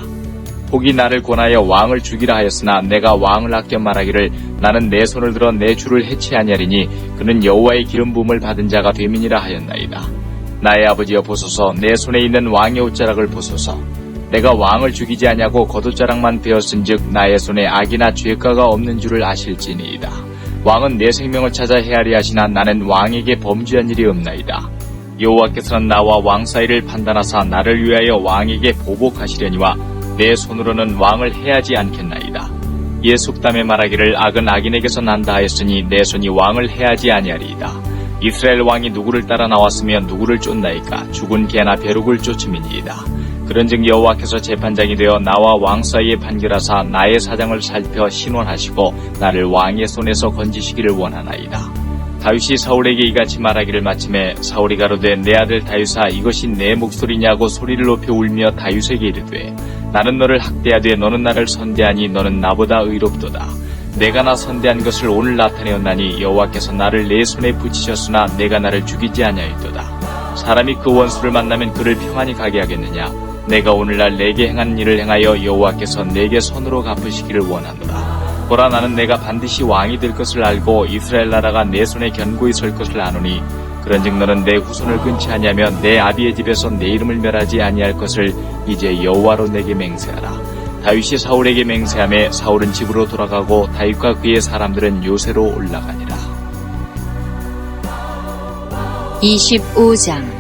혹이 나를 권하여 왕을 죽이라 하였으나 내가 왕을 아껴 말하기를 나는 내 손을 들어 내 주를 해치하냐리니 그는 여호와의 기름 부음을 받은 자가 됨이니라 하였나이다. 나의 아버지여 보소서. 내 손에 있는 왕의 옷자락을 보소서. 내가 왕을 죽이지 아니하고 겉옷자락만 베었은즉 나의 손에 악이나 죄가가 없는 줄을 아실지니이다. 왕은 내 생명을 찾아 헤아려 하시나 나는 왕에게 범죄한 일이 없나이다. 여호와께서는 나와 왕 사이를 판단하사 나를 위하여 왕에게 보복하시려니와 내 손으로는 왕을 해하지 않겠나이다. 이에 속담에 말하기를 악은 악인에게서 난다 하였으니 내 손이 왕을 해하지 아니하리이다. 이스라엘 왕이 누구를 따라 나왔으며 누구를 쫓나이까? 죽은 개나 벼룩을 쫓음이니이다. 그런즉 여호와께서 재판장이 되어 나와 왕 사이에 판결하사 나의 사정을 살펴 신원하시고 나를 왕의 손에서 건지시기를 원하나이다. 다윗이 사울에게 이같이 말하기를 마침에 사울이 가로되 내 아들 다윗아 이것이 내 목소리냐고 소리를 높여 울며 다윗에게 이르되 나는 너를 학대하되 너는 나를 선대하니 너는 나보다 의롭도다. 내가 나 선대한 것을 오늘 나타내었나니 여호와께서 나를 내 손에 붙이셨으나 내가 나를 죽이지 아니하였도다. 사람이 그 원수를 만나면 그를 평안히 가게 하겠느냐. 내가 오늘날 내게 행한 일을 행하여 여호와께서 내게 손으로 갚으시기를 원하노라. 보라 나는 내가 반드시 왕이 될 것을 알고 이스라엘 나라가 내 손에 견고히 설 것을 아노니 그런즉 너는 내 후손을 끊지 아니하며 내 아비의 집에서 내 이름을 멸하지 아니할 것을 이제 여호와로 내게 맹세하라. 다윗이 사울에게 맹세하며 사울은 집으로 돌아가고 다윗과 그의 사람들은 요새로 올라가니라. 25장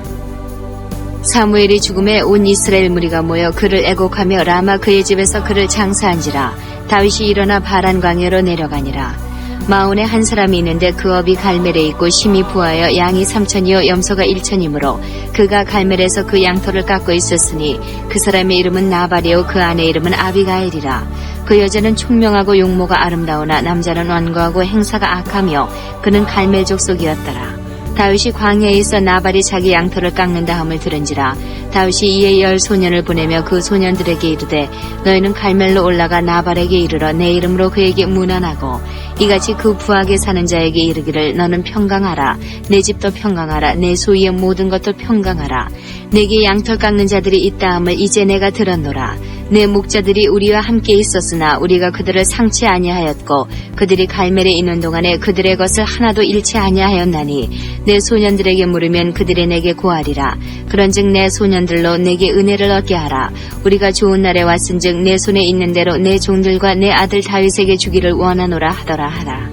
사무엘이 죽음에 온 이스라엘 무리가 모여 그를 애곡하며 라마 그의 집에서 그를 장사한지라. 다윗이 일어나 바란 광야로 내려가니라. 마온에 한 사람이 있는데 그 업이 갈멜에 있고 심히 부하여 양이 3천이요 염소가 1천이므로 그가 갈멜에서 그 양털을 깎고 있었으니 그 사람의 이름은 나발이요 그 아내 이름은 아비가일이라. 그 여자는 총명하고 용모가 아름다우나 남자는 완고하고 행사가 악하며 그는 갈멜 족속이었더라. 다윗이 광야에 있어 나발이 자기 양털을 깎는다 함을 들은지라. 다윗이 이에 10 소년을 보내며 그 소년들에게 이르되 너희는 갈멜로 올라가 나발에게 이르러 내 이름으로 그에게 문안하고 이같이 그 부하게 사는 자에게 이르기를 너는 평강하라. 내 집도 평강하라. 내 소유의 모든 것도 평강하라. 내게 양털 깎는 자들이 있다 함을 이제 내가 들었노라. 내 목자들이 우리와 함께 있었으나 우리가 그들을 상치 아니하였고 그들이 갈멜에 있는 동안에 그들의 것을 하나도 잃지 아니하였나니 내 소년들에게 물으면 그들이 내게 고하리라. 그런즉 내 소년들로 내게 은혜를 얻게 하라. 우리가 좋은 날에 왔은즉 내 손에 있는 대로 내 종들과 내 아들 다윗에게 주기를 원하노라 하더라 하라.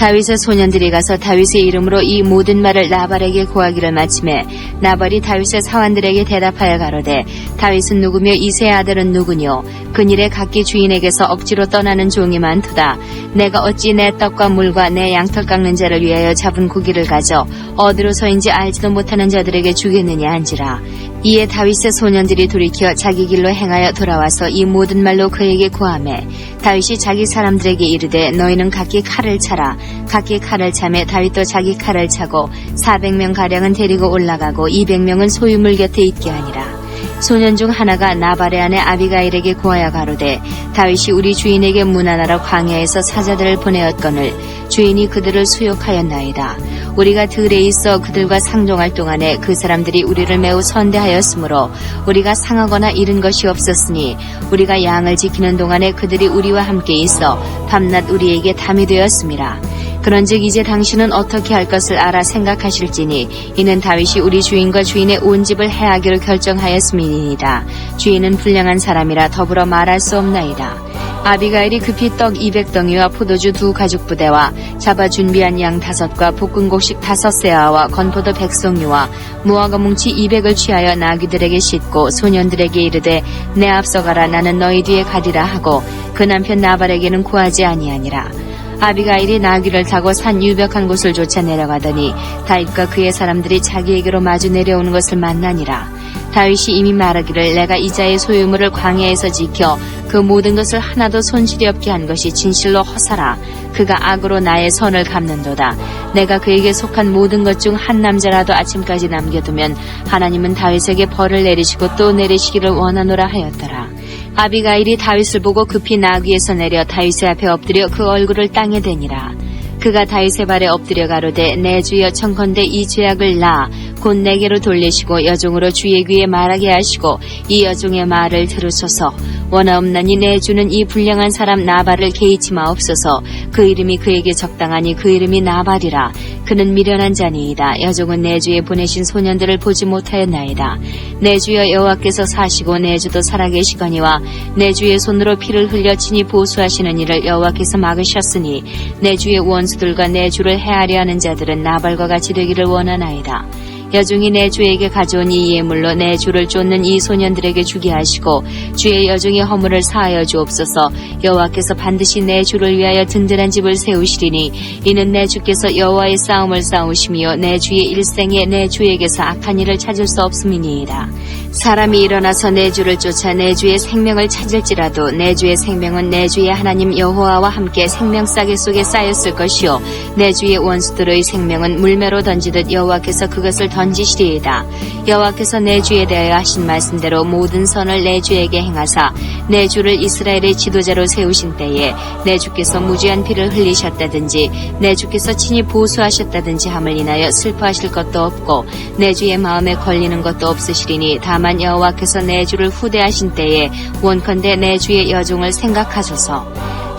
다윗의 소년들이 가서 다윗의 이름으로 이 모든 말을 나발에게 고하기를 마침에 나발이 다윗의 사환들에게 대답하여 가로되 다윗은 누구며 이새의 아들은 누구뇨. 그일에 각기 주인에게서 억지로 떠나는 종이 많도다. 내가 어찌 내 떡과 물과 내 양털 깎는 자를 위하여 잡은 고기를 가져 어디로서인지 알지도 못하는 자들에게 주겠느냐 한지라. 이에 다윗의 소년들이 돌이켜 자기 길로 행하여 돌아와서 이 모든 말로 그에게 고하매 다윗이 자기 사람들에게 이르되 너희는 각기 칼을 차라. 각기 칼을 차매 다윗도 자기 칼을 차고 400명가량은 데리고 올라가고 200명은 소유물 곁에 있게 하니라. 소년 중 하나가 나발의 아내 아비가일에게 고하여 가로되 다윗이 우리 주인에게 문안하러 광야에서 사자들을 보내었거늘 주인이 그들을 수욕하였나이다. 우리가 들에 있어 그들과 상종할 동안에 그 사람들이 우리를 매우 선대하였으므로 우리가 상하거나 잃은 것이 없었으니 우리가 양을 지키는 동안에 그들이 우리와 함께 있어 밤낮 우리에게 담이 되었음이라. 그런즉 이제 당신은 어떻게 할 것을 알아 생각하실지니 이는 다윗이 우리 주인과 주인의 온 집을 해하기로 결정하였음이니이다. 주인은 불량한 사람이라 더불어 말할 수 없나이다. 아비가일이 급히 떡 200덩이와 포도주 2 가죽 부대와 잡아 준비한 양 5과 볶은 곡식 5세아와 건포도 100송이와 무화과 뭉치 200을 취하여 나귀들에게 싣고 소년들에게 이르되 내 앞서 가라 나는 너희 뒤에 가리라 하고 그 남편 나발에게는 구하지 아니하니라. 아비가일이 나귀를 타고 산 유벽한 곳을 쫓아 내려가더니 다윗과 그의 사람들이 자기에게로 마주 내려오는 것을 만나니라. 다윗이 이미 말하기를 내가 이자의 소유물을 광야에서 지켜 그 모든 것을 하나도 손실이 없게 한 것이 진실로 허사라. 그가 악으로 나의 선을 갚는도다. 내가 그에게 속한 모든 것 중 한 남자라도 아침까지 남겨두면 하나님은 다윗에게 벌을 내리시고 또 내리시기를 원하노라 하였더라. 아비가일이 다윗을 보고 급히 나귀에서 내려 다윗의 앞에 엎드려 그 얼굴을 땅에 대니라. 그가 다윗의 발에 엎드려 가로되 내 주여 청컨대 이 죄악을 곧 내게로 돌리시고 여종으로 주의 귀에 말하게 하시고 이 여종의 말을 들으소서. 원하옵나니 내 주는 이 불량한 사람 나발을 개의치 마옵소서. 그 이름이 그에게 적당하니 그 이름이 나발이라. 그는 미련한 자니이다. 여종은 내 주에 보내신 소년들을 보지 못하였나이다. 내 주여 여호와께서 사시고 내 주도 살아계시거니와 내 주의 손으로 피를 흘려 친히 보수하시는 일을 여호와께서 막으셨으니 내 주의 원수들과 내 주를 해하려 하는 자들은 나발과 같이 되기를 원하나이다. 여종이 내 주에게 가져온 이 예물로 내 주를 쫓는 이 소년들에게 주게 하시고 주의 여종의 허물을 사하여 주옵소서. 여호와께서 반드시 내 주를 위하여 든든한 집을 세우시리니 이는 내 주께서 여호와의 싸움을 싸우시며 내 주의 일생에 내 주에게서 악한 일을 찾을 수 없음이니이다. 사람이 일어나서 내 주를 쫓아 내 주의 생명을 찾을지라도 내 주의 생명은 내 주의 하나님 여호와와 함께 생명싸개 속에 쌓였을 것이요 내 주의 원수들의 생명은 물매로 던지듯 여호와께서 그것을 던지시리이다. 여호와께서 내 주에 대하여 하신 말씀대로 모든 선을 내 주에게 행하사 내 주를 이스라엘의 지도자로 세우신 때에 내 주께서 무죄한 피를 흘리셨다든지 내 주께서 친히 보수하셨다든지 함을 인하여 슬퍼하실 것도 없고 내 주의 마음에 걸리는 것도 없으시리니 다만 여호와께서 내 주를 후대하신 때에 원컨대 내 주의 여종을 생각하소서.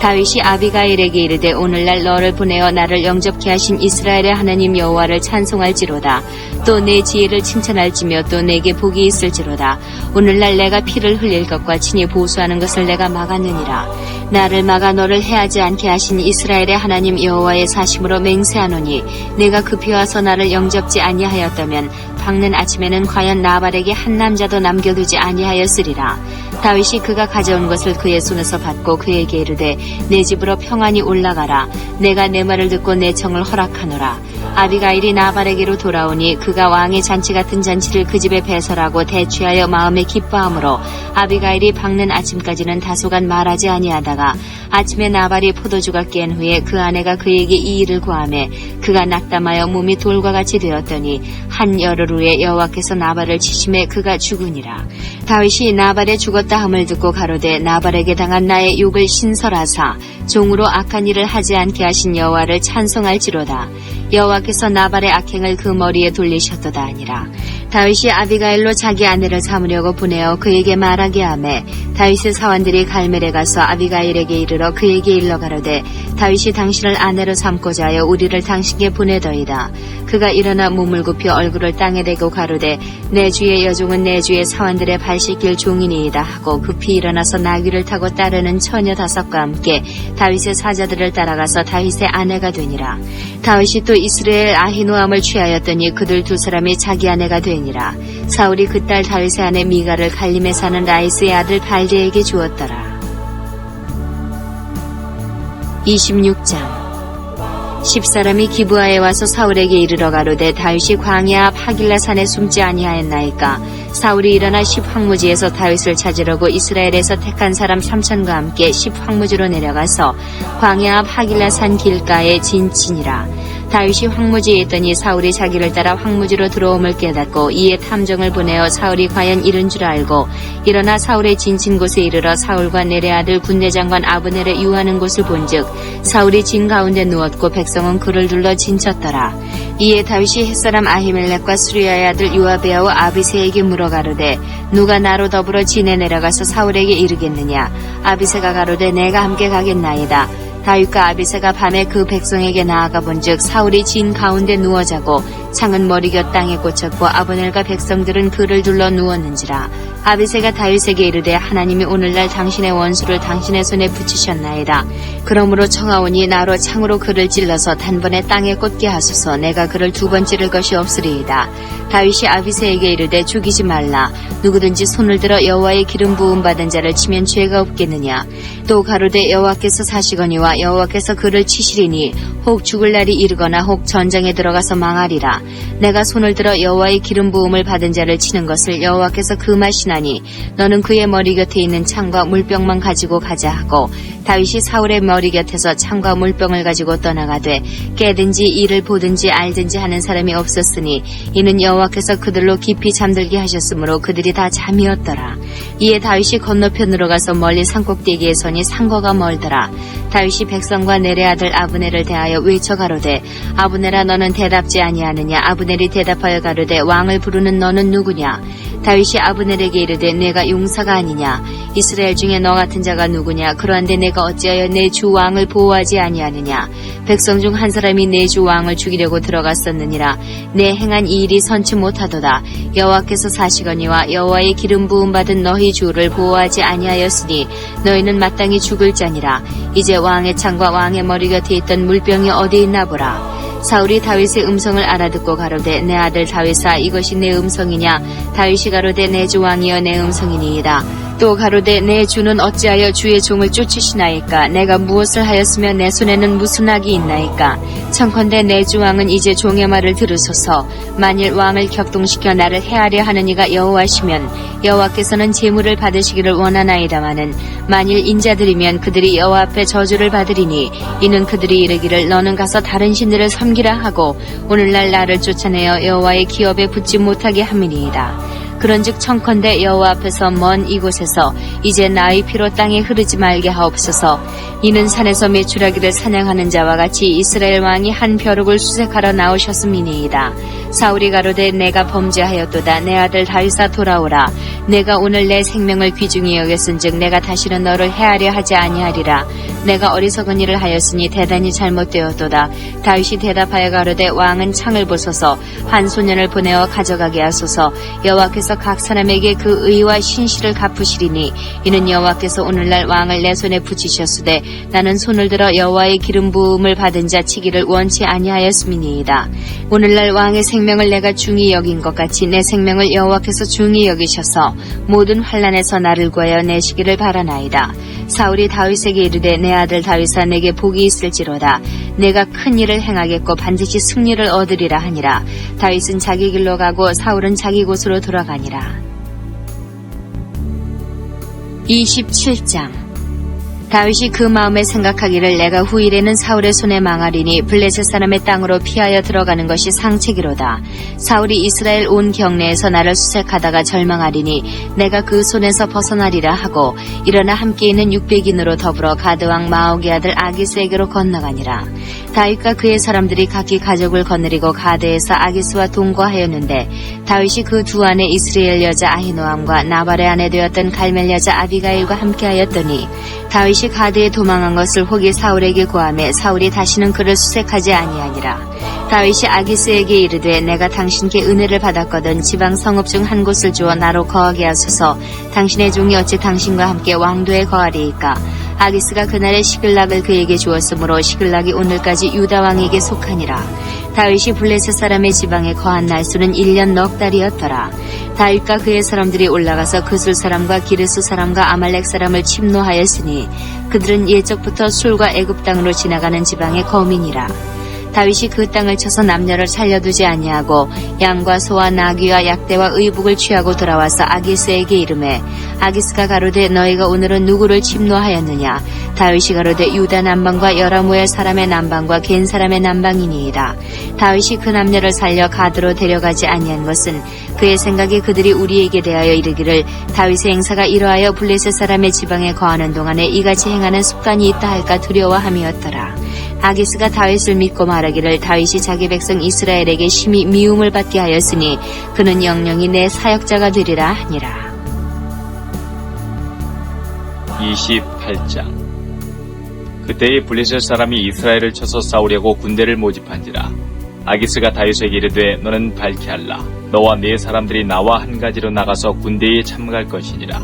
다윗이 아비가일에게 이르되 오늘날 너를 보내어 나를 영접케 하신 이스라엘의 하나님 여호와를 찬송할지로다. 또 내 지혜를 칭찬할지며 또 내게 복이 있을지로다. 오늘날 내가 피를 흘릴 것과 친히 보수하는 것을 내가 막았느니라. 나를 막아 너를 해하지 않게 하신 이스라엘의 하나님 여호와의 사심으로 맹세하노니 내가 급히 와서 나를 영접지 아니하였다면 밝는 아침에는 과연 나발에게 한 남자도 남겨두지 아니하였으리라. 다윗이 그가 가져온 것을 그의 손에서 받고 그에게 이르되 내 집으로 평안히 올라가라. 내가 내 말을 듣고 내 청을 허락하노라. 아비가일이 나발에게로 돌아오니 그가 왕의 잔치 같은 잔치를 그 집에 배설하고 대취하여 마음에 기뻐하므로 아비가일이 밝는 아침까지는 다소간 말하지 아니하다가 아침에 나발이 포도주가 깬 후에 그 아내가 그에게 이 일을 고하매 그가 낙담하여 몸이 돌과 같이 되었더니 한 열흘 후에 여호와께서 나발을 치심에 그가 죽으니라. 다윗이 나발의 죽었다 함을 듣고 가로되 나발에게 당한 나의 욕을 신설하사 종으로 악한 일을 하지 않게 하신 여호와를 찬송할지로다. 여호와께서 나발의 악행을 그 머리에 돌리셨도다 아니라. 다윗이 아비가일로 자기 아내를 삼으려고 보내어 그에게 말하게 하매 다윗의 사원들이 갈멜에 가서 아비가일에게 이르러 그에게 일러 가로되 다윗이 당신을 아내로 삼고자 하여 우리를 당신께 보내더이다. 그가 일어나 몸을 굽혀 얼굴을 땅에 대고 가로되 내 주의 여종은 내 주의 사원들의 발 씻길 종이니이다 하고 급히 일어나서 나귀를 타고 따르는 처녀 5과 함께 다윗의 사자들을 따라가서 다윗의 아내가 되니라. 다윗이 또 이스라엘 아히노암을 취하였더니 그들 2사람이 자기 아내가 되니라. 사울이 그 딸 다윗의 아내 미가를 갈림에 사는 라이스의 아들 발데에게 주었더라. 26장 10사람이 기브아에 와서 사울에게 이르러 가로되 다윗이 광야 앞 하길라 산에 숨지 아니하였나이까. 사울이 일어나 10황무지에서 다윗을 찾으려고 이스라엘에서 택한 사람 3,000과 함께 10황무지로 내려가서 광야 앞 하길라 산 길가에 진치니라. 다윗이 황무지에 있더니 사울이 자기를 따라 황무지로 들어옴을 깨닫고 이에 탐정을 보내어 사울이 과연 이른 줄 알고 일어나 사울의 진친 곳에 이르러 사울과 넬의 아들 군대장관 아브넬의 유하는 곳을 본즉 사울이 진 가운데 누웠고 백성은 그를 둘러 진쳤더라. 이에 다윗이 햇사람 아히멜렉과 수리아의 아들 요아베아와 아비새에게 물어 가로되 누가 나로 더불어 진에 내려가서 사울에게 이르겠느냐. 아비새가 가로되 내가 함께 가겠나이다. 다윗과 아비새가 밤에 그 백성에게 나아가 본즉 사울이 진 가운데 누워 자고 창은 머리곁 땅에 꽂혔고 아브넬과 백성들은 그를 둘러 누웠는지라. 아비새가 다윗에게 이르되 하나님이 오늘날 당신의 원수를 당신의 손에 붙이셨나이다. 그러므로 청하오니 나로 창으로 그를 찔러서 단번에 땅에 꽂게 하소서. 내가 그를 2번 찌를 것이 없으리이다. 다윗이 아비새에게 이르되 죽이지 말라. 누구든지 손을 들어 여호와의 기름 부음 받은 자를 치면 죄가 없겠느냐. 또 가로되 여호와께서 사시거니와 여호와께서 그를 치시리니 혹 죽을 날이 이르거나 혹 전쟁에 들어가서 망하리라. 내가 손을 들어 여호와의 기름 부음을 받은 자를 치는 것을 여호와께서 금하시나니 너는 그의 머리 곁에 있는 창과 물병만 가지고 가자 하고 다윗이 사울의 머리 곁에서 창과 물병을 가지고 떠나가되 깨든지 이를 보든지 알든지 하는 사람이 없었으니 이는 여호와께서 그들로 깊이 잠들게 하셨으므로 그들이 다 잠이었더라. 이에 다윗이 건너편으로 가서 멀리 산꼭대기에 서니 산거가 멀더라. 다윗이 백성과 넬의 아들 아브넬을 대하여 외쳐 가로되 아브넬아 너는 대답지 아니하느냐. 아브넬이 대답하여 가로되 왕을 부르는 너는 누구냐. 다윗이 아브넬에게 이르되 내가 용사가 아니냐. 이스라엘 중에 너 같은 자가 누구냐. 그러한데 내가 어찌하여 내 주 왕을 보호하지 아니하느냐. 백성 중 한 사람이 내 주 왕을 죽이려고 들어갔었느니라. 내 행한 이 일이 선치 못하도다. 여호와께서 사시거니와 여호와의 기름 부음 받은 너희 주를 보호하지 아니하였으니 너희는 마땅히 죽을 자니라. 이제 왕의 창과 왕의 머리 곁에 있던 물병이 어디 있나 보라. 사울이 다윗의 음성을 알아듣고 가로되 내 아들 다윗아 이것이 내 음성이냐. 다윗이 가로되 내 주 왕이여 내 음성이니이다. 또 가로되 내 주는 어찌하여 주의 종을 쫓으시나이까? 내가 무엇을 하였으며 내 손에는 무슨 악이 있나이까? 청컨대 내 주 왕은 이제 종의 말을 들으소서. 만일 왕을 격동시켜 나를 해하려 하는 이가 여호와시면 여호와께서는 제물을 받으시기를 원하나이다마는 만일 인자들이면 그들이 여호와 앞에 저주를 받으리니 이는 그들이 이르기를 너는 가서 다른 신들을 섬기라 하고 오늘날 나를 쫓아내어 여호와의 기업에 붙지 못하게 함이니이다. 그런즉 청컨대 여호와 앞에서 먼 이곳에서 이제 나의 피로 땅에 흐르지 말게 하옵소서. 이는 산에서 메추라기를 사냥하는 자와 같이 이스라엘 왕이 한 벼룩을 수색하러 나오셨음이니이다. 사울이 가로되 내가 범죄하였도다. 내 아들 다윗아 돌아오라. 내가 오늘 내 생명을 귀중히 여겼은즉 내가 다시는 너를 해하려 하지 아니하리라. 내가 어리석은 일을 하였으니 대단히 잘못되었도다. 다윗이 대답하여 가로되 왕은 창을 보소서. 한 소년을 보내어 가져가게 하소서. 여호와께서 각 사람에게 그 의와 신실을 갚으시리니 이는 여호와께서 오늘날 왕을 내 손에 붙이셨으되 나는 손을 들어 여호와의 기름 부음을 받은 자 치기를 원치 아니하였음이니이다. 오늘날 왕의 생명을 내가 중히 여긴 것 같이 내 생명을 여호와께서 중히 여기셔서 모든 환난에서 나를 구하여 내시기를 바라나이다. 사울이 다윗에게 이르되 내 아들 다윗아 내게 복이 있을지로다. 내가 큰 일을 행하겠고 반드시 승리를 얻으리라 하니라. 다윗은 자기 길로 가고 사울은 자기 곳으로 돌아가니라. 27장. 다윗이 그 마음에 생각하기를 내가 후일에는 사울의 손에 망하리니 블레셋 사람의 땅으로 피하여 들어가는 것이 상책이로다. 사울이 이스라엘 온 경내에서 나를 수색하다가 절망하리니 내가 그 손에서 벗어나리라 하고 일어나 함께 있는 600인으로 더불어 가드왕 마옥의 아들 아기스에게로 건너가니라. 다윗과 그의 사람들이 각기 가족을 거느리고 가드에서 아기스와 동거하였는데 다윗이 그 두 아내 이스라엘 여자 아히노암과 나발의 아내 되었던 갈멜 여자 아비가일과 함께하였더니 다윗이 가드에 도망한 것을 혹이 사울에게 고하매 사울이 다시는 그를 수색하지 아니하니라. 다윗이 아기스에게 이르되 내가 당신께 은혜를 받았거든 지방 성읍 중 한 곳을 주어 나로 거하게 하소서. 당신의 종이 어찌 당신과 함께 왕도에 거하리이까? 아기스가 그날에 시글락을 그에게 주었으므로 시글락이 오늘까지 유다 왕에게 속하니라. 다윗이 블레셋 사람의 지방에 거한 날수는 1년 넉 달이었더라. 다윗과 그의 사람들이 올라가서 그술 사람과 기르스 사람과 아말렉 사람을 침노하였으니 그들은 예적부터 술과 애굽 땅으로 지나가는 지방의 거민이라. 다윗이 그 땅을 쳐서 남녀를 살려두지 아니하고 양과 소와 나귀와 약대와 의복을 취하고 돌아와서 아기스에게 이르매 아기스가 가로되 너희가 오늘은 누구를 침노하였느냐? 다윗이 가로되 유다 남방과 여라무엘 사람의 남방과 겐 사람의 남방이니이다. 다윗이 그 남녀를 살려 가드로 데려가지 아니한 것은 그의 생각에 그들이 우리에게 대하여 이르기를 다윗의 행사가 이러하여 블레셋 사람의 지방에 거하는 동안에 이같이 행하는 습관이 있다 할까 두려워함이었더라. 아기스가 다윗을 믿고 말하기를 다윗이 자기 백성 이스라엘에게 심히 미움을 받게 하였으니 그는 영영이 내 사역자가 되리라 하니라. 28장. 그때에 블레셋 사람이 이스라엘을 쳐서 싸우려고 군대를 모집한지라. 아기스가 다윗에게 이르되 너는 밝게 할라. 너와 네 사람들이 나와 한 가지로 나가서 군대에 참가할 것이니라.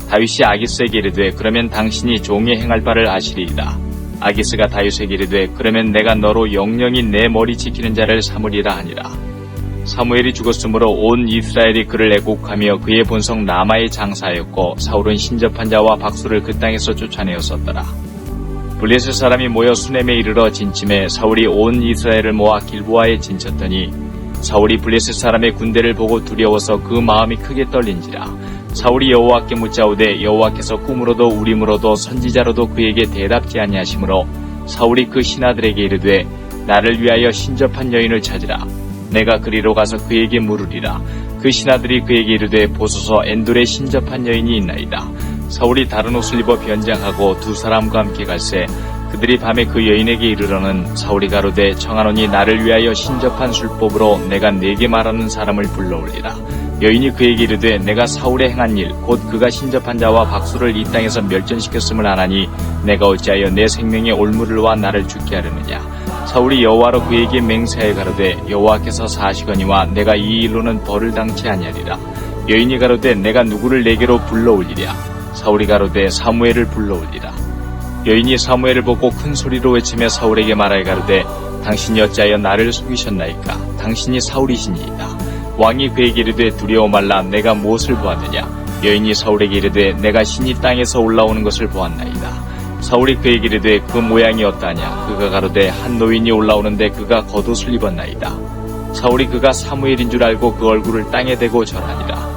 다윗이 아기스에게 이르되 그러면 당신이 종이 행할 바를 아시리이다. 아기스가 다윗에게 이르되 그러면 내가 너로 영영이 내 머리 지키는 자를 삼으리라 하니라. 사무엘이 죽었으므로 온 이스라엘이 그를 애곡하며 그의 본성 라마에 장사하였고 사울은 신접한 자와 박수를 그 땅에서 쫓아내었었더라. 블레셋 사람이 모여 수넴에 이르러 진침해 사울이 온 이스라엘을 모아 길보아에 진쳤더니 사울이 블레셋 사람의 군대를 보고 두려워서 그 마음이 크게 떨린지라. 사울이 여호와께 묻자오되 여호와께서 꿈으로도 우림으로도 선지자로도 그에게 대답지 아니하시므로 사울이 그 신하들에게 이르되 나를 위하여 신접한 여인을 찾으라. 내가 그리로 가서 그에게 물으리라. 그 신하들이 그에게 이르되 보소서 엔돌에 신접한 여인이 있나이다. 사울이 다른 옷을 입어 변장하고 두 사람과 함께 갈새 그들이 밤에 그 여인에게 이르러는 사울이 가로되 청하노니 나를 위하여 신접한 술법으로 내가 네게 말하는 사람을 불러올리라. 여인이 그에게 이르되 내가 사울에 행한 일 곧 그가 신접한 자와 박수를 이 땅에서 멸전시켰음을 아나니 내가 어찌하여 내 생명에 올무를 와 나를 죽게 하려느냐. 사울이 여호와로 그에게 맹세하여 가로되 여호와께서 사시거니와 내가 이 일로는 벌을 당치 아니하리라. 여인이 가로되 내가 누구를 내게로 불러올리랴. 사울이 가로되 사무엘을 불러올리라. 여인이 사무엘을 보고 큰 소리로 외치며 사울에게 말하여 가로되 당신이 어찌하여 나를 속이셨나이까. 당신이 사울이시니이다. 왕이 그에게 이르되 두려워 말라. 내가 무엇을 보았느냐. 여인이 사울에게 이르되 내가 신이 땅에서 올라오는 것을 보았나이다. 사울이 그에게 이르되 그 모양이 어떠하냐. 그가 가로되 한 노인이 올라오는데 그가 겉옷을 입었나이다. 사울이 그가 사무엘인 줄 알고 그 얼굴을 땅에 대고 절하니라.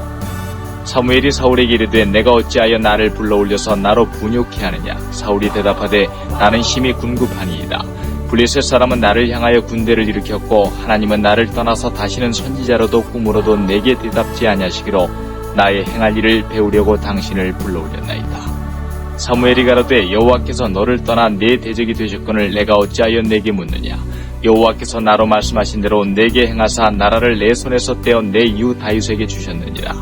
사무엘이 사울에게 이르되 내가 어찌하여 나를 불러올려서 나로 분욕케 하느냐. 사울이 대답하되 나는 심히 궁급하니이다. 블레셋 사람은 나를 향하여 군대를 일으켰고 하나님은 나를 떠나서 다시는 선지자로도 꿈으로도 내게 대답지 아니하시기로 나의 행할 일을 배우려고 당신을 불러올렸나이다. 사무엘이 가로되 여호와께서 너를 떠나 내 대적이 되셨거늘 내가 어찌하여 내게 묻느냐. 여호와께서 나로 말씀하신 대로 내게 행하사 나라를 내 손에서 떼어 내 이후 다윗에게 주셨느니라.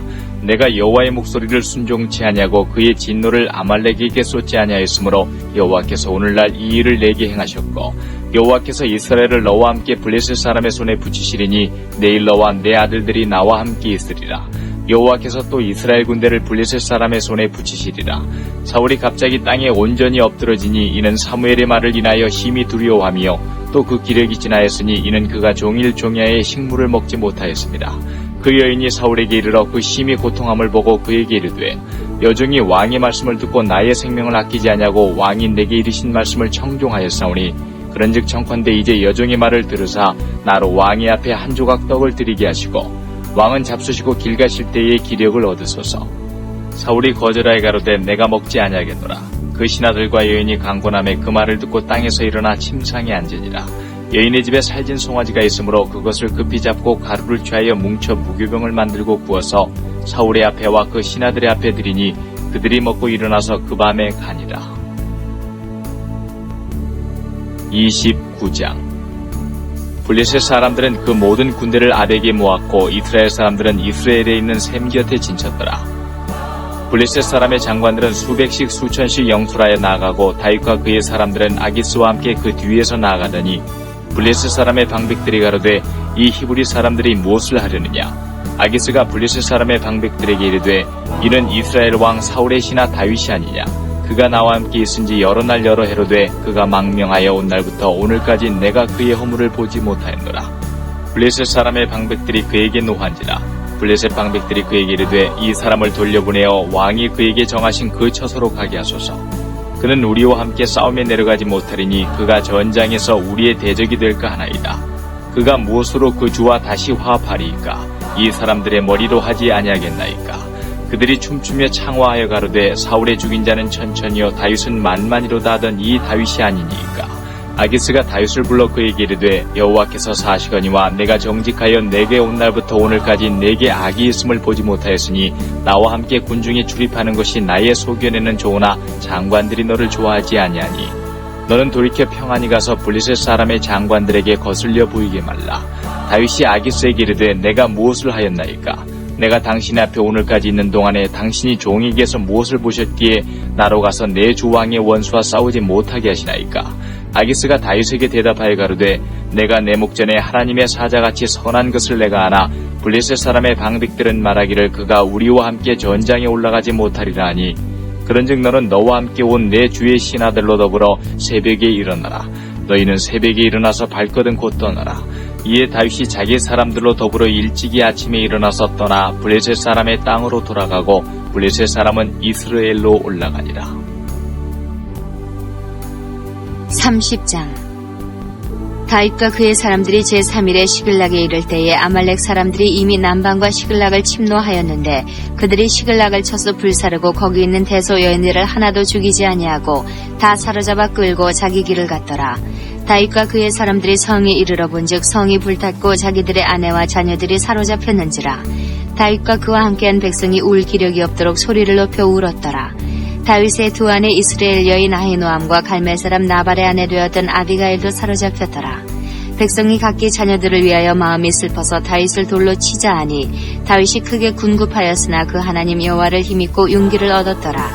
내가 여호와의 목소리를 순종치 아니하고 그의 진노를 아말렉에게 쏟지 아니하였으므로 여호와께서 오늘날 이 일을 내게 행하셨고 여호와께서 이스라엘을 너와 함께 블레셋 사람의 손에 붙이시리니 내일 너와 내 아들들이 나와 함께 있으리라. 여호와께서 또 이스라엘 군대를 블레셋 사람의 손에 붙이시리라. 사울이 갑자기 땅에 온전히 엎드러지니 이는 사무엘의 말을 인하여 심히 두려워하며 또 그 기력이 지나였으니 이는 그가 종일 종야의 식물을 먹지 못하였습니다. 그 여인이 사울에게 이르러 그 심히 고통함을 보고 그에게 이르되 여종이 왕의 말씀을 듣고 나의 생명을 아끼지 아니하고 왕이 내게 이르신 말씀을 청종하였사오니 그런즉 청컨대 이제 여종의 말을 들으사 나로 왕의 앞에 한 조각 떡을 드리게 하시고 왕은 잡수시고 길 가실 때에 기력을 얻으소서. 사울이 거절하여 가로되 내가 먹지 아니하겠노라. 그 신하들과 여인이 강권함에 그 말을 듣고 땅에서 일어나 침상에 앉으니라. 여인의 집에 살진 송아지가 있으므로 그것을 급히 잡고 가루를 취하여 뭉쳐 무교병을 만들고 구워서 사울의 앞에와 그 신하들의 앞에 드리니 그들이 먹고 일어나서 그 밤에 가니라. 29장. 블레셋 사람들은 그 모든 군대를 아벡에 모았고 이스라엘 사람들은 이스라엘에 있는 셈 곁에 진쳤더라. 블레셋 사람의 장관들은 수백씩 수천씩 영술하여 나아가고 다윗과 그의 사람들은 아기스와 함께 그 뒤에서 나아가더니 블레셋 사람의 방백들이 가로되 이 히브리 사람들이 무엇을 하려느냐. 아기스가 블레셋 사람의 방백들에게 이르되 이는 이스라엘 왕 사울의 신하 다윗이 아니냐. 그가 나와 함께 있은지 여러 날 여러 해로 돼 그가 망명하여 온 날부터 오늘까지 내가 그의 허물을 보지 못하였노라. 블레셋 사람의 방백들이 그에게 노한지라. 블레셋 방백들이 그에게 이르되 이 사람을 돌려보내어 왕이 그에게 정하신 그 처소로 가게 하소서. 그는 우리와 함께 싸움에 내려가지 못하리니 그가 전장에서 우리의 대적이 될까 하나이다. 그가 무엇으로 그 주와 다시 화합하리이까. 이 사람들의 머리로 하지 아니하겠나이까. 그들이 춤추며 창화하여 가로되 사울의 죽인 자는 천천히요 다윗은 만만이로다 하던 이 다윗이 아니니이까. 아기스가 다윗을 불러 그에게 이르되 여호와께서 사시거니와 내가 정직하여 내게 온 날부터 오늘까지 내게 악이 있음을 보지 못하였으니 나와 함께 군중에 출입하는 것이 나의 소견에는 좋으나 장관들이 너를 좋아하지 아니하니 너는 돌이켜 평안히 가서 블레셋 사람의 장관들에게 거슬려 보이게 말라. 다윗이 아기스에게 이르되 내가 무엇을 하였나이까. 내가 당신 앞에 오늘까지 있는 동안에 당신이 종에게서 무엇을 보셨기에 나로 가서 내 주 왕의 원수와 싸우지 못하게 하시나이까. 아기스가 다윗에게 대답하여 가로되 내가 내 목전에 하나님의 사자같이 선한 것을 내가 아나 블레셋 사람의 방백들은 말하기를 그가 우리와 함께 전장에 올라가지 못하리라 하니 그런즉 너는 너와 함께 온 내 주의 신하들로 더불어 새벽에 일어나라. 너희는 새벽에 일어나서 발거든 곧 떠나라. 이에 다윗이 자기 사람들로 더불어 일찍이 아침에 일어나서 떠나 블레셋 사람의 땅으로 돌아가고 블레셋 사람은 이스라엘로 올라가니라. 30장. 다윗과 그의 사람들이 제3일에 시글락에 이를 때에 아말렉 사람들이 이미 남방과 시글락을 침노하였는데 그들이 시글락을 쳐서 불사르고 거기 있는 대소 여인들을 하나도 죽이지 아니하고 다 사로잡아 끌고 자기 길을 갔더라. 다윗과 그의 사람들이 성에 이르러 본즉 성이 불탔고 자기들의 아내와 자녀들이 사로잡혔는지라. 다윗과 그와 함께한 백성이 울 기력이 없도록 소리를 높여 울었더라. 다윗의 두 아내 이스라엘 여인 아히노암과 갈멜 사람 나발의 아내 되었던 아비가일도 사로잡혔더라. 백성이 각기 자녀들을 위하여 마음이 슬퍼서 다윗을 돌로 치자 하니 다윗이 크게 군급하였으나 그 하나님 여호와를 힘입고 용기를 얻었더라.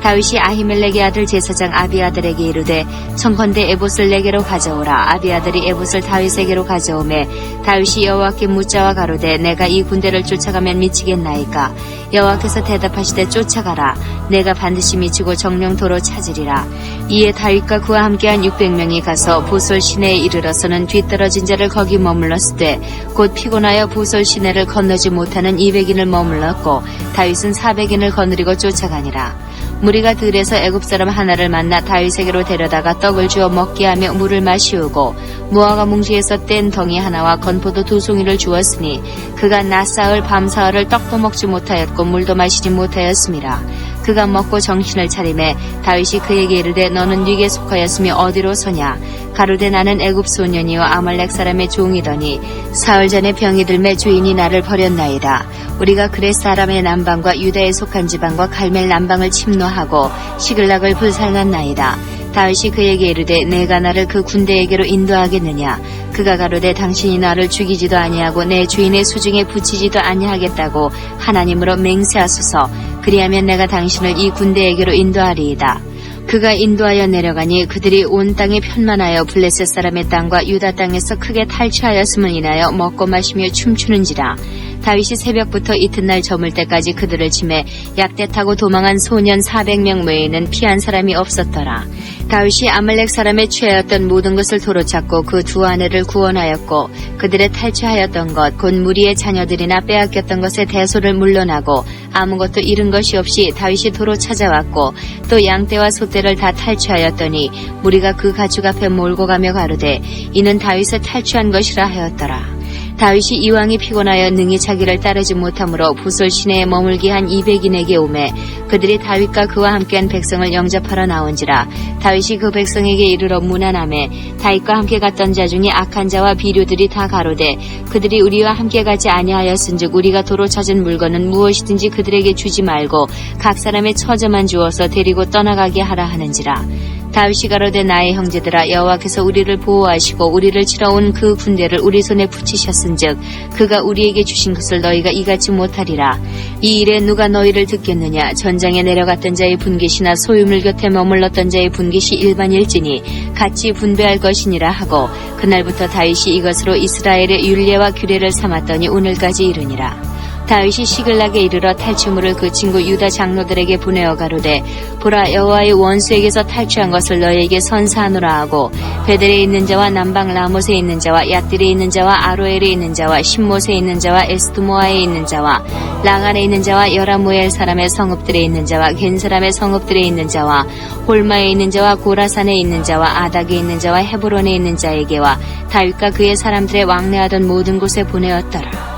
다윗이 아히멜렉의 아들 제사장 아비아들에게 이르되 청컨대 에봇을 내게로 가져오라. 아비아들이 에봇을 다윗에게로 가져오매 다윗이 여호와께 묻자와 가로되 내가 이 군대를 쫓아가면 미치겠나이까. 여호와께서 대답하시되 쫓아가라. 내가 반드시 미치고 정령도로 찾으리라. 이에 다윗과 그와 함께한 600명이 가서 보솔 시내에 이르러서는 뒤떨어진 자를 거기 머물렀으되 곧 피곤하여 보솔 시내를 건너지 못하는 200인을 머물렀고 다윗은 400인을 거느리고 쫓아가니라. 무리가 들에서 애굽 사람 하나를 만나 다윗에게로 데려다가 떡을 주어 먹게 하며 물을 마시우고 무화과 뭉치에서 뗀 덩이 하나와 건포도 2송이를 주었으니 그가 낮 사흘 밤 사흘을 떡도 먹지 못하였고 물도 마시지 못하였음이라. 그가 먹고 정신을 차리매 다윗이 그에게 이르되 너는 네게 속하였으며 어디로 서냐. 가로되 나는 애굽 소년이요 아말렉 사람의 종이더니 사흘 전에 병이 들매 주인이 나를 버렸나이다. 우리가 그레스 사람의 남방과 유다에 속한 지방과 갈멜 남방을 침노하고 시글락을 불살랐나이다. 다윗이 그에게 이르되 내가 나를 그 군대에게로 인도하겠느냐. 그가 가로되 당신이 나를 죽이지도 아니하고 내 주인의 수중에 붙이지도 아니하겠다고 하나님으로 맹세하소서. 그리하면 내가 당신을 이 군대에게로 인도하리이다. 그가 인도하여 내려가니 그들이 온 땅에 편만하여 블레셋 사람의 땅과 유다 땅에서 크게 탈취하였음을 인하여 먹고 마시며 춤추는지라. 다윗이 새벽부터 이튿날 저물 때까지 그들을 치매 약대 타고 도망한 소년 400명 외에는 피한 사람이 없었더라. 다윗이 아말렉 사람의 취하였던 모든 것을 도로 찾고 그 두 아내를 구원하였고 그들의 탈취하였던 것 곧 무리의 자녀들이나 빼앗겼던 것에 대소를 물러나고 아무것도 잃은 것이 없이 다윗이 도로 찾아왔고 또 양떼와 소떼를 다 탈취하였더니 무리가 그 가축 앞에 몰고 가며 가로되 이는 다윗을 탈취한 것이라 하였더라. 다윗이 이왕이 피곤하여 능히 자기를 따르지 못하므로 보솔 시내에 머물기 한 200인에게 오매 그들이 다윗과 그와 함께한 백성을 영접하러 나온지라. 다윗이 그 백성에게 이르러 문안하매 다윗과 함께 갔던 자 중에 악한 자와 비류들이 다 가로되 그들이 우리와 함께 가지 아니하였은즉 우리가 도로 찾은 물건은 무엇이든지 그들에게 주지 말고 각 사람의 처자만 주어서 데리고 떠나가게 하라 하는지라. 다윗이 가로되 나의 형제들아 여호와께서 우리를 보호하시고 우리를 치러 온 그 군대를 우리 손에 붙이셨은즉 그가 우리에게 주신 것을 너희가 이같이 못하리라. 이 일에 누가 너희를 듣겠느냐. 전장에 내려갔던 자의 분깃이나 소유물 곁에 머물렀던 자의 분깃이 일반일지니 같이 분배할 것이니라 하고 그날부터 다윗이 이것으로 이스라엘의 율례와 규례를 삼았더니 오늘까지 이르니라. 다윗이 시글락에 이르러 탈취물을 그 친구 유다 장로들에게 보내어 가로되 보라 여호와의 원수에게서 탈취한 것을 너희에게 선사하노라 하고 베델에 있는 자와 남방 라못에 있는 자와 얏딜에 있는 자와 아로엘에 있는 자와 신못에 있는 자와 에스드모아에 있는 자와 랑안에 있는 자와 여라무엘 사람의 성읍들에 있는 자와 겐 사람의 성읍들에 있는 자와 홀마에 있는 자와 고라산에 있는 자와 아닥에 있는 자와 헤브론에 있는 자에게와 다윗과 그의 사람들의 왕래하던 모든 곳에 보내었더라.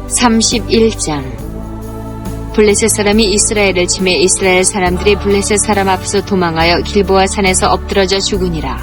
31장 블레셋 사람이 이스라엘을 치매 이스라엘 사람들이 블레셋 사람 앞에서 도망하여 길보아 산에서 엎드러져 죽으니라.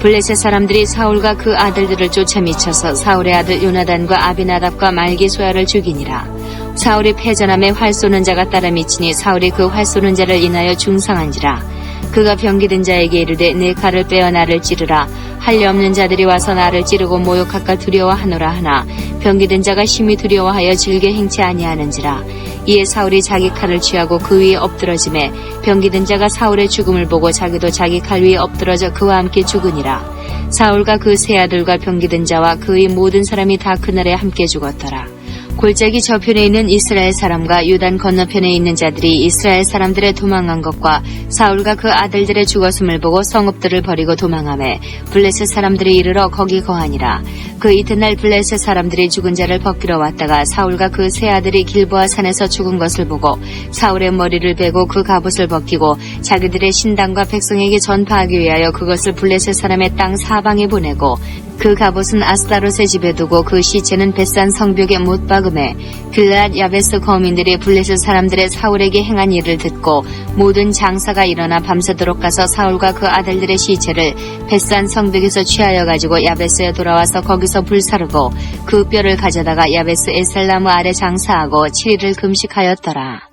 블레셋 사람들이 사울과 그 아들들을 쫓아 미쳐서 사울의 아들 요나단과 아비나답과 말기소야를 죽이니라. 사울이 패전함에 활 쏘는 자가 따라 미치니 사울이 그 활 쏘는 자를 인하여 중상한지라. 그가 병기든 자에게 이르되 내 칼을 빼어 나를 찌르라. 할례 없는 자들이 와서 나를 찌르고 모욕할까 두려워하노라 하나 병기든 자가 심히 두려워하여 질게 행치 아니하는지라. 이에 사울이 자기 칼을 취하고 그 위에 엎드러지매 병기든 자가 사울의 죽음을 보고 자기도 자기 칼 위에 엎드러져 그와 함께 죽으니라. 사울과 그 세 아들과 병기든 자와 그의 모든 사람이 다 그날에 함께 죽었더라. 골짜기 저편에 있는 이스라엘 사람과 요단 건너편에 있는 자들이 이스라엘 사람들의 도망간 것과 사울과 그 아들들의 죽었음을 보고 성읍들을 버리고 도망하매 블레셋 사람들이 이르러 거기 거하니라. 그 이튿날 블레셋 사람들이 죽은 자를 벗기러 왔다가 사울과 그 세 아들이 길보아 산에서 죽은 것을 보고 사울의 머리를 베고 그 갑옷을 벗기고 자기들의 신당과 백성에게 전파하기 위하여 그것을 블레셋 사람의 땅 사방에 보내고 그 갑옷은 아스타롯의 집에 두고 그 시체는 벳산 성벽에 못 박음에 길르앗 야베스 거민들이 블레셋 사람들의 사울에게 행한 일을 듣고 모든 장사가 일어나 밤새도록 가서 사울과 그 아들들의 시체를 벳산 성벽에서 취하여 가지고 야베스에 돌아와서 거기서 불사르고 그 뼈를 가져다가 야베스 에셀나무 아래 장사하고 7일을 금식하였더라.